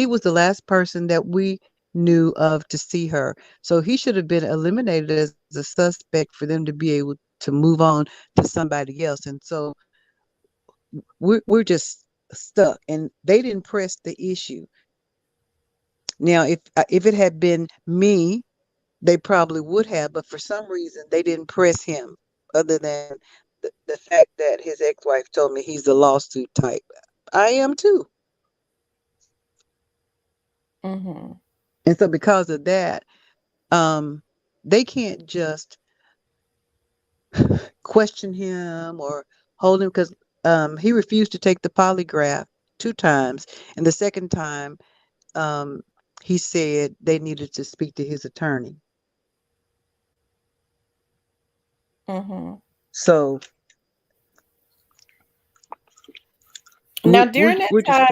was the last person that we knew of to see her. So he should have been eliminated as a suspect for them to be able to move on to somebody else. And so we're just stuck. And they didn't press the issue. Now, if it had been me, they probably would have, but for some reason they didn't press him, other than the fact that his ex-wife told me he's the lawsuit type. I am too. Mm-hmm. And so because of that, um, they can't just question him or hold him because he refused to take the polygraph 2 times, and the second time um, he said they needed to speak to his attorney. Mm-hmm. So Now we're just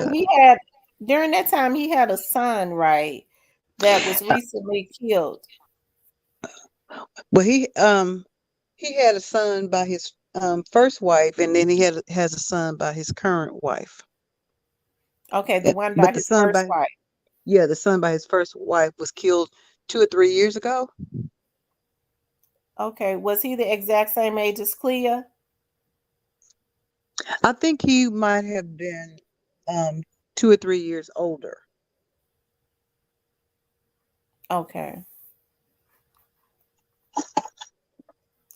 during that time he had a son, right? That was recently killed. well he had a son by his first wife, and then has a son by his current wife. Okay, the one by But the his son first by wife. yeah, the son by his first wife was killed 2 or 3 years ago. Okay, was he the exact same age as Clea? I think he might have been 2 or 3 years older. Okay.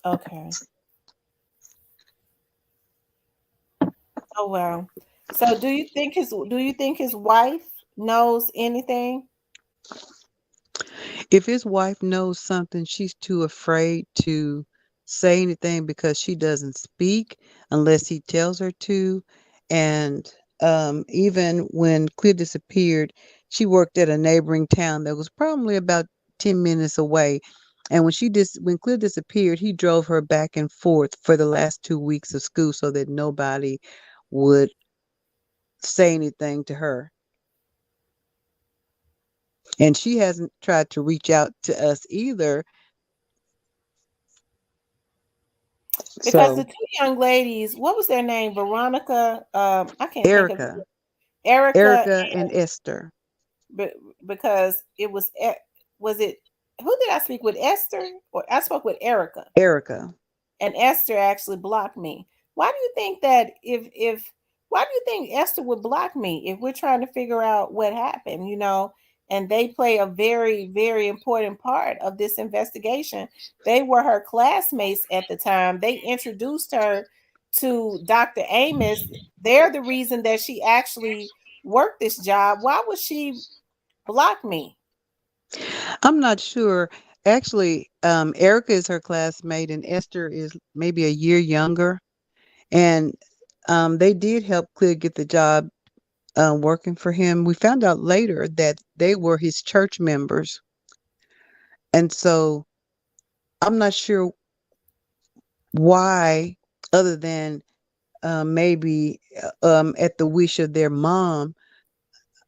Okay. Oh wow. So do you think his wife knows anything? If his wife knows something, she's too afraid to say anything because she doesn't speak unless he tells her to. And even when Cleo disappeared, she worked at a neighboring town that was probably about 10 minutes away. And when Cleo disappeared, he drove her back and forth for the last 2 weeks of school so that nobody would say anything to her. And she hasn't tried to reach out to us either. Because So the two young ladies, what was their name? Veronica, I can't think of Erica, Erica, Erica and Esther. be- because was it who did I speak with? Esther, or I spoke with Erica, Erica. and Esther actually blocked me. Why do you think that if why do you think Esther would block me if we're trying to figure out what happened, and they play a very, very important part of this investigation. They were her classmates at the time. They introduced her to Dr. Amos. They're the reason that she actually worked this job. Why would she block me? I'm not sure. Actually, Erica is her classmate, and Esther is maybe a year younger. And they did help Cleo get the job working for him. We found out later that they were his church members. And so I'm not sure why, other than maybe at the wish of their mom,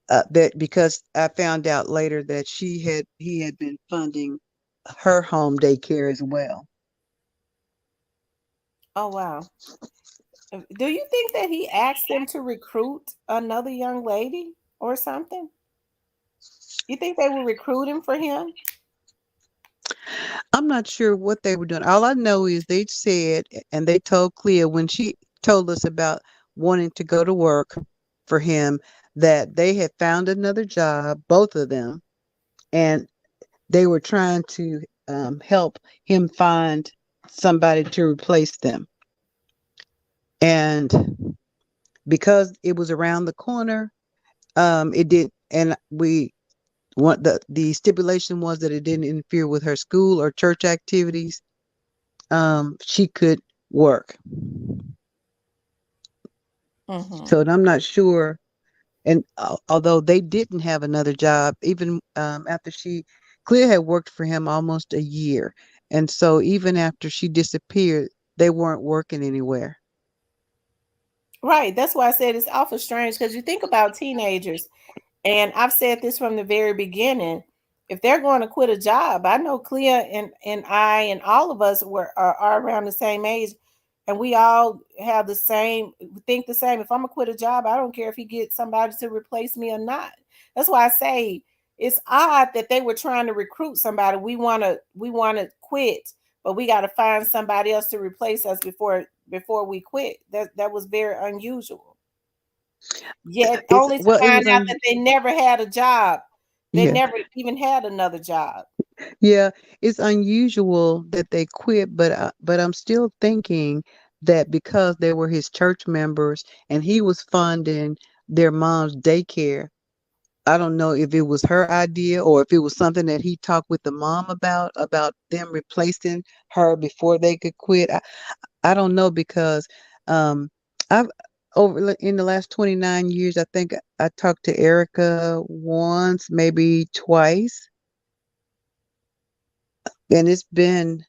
that because I found out later that he had been funding her home daycare as well. Oh wow. Do you think that he asked them to recruit another young lady or something? You think they were recruiting for him? I'm not sure what they were doing. All I know is they said, and they told Cleo when she told us about wanting to go to work for him, that they had found another job, both of them, and they were trying to help him find somebody to replace them. And because it was around the corner, it did, and the stipulation was that it didn't interfere with her school or church activities. She could work. Mm-hmm. So I'm not sure. And although they didn't have another job, even after Cleo had worked for him almost a year. And so even after she disappeared, they weren't working anywhere. Right. That's why I said it's awful strange because you think about teenagers, and I've said this from the very beginning. If they're going to quit a job, I know Clea and I and all of us are around the same age, and we all have think the same. If I'm gonna quit a job, I don't care if he gets somebody to replace me or not. That's why I say it's odd that they were trying to recruit somebody. We wanna quit, but we got to find somebody else to replace us before we quit. That was very unusual. Yet only to It was find out that they never had a job. They yeah. never even had another job. Yeah, it's unusual that they quit, but I'm still thinking that because they were his church members and he was funding their mom's daycare, I don't know if it was her idea or if it was something that he talked with the mom about them replacing her before they could quit. I don't know because I've in the last 29 years, I think I talked to Erica once, maybe twice, and it's been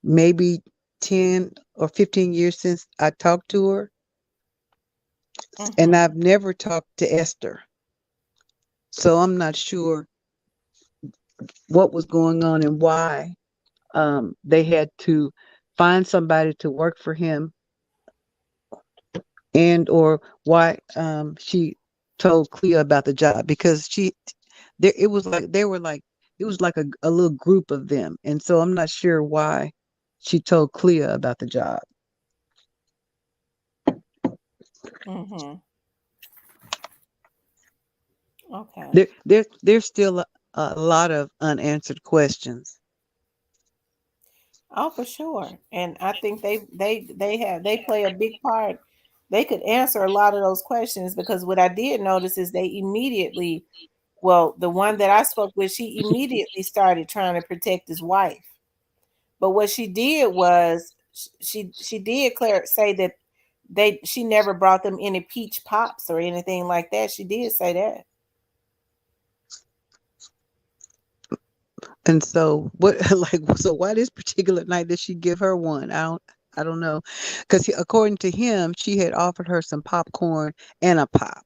maybe 10 or 15 years since I talked to her, and I've never talked to Esther. So I'm not sure what was going on and why they had to find somebody to work for him, and or why she told Cleo about the job, because it was like they were like it was like a little group of them, and so I'm not sure why she told Cleo about the job. Okay. There's still a lot of unanswered questions. Oh, for sure. And I think they play a big part. They could answer a lot of those questions, because what I did notice is they immediately, well, the one that I spoke with, she immediately started trying to protect his wife. But what she did was she did say that she never brought them any peach pops or anything like that. She did say that. And so what so why this particular night did she give her one? I don't know. Because according to him, she had offered her some popcorn and a pop.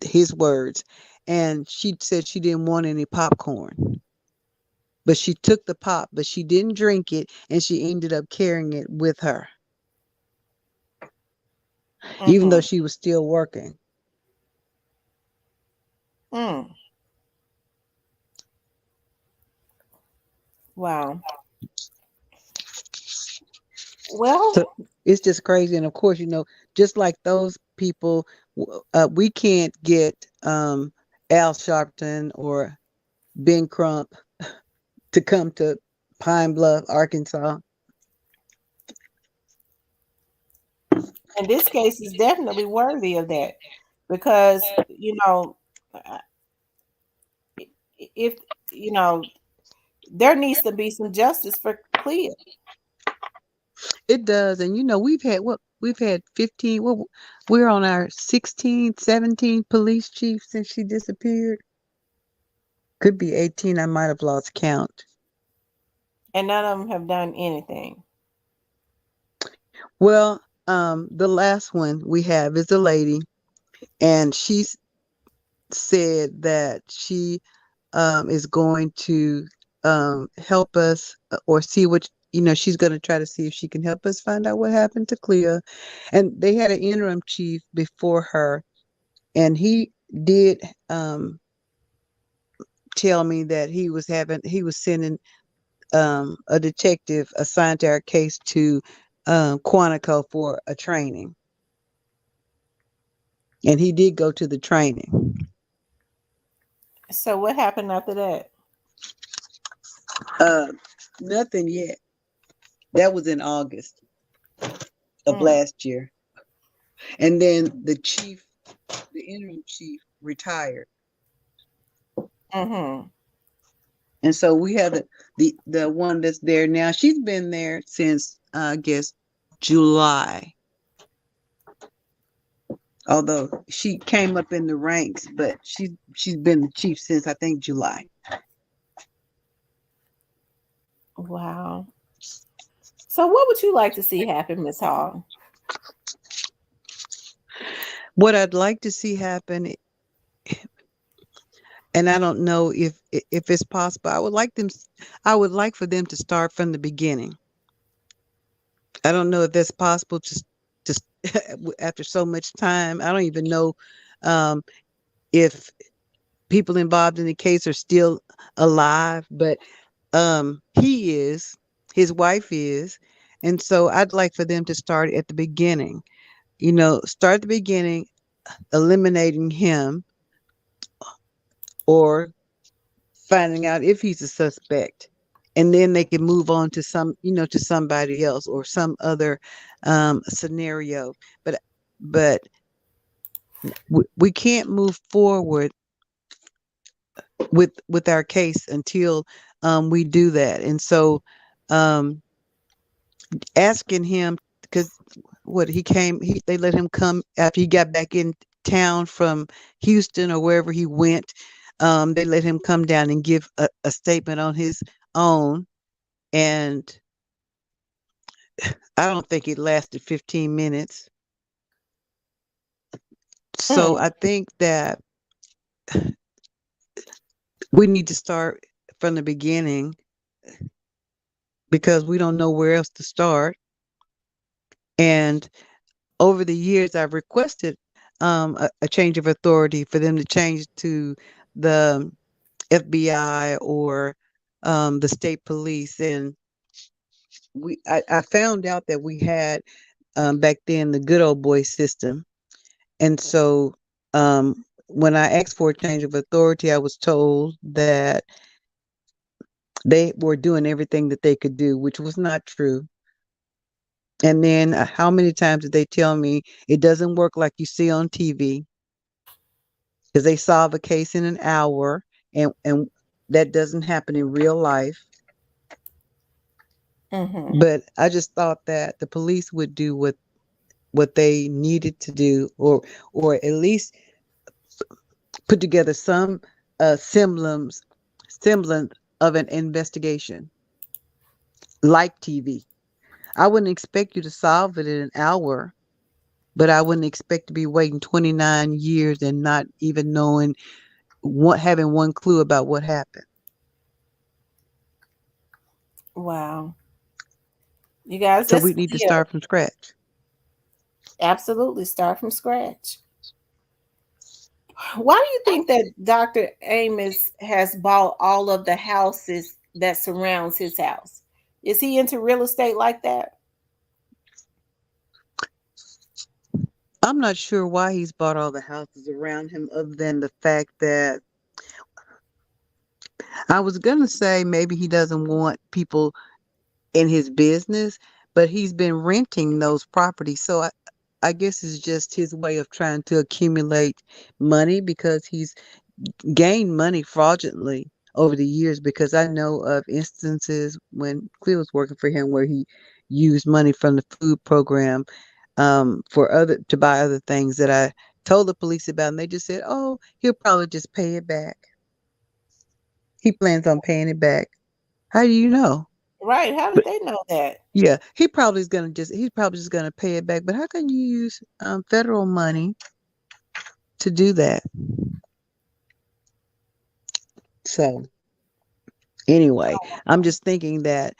His words. And she said she didn't want any popcorn. But she took the pop, but she didn't drink it, and she ended up carrying it with her. Even though she was still working. Wow. Well, so it's just crazy. And of course, just like those people, we can't get Al Sharpton or Ben Crump to come to Pine Bluff, Arkansas. And this case is definitely worthy of that, because if there needs to be some justice for Cleo. It does. And we've had 15, we're on our 16, 17 police chiefs since she disappeared. Could be 18. I might have lost count. And none of them have done anything. Well, the last one we have is a lady, and she said that she is going to help us, or see what she's going to try to see if she can help us find out what happened to Cleo. And they had an interim chief before her, and he did tell me that he was sending a detective assigned to our case to Quantico for a training. And he did go to the training. So what happened after that? Nothing yet. That was in August of last year. And then the interim chief retired. And so we have the one that's there now. She's been there since I guess July. Although she came up in the ranks, but she's been the chief since I think July. Wow. So what would you like to see happen, Ms. Hall? What I'd like to see happen, and I don't know if it's possible, I would like for them to start from the beginning. I don't know if that's possible to after so much time. I don't even know if people involved in the case are still alive, but his wife is, and so I'd like for them to start at the beginning. Start at the beginning, eliminating him, or finding out if he's a suspect, and then they can move on to to somebody else or some other scenario. But we can't move forward with our case until we do that. And so um, asking him, because what they let him come after he got back in town from Houston or wherever he went. They let him come down and give a statement on his own, and I don't think it lasted 15 minutes. So I think that we need to start from the beginning because we don't know where else to start. And over the years, I've requested a change of authority for them to change to the FBI or the state police. And I found out that we had back then the good old boy system. And so when I asked for a change of authority, I was told that they were doing everything that they could do, which was not true. And then how many times did they tell me it doesn't work like you see on TV? Because they solve a case in an hour, and that doesn't happen in real life. But I just thought that the police would do what they needed to do, or at least put together some semblance of an investigation like TV. I wouldn't expect you to solve it in an hour, but I wouldn't expect to be waiting 29 years and not even knowing having one clue about what happened. Wow. You guys, So we need to start from scratch. Absolutely, start from scratch. Why do you think that Dr. Amos has bought all of the houses that surrounds his house? Is he into real estate like that? I'm not sure why he's bought all the houses around him, other than the fact that I was going to say maybe he doesn't want people in his business, but he's been renting those properties. So I guess it's just his way of trying to accumulate money, because he's gained money fraudulently over the years, because I know of instances when Cleo was working for him where he used money from the food program to buy other things that I told the police about, and they just said, "Oh, he'll probably just pay it back. He plans on paying it back." How do you know? Right. How did they know that? Yeah, he's probably just gonna pay it back. But how can you use federal money to do that? So anyway, I'm just thinking that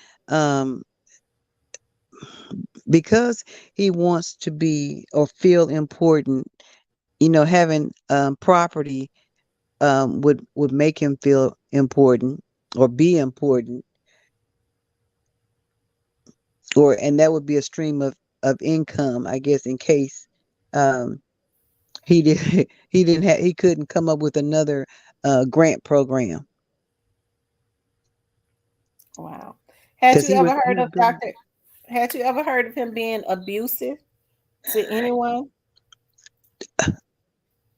because he wants to be or feel important, having property would make him feel important or be important, and that would be a stream of income, I guess, in case um, he did he couldn't come up with another grant program. Wow. Had you He ever was heard of Dr. Had you ever heard of him being abusive to anyone?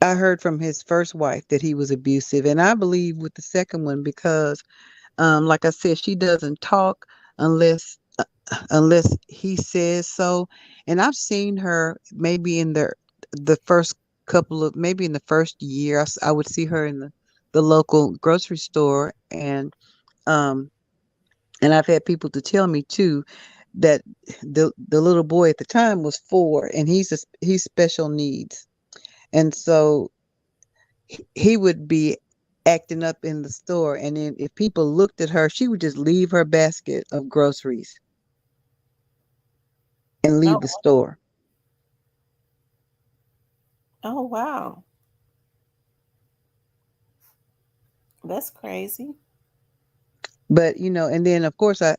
I heard from his first wife that he was abusive, and I believe with the second one because, like I said, she doesn't talk unless he says so. And I've seen her maybe in the first maybe in the first year, I would see her in the local grocery store, um, and I've had people to tell me too that the little boy at the time was 4, and he's special needs, and so he would be acting up in the store, and then if people looked at her, she would just leave her basket of groceries and leave the store. Oh, wow. That's crazy. But and then of course I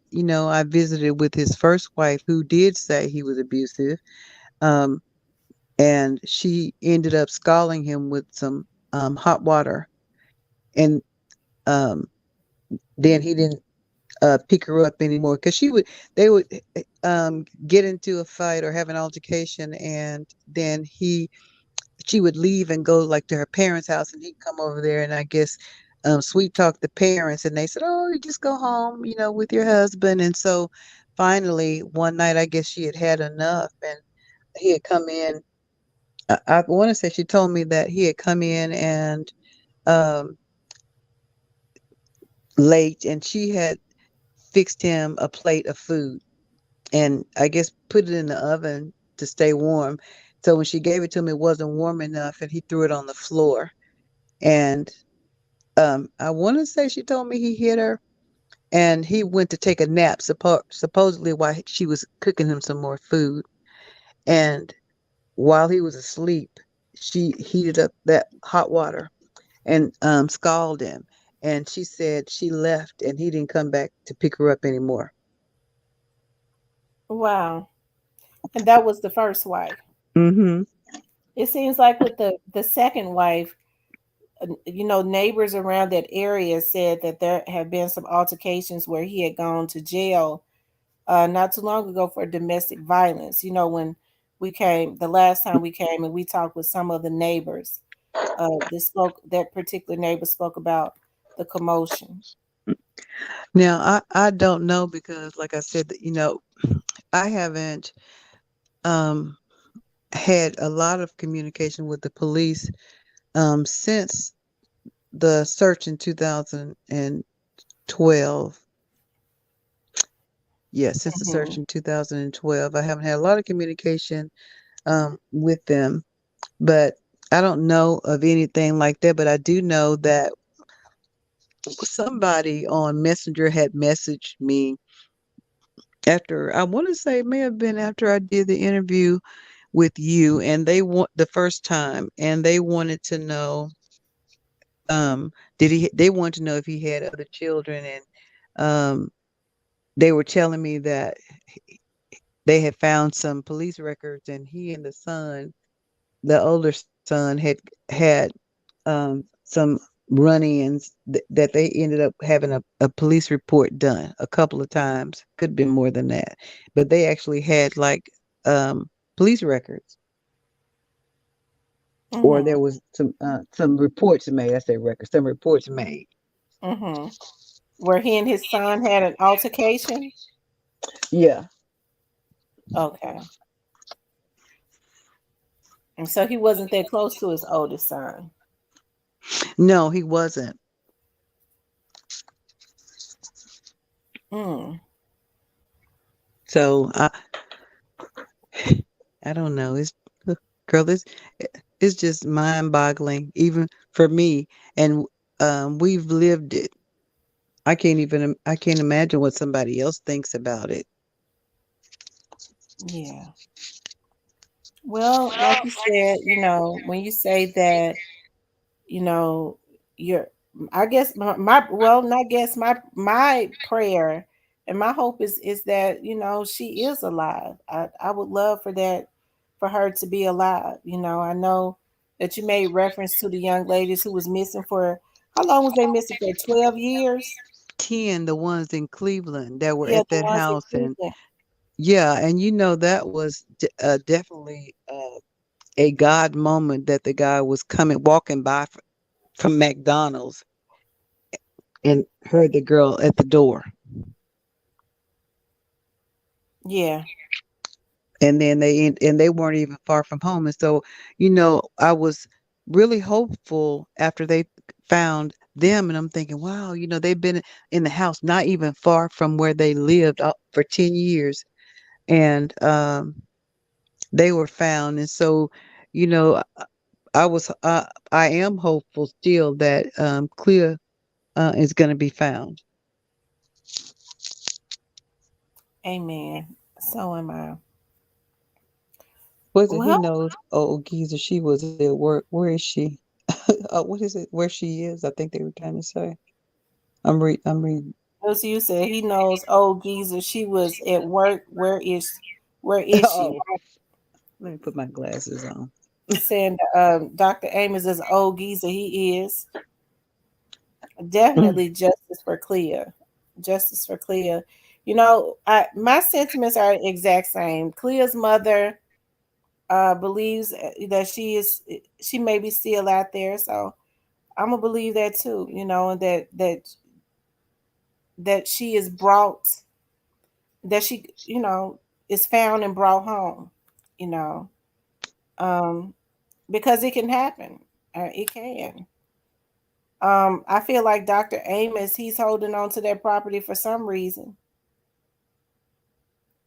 visited with his first wife, who did say he was abusive, um, and she ended up scalding him with some hot water, and um, then he didn't pick her up anymore, because they would get into a fight or have an altercation, and then he she would leave and go like to her parents' house, and he'd come over there, and I guess sweet talk the parents, and they said, "Oh, you just go home, with your husband." And so finally one night, I guess she had had enough, and he had come in. I want to say she told me that he had come in and um, late, and she had fixed him a plate of food, and I guess put it in the oven to stay warm. So when she gave it to him, it wasn't warm enough, and he threw it on the floor. And I want to say she told me he hit her, and he went to take a nap, supposedly while she was cooking him some more food. And while he was asleep, she heated up that hot water and scalded him. And she said she left, and he didn't come back to pick her up anymore. Wow. And that was the first wife. Mm-hmm. It seems like with the second wife, neighbors around that area said that there have been some altercations where he had gone to jail not too long ago for domestic violence. When the last time we came and we talked with some of the neighbors, that particular neighbor spoke about the commotion. Now I don't know, because like I said, I haven't um had a lot of communication with the police since the search in 2012. Yes, since the search in 2012, I haven't had a lot of communication with them, but I don't know of anything like that. But I do know that somebody on Messenger had messaged me after, I want to say it may have been after I did the interview with you, and they want the first time, and they wanted to know, they wanted to know if he had other children, and they were telling me that they had found some police records, and he and the older son, had some run-ins that they ended up having a police report done a couple of times. Could have been more than that, but they actually had like police records, or there was some reports made. I say records, some reports made. Where he and his son had an altercation. Yeah. Okay. And so he wasn't that close to his oldest son. No, he wasn't. So I don't know. Girl, it's just mind-boggling, even for me. And we've lived it. I can't imagine what somebody else thinks about it. Yeah. Well, like you said, when you say that, you're, I guess not guess, my prayer and my hope is that, she is alive. I would love for her to be alive. I know that you made reference to the young ladies who was missing for, how long was they missing for? 12 years? 10, the ones in Cleveland that were Yeah, at the that ones in house, and Cleveland. yeah, and that was definitely a God moment, that the guy was walking by from McDonald's and heard the girl at the door. Yeah. And then they weren't even far from home. And so, I was really hopeful after they found them, and I'm thinking, wow, they've been in the house not even far from where they lived for 10 years. And they were found. And so, I am hopeful still that Cleo is going to be found. Amen. So am I. Was it? He Well, knows. Oh, geezer, she was at work. Where is she? What is it? Where she is? I think they were trying to say. I'm reading. as you said, he knows old geezer. She was at work. Where is she? Oh, let me put my glasses on. Saying Dr. Amos is old geezer. He is. Definitely justice for Cleo. Justice for Cleo. My sentiments are exact same. Cleo's mother believes that she may be still out there. So I'm gonna believe that too, and that she is brought, that she, is found and brought home, you know, um, because it can happen. It can. I feel like Dr. Amos, he's holding on to that property for some reason.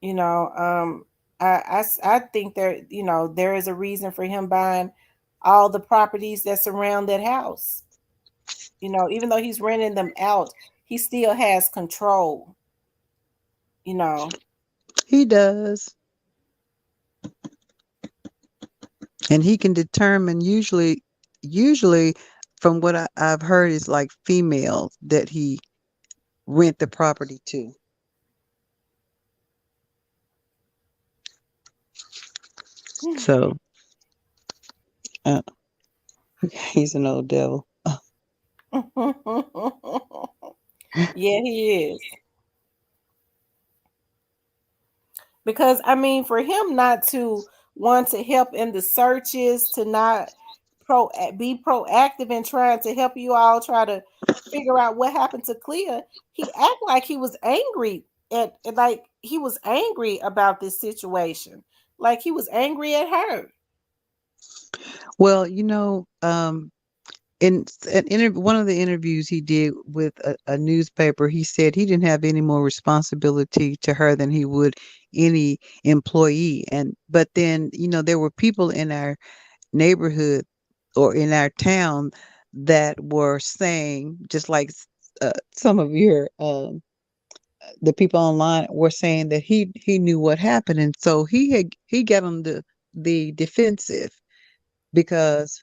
You know, I think there is a reason for him buying all the properties that surround that house. Even though he's renting them out, he still has control. You know. He does. And he can determine usually from what I've heard is like females that he rent the property to. So he's an old devil. Yeah, he is. Because for him not to want to help in the searches, to not be proactive in trying to help you all try to figure out what happened to Clea, he act like he was angry like he was angry about this situation. Like he was angry at her. Well, in one of the interviews he did with a newspaper, he said he didn't have any more responsibility to her than he would any employee. But then, there were people in our neighborhood or in our town that were saying, just like some of your the people online were saying that he knew what happened, and so he got on the defensive because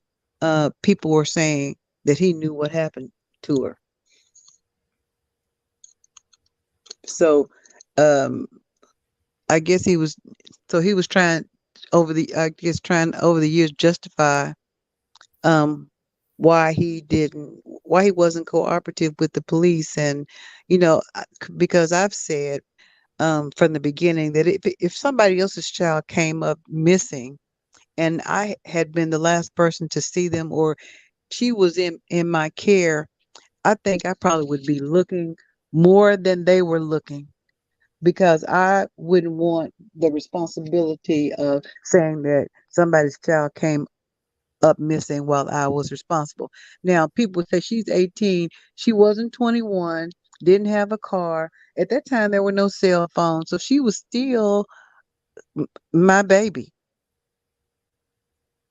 people were saying that he knew what happened to her. So I guess he was trying trying over the years justify um why he wasn't cooperative with the police. And because I've said from the beginning that if somebody else's child came up missing and I had been the last person to see them, or she was in my care, I think I probably would be looking more than they were looking, because I wouldn't want the responsibility of saying that somebody's child came up missing while I was responsible. Now, people say she's 18. She wasn't 21, didn't have a car. At that time, there were no cell phones. So she was still my baby.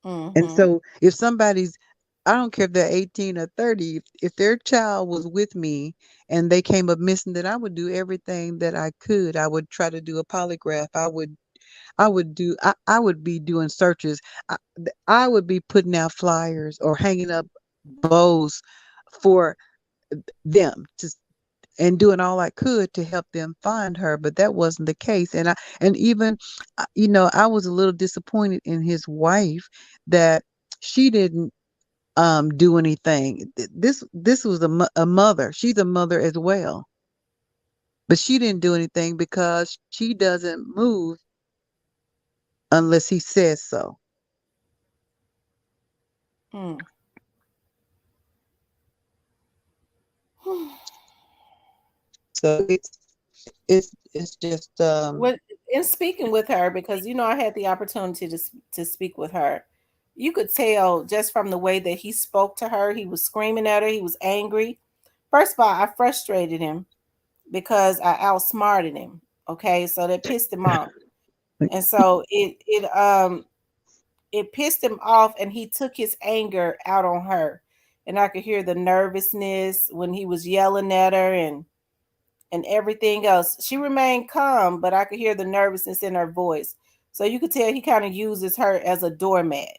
And so if I don't care if they're 18 or 30, if their child was with me and they came up missing, then I would do everything that I could. I would try to do a polygraph. I would be doing searches. I would be putting out flyers or hanging up bows for them and doing all I could to help them find her, but that wasn't the case. And even I was a little disappointed in his wife that she didn't do anything. This was a mother. She's a mother as well. But she didn't do anything because she doesn't move unless he says so. So it's just In speaking with her, because I had the opportunity to speak with her, you could tell just from the way that he spoke to her. He was screaming at her. He was angry. First of all, I frustrated him because I outsmarted him. Okay, so that pissed him off, and so it pissed him off, and he took his anger out on her. And I could hear the nervousness when he was yelling at her and everything else. She remained calm, but I could hear the nervousness in her voice. So you could tell he kind of uses her as a doormat.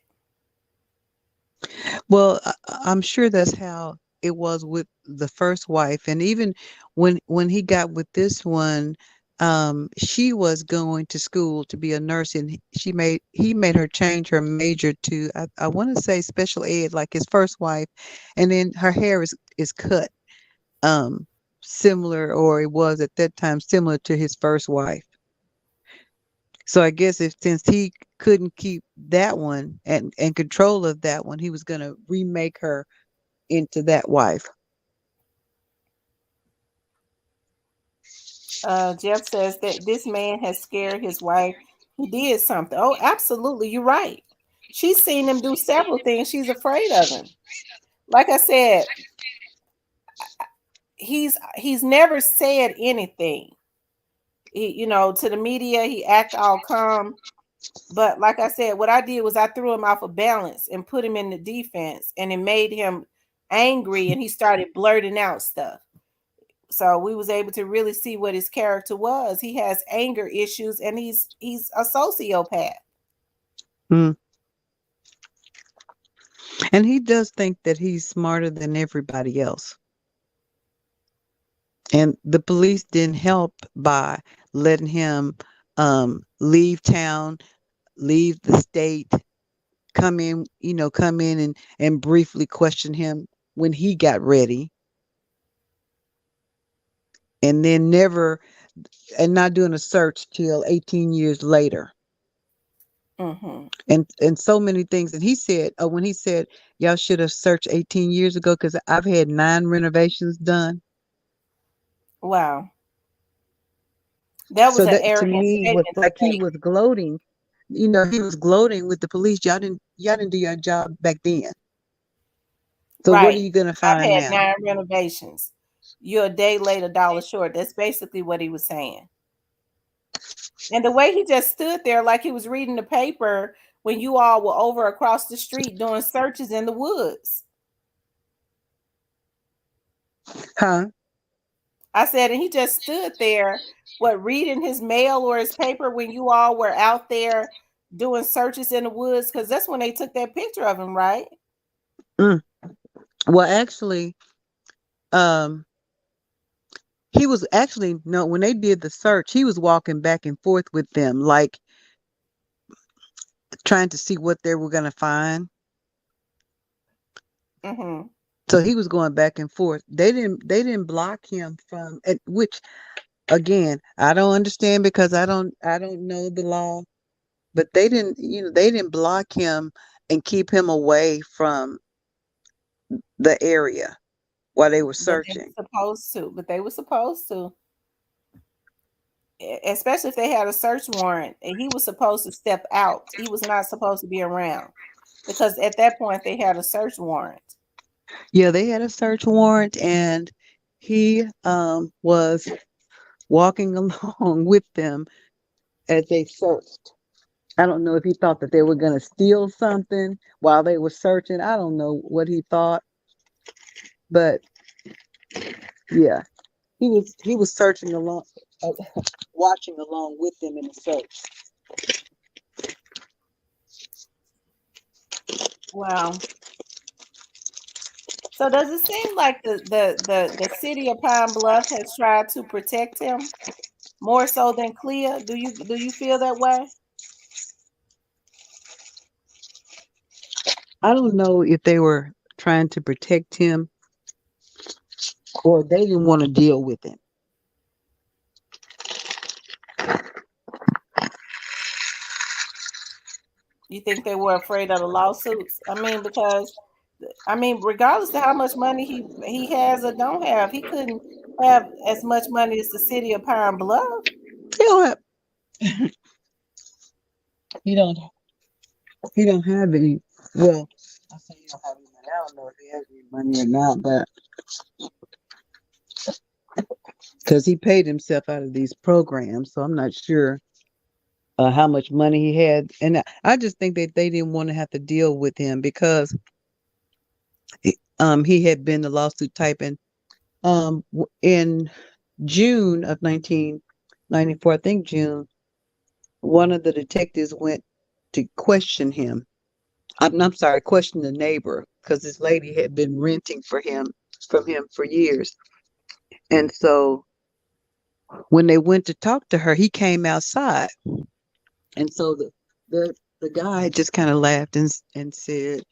Well, I'm sure that's how it was with the first wife. And even when he got with this one, she was going to school to be a nurse, and he made her change her major to I want to say special ed, like his first wife. And then her hair is cut similar, or it was at that time similar to his first wife. So I guess if since he couldn't keep that one and control of that one, he was gonna remake her into that wife. Jeff says that this man has scared his wife. He did something. Oh, absolutely. You're right. She's seen him do several things. She's afraid of him. Like I said, he's never said anything. To the media, he act all calm. But like I said, what I did was I threw him off of balance and put him in the defense, and it made him angry, and he started blurting out stuff. So we was able to really see what his character was. He has anger issues, and he's a sociopath. Mm. And he does think that he's smarter than everybody else. And the police didn't help by letting him leave town, leave the state, come in and briefly question him when he got ready. And then not doing a search till 18 years later. Mm-hmm. And so many things. And he said, when he said, y'all should have searched 18 years ago because I've had 9 renovations done. Wow. That was So an that to arrogant me was statement to like he make. was gloating. He was gloating with the police. Y'all didn't do your job back then. So what are Right. you gonna I've find had now? 9 renovations. You're a day late, $1 short. That's basically what he was saying. And the way he just stood there like he was reading the paper when you all were over across the street doing searches in the woods. Huh? I said, and he just stood there, reading his mail or his paper when you all were out there doing searches in the woods, because that's when they took that picture of him, right? Mm. Well, actually, he was actually no. When they did the search, he was walking back and forth with them, like trying to see what they were gonna find. Mm-hmm. So he was going back and forth. They didn't block him from which again, I don't understand because I don't know the law, but they didn't block him and keep him away from the area while they were But they searching. were supposed to. But they were supposed to. Especially if they had a search warrant, and he was supposed to step out. He was not supposed to be around because at that point they had a search warrant. Yeah, they had a search warrant, and he was walking along with them as they searched. I don't know if he thought that they were going to steal something while they were searching. I don't know what he thought, but yeah, he was searching along, watching along with them in the search. Wow. So does it seem like the city of Pine Bluff has tried to protect him more so than Cleo? Do you feel that way? I don't know if they were trying to protect him or they didn't want to deal with him. You think they were afraid of the lawsuits? Because regardless of how much money he has or don't have, he couldn't have as much money as the city of Pine Bluff. He don't have. He don't have any. Well, I say he don't have any money. I don't know if he has any money or not, but because he paid himself out of these programs, so I'm not sure how much money he had. And I just think that they didn't want to have to deal with him because he had been the lawsuit type. And in June of 1994, I think June, one of the detectives went to question him. I'm sorry, question the neighbor because this lady had been renting from him for years. And so when they went to talk to her, he came outside. And so the guy just kind of laughed and said,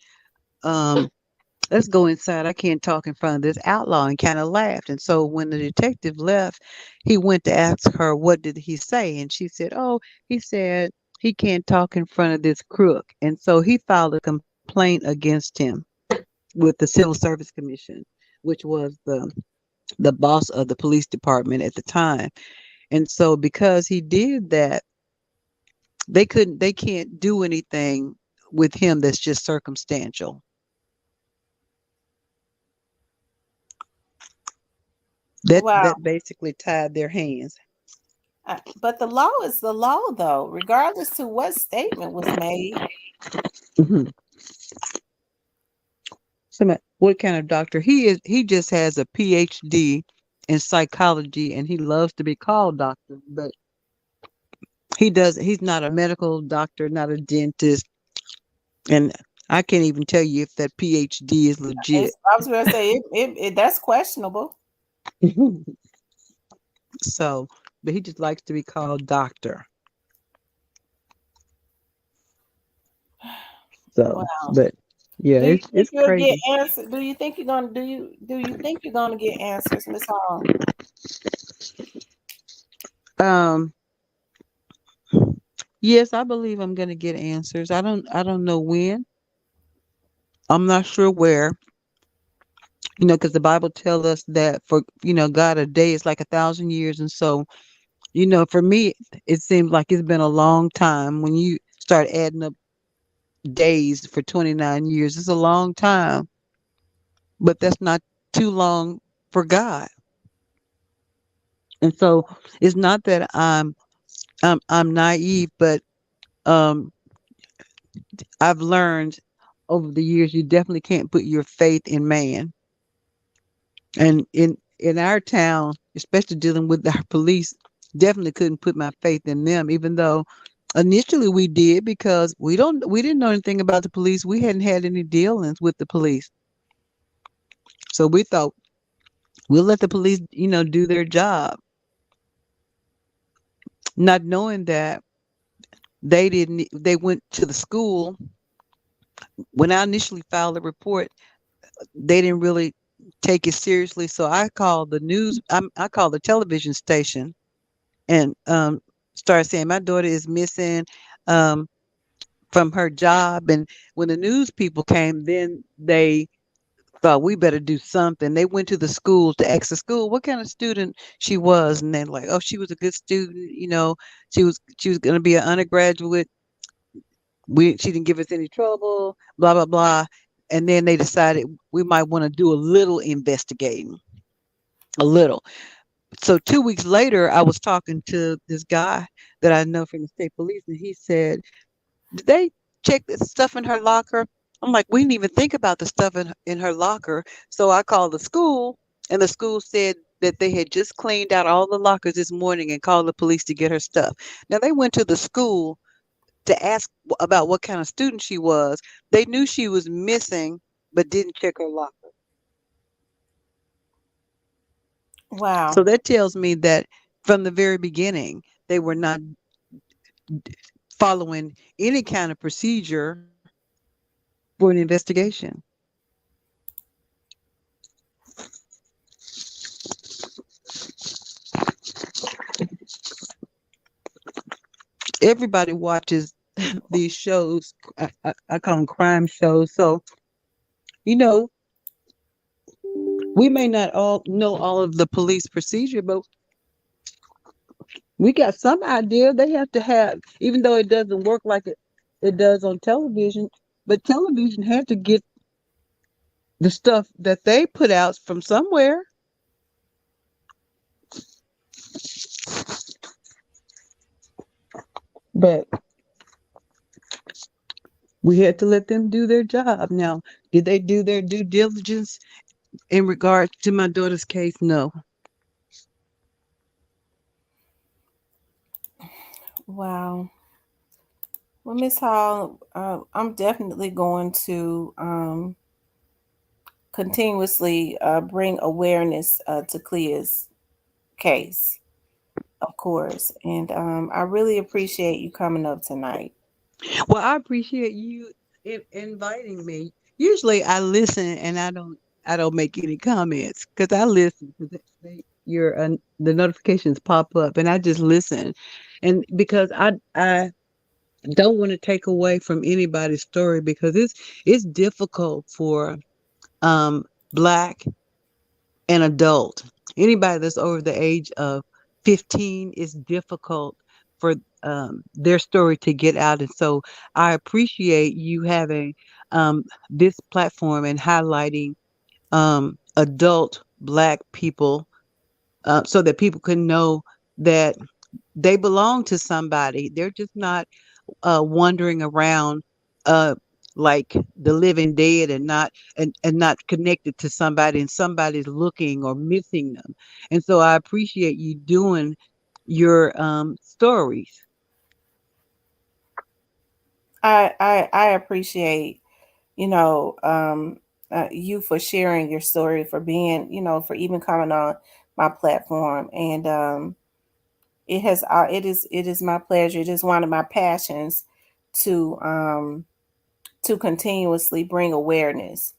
let's go inside. I can't talk in front of this outlaw, and kind of laughed. And so when the detective left, he went to ask her, what did he say? And she said, oh, he said he can't talk in front of this crook. And so he filed a complaint against him with the Civil Service Commission, which was the boss of the police department at the time. And so because he did that, they can't do anything with him that's just circumstantial. Wow. That basically tied their hands. But the law is the law, though, regardless to what statement was made. Mm-hmm. So what kind of doctor he is? He just has a PhD in psychology, and he loves to be called doctor, but he's not a medical doctor, not a dentist, and I can't even tell you if that PhD is legit. I was going to say that's questionable. So, but he just likes to be called doctor. So, wow. But yeah, do you think it's you'll crazy. get answers? Do you think you're gonna do you think you're gonna get answers, Miss Hall? Um, yes, I believe I'm gonna get answers. I don't know when. I'm not sure where. Because the Bible tells us that for God, a day is like 1,000 years, and so for me, it seems like it's been a long time. When you start adding up days for 29 years, it's a long time, but that's not too long for God. And so it's not that I'm naive, but um, I've learned over the years you definitely can't put your faith in man. And in our town, especially dealing with our police, definitely couldn't put my faith in them, even though initially we did, because we didn't know anything about the police. We hadn't had any dealings with the police. So we thought we'll let the police, do their job, not knowing that they went to the school. When I initially filed the report, they didn't really take it seriously. So I called I called the television station and started saying my daughter is missing um, from her job. And when the news people came, then they thought we better do something. They went to the school to ask the school what kind of student she was, and they're like, "Oh, she was a good student. She was going to be an undergraduate. She didn't give us any trouble. Blah blah blah." And then they decided we might want to do a little investigating, a little. So 2 weeks later, I was talking to this guy that I know from the state police, and he said, "Did they check the stuff in her locker?" I'm like, "We didn't even think about the stuff in her locker." So I called the school, and the school said that they had just cleaned out all the lockers this morning and called the police to get her stuff. Now they went to the school to ask about what kind of student she was. They knew she was missing, but didn't check her locker. Wow. So that tells me that from the very beginning, they were not following any kind of procedure for an investigation. Everybody watches these shows. I call them crime shows. So, you know, we may not all know all of the police procedure, but we got some idea. They have to have, even though it doesn't work like it does on television, but television had to get the stuff that they put out from somewhere. But we had to let them do their job. Now, did they do their due diligence in regard to my daughter's case? No. Wow. Well, Miss Hall, I'm definitely going to continuously bring awareness to Clea's case, of course. And I really appreciate you coming up tonight. Well, I appreciate you inviting me. Usually I listen and I don't make any comments because I listen because the notifications pop up and I just listen, and because I don't want to take away from anybody's story because it's difficult for um Black an adult. Anybody that's over the age of 15 is difficult for their story to get out. And so I appreciate you having this platform and highlighting adult Black people so that people can know that they belong to somebody. They're just not wandering around uh like the living dead and not connected to somebody, and somebody's looking or missing them. And so I appreciate you doing your stories. I appreciate, you know, you for sharing your story, for being, for even coming on my platform. And it is my pleasure. It is one of my passions to continuously bring awareness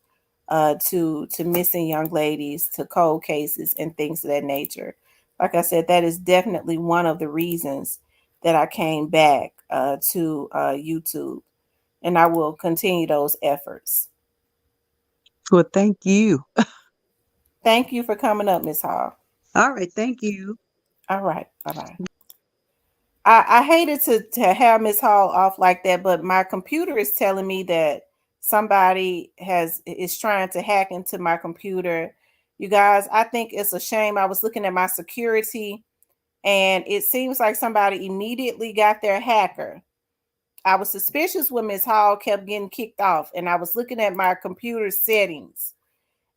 to missing young ladies, to cold cases, and things of that nature. Like I said, that is definitely one of the reasons that I came back to YouTube, and I will continue those efforts. Well, thank you. Thank you for coming up, Miss Hall. All right, thank you. All right, bye-bye. I hated to have Miss Hall off like that, but my computer is telling me that somebody is trying to hack into my computer. You guys, I think it's a shame. I was looking at my security, and it seems like somebody immediately got their hacker. I was suspicious when Miss Hall kept getting kicked off, and I was looking at my computer settings,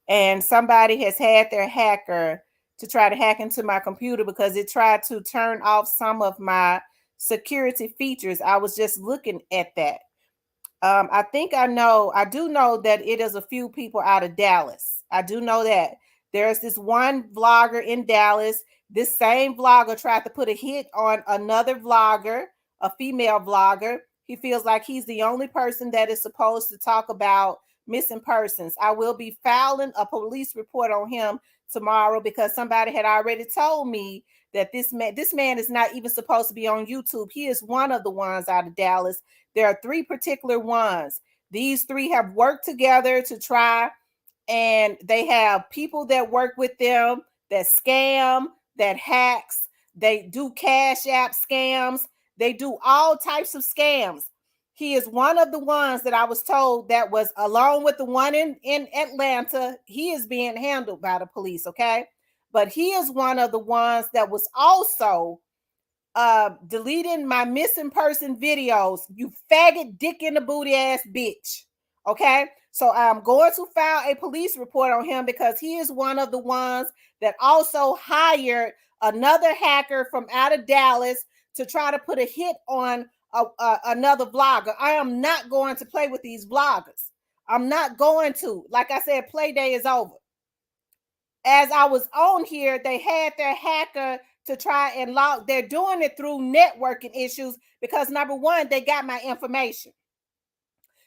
and somebody has had their hacker to try to hack into my computer because it tried to turn off some of my security features. I was just looking at that. I do know that it is a few people out of Dallas. I do know that. There's this one vlogger in Dallas. This same vlogger tried to put a hit on another vlogger, a female vlogger. He feels like he's the only person that is supposed to talk about missing persons. I will be filing a police report on him tomorrow because somebody had already told me that this man is not even supposed to be on YouTube. He is one of the ones out of Dallas. There are three particular ones. These three have worked together to try, and they have people that work with them that scam, that hacks. They do cash app scams. They do all types of scams. He is one of the ones that I was told that was, along with the one in Atlanta, he is being handled by the police, okay? But he is one of the ones that was also deleting my missing person videos, you faggot dick in the booty ass bitch. Okay, so I'm going to file a police report on him because he is one of the ones that also hired another hacker from out of Dallas to try to put a hit on another vlogger. I am not going to play with these vloggers. I'm not going to. Like I said, play day is over. As I was on here, they had their hacker to try and log. They're doing it through networking issues because, number one, they got my information.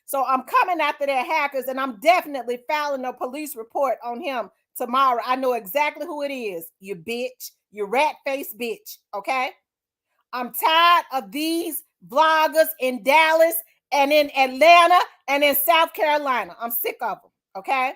So I'm coming after their hackers, and I'm definitely filing a police report on him tomorrow. I know exactly who it is, you bitch, you rat-faced bitch, okay? I'm tired of these vloggers in Dallas and in Atlanta and in South Carolina. I'm sick of them, okay?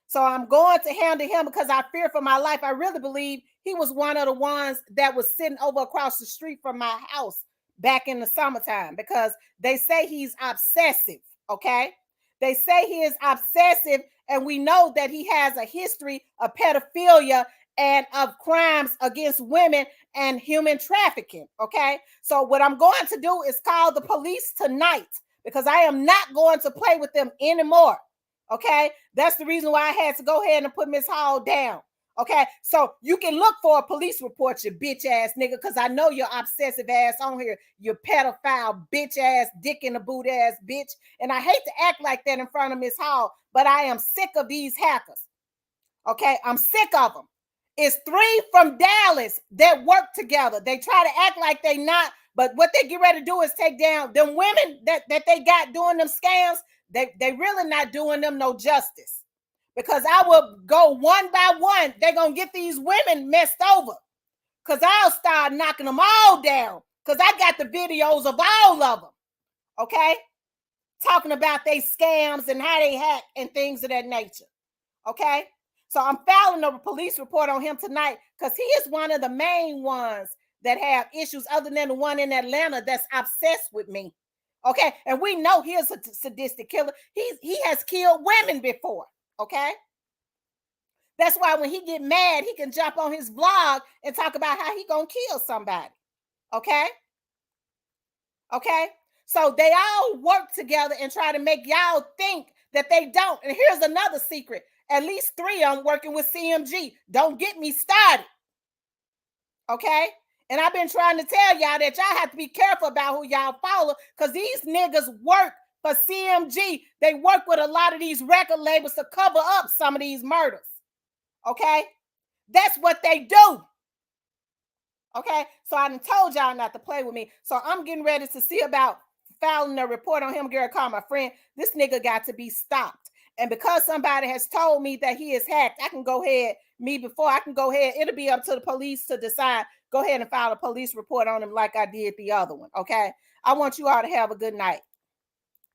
So I'm going to handle him because I fear for my life. I really believe he was one of the ones that was sitting over across the street from my house back in the summertime because they say he's obsessive, okay? They say he is obsessive, and we know that he has a history of pedophilia and of crimes against women and human trafficking, okay? So what I'm going to do is call the police tonight because I am not going to play with them anymore. Okay, that's the reason why I had to go ahead and put Miss Hall down. Okay, so you can look for a police report, you bitch ass nigga, because I know you're obsessive ass on here, you pedophile bitch ass, dick in the boot ass bitch. And I hate to act like that in front of Miss Hall, but I am sick of these hackers. Okay, I'm sick of them. It's three from Dallas that work together. They try to act like they not, But what they get ready to do is take down them women that they got doing them scams. They really not doing them no justice. Because I will go one by one. They're going to get these women messed over. Because I'll start knocking them all down. Because I got the videos of all of them. Okay? Talking about they scams and how they hack and things of that nature. Okay? So I'm filing a police report on him tonight because he is one of the main ones that have issues other than the one in Atlanta that's obsessed with me. Okay? And we know he is a sadistic killer. He has killed women before. Okay? That's why when he get mad, he can jump on his blog and talk about how he gonna kill somebody. Okay? Okay? So they all work together and try to make y'all think that they don't. And here's another secret. At least 3 of them working with CMG. Don't get me started. Okay? And I've been trying to tell y'all that y'all have to be careful about who y'all follow because these niggas work for CMG. They work with a lot of these record labels to cover up some of these murders. Okay? That's what they do. Okay? So I done told y'all not to play with me. So I'm getting ready to see about filing a report on him. Girl, call my friend. This nigga got to be stopped. And because somebody has told me that he is hacked, I can go ahead, it'll be up to the police to decide. Go ahead and file a police report on him like I did the other one. Okay? I want you all to have a good night.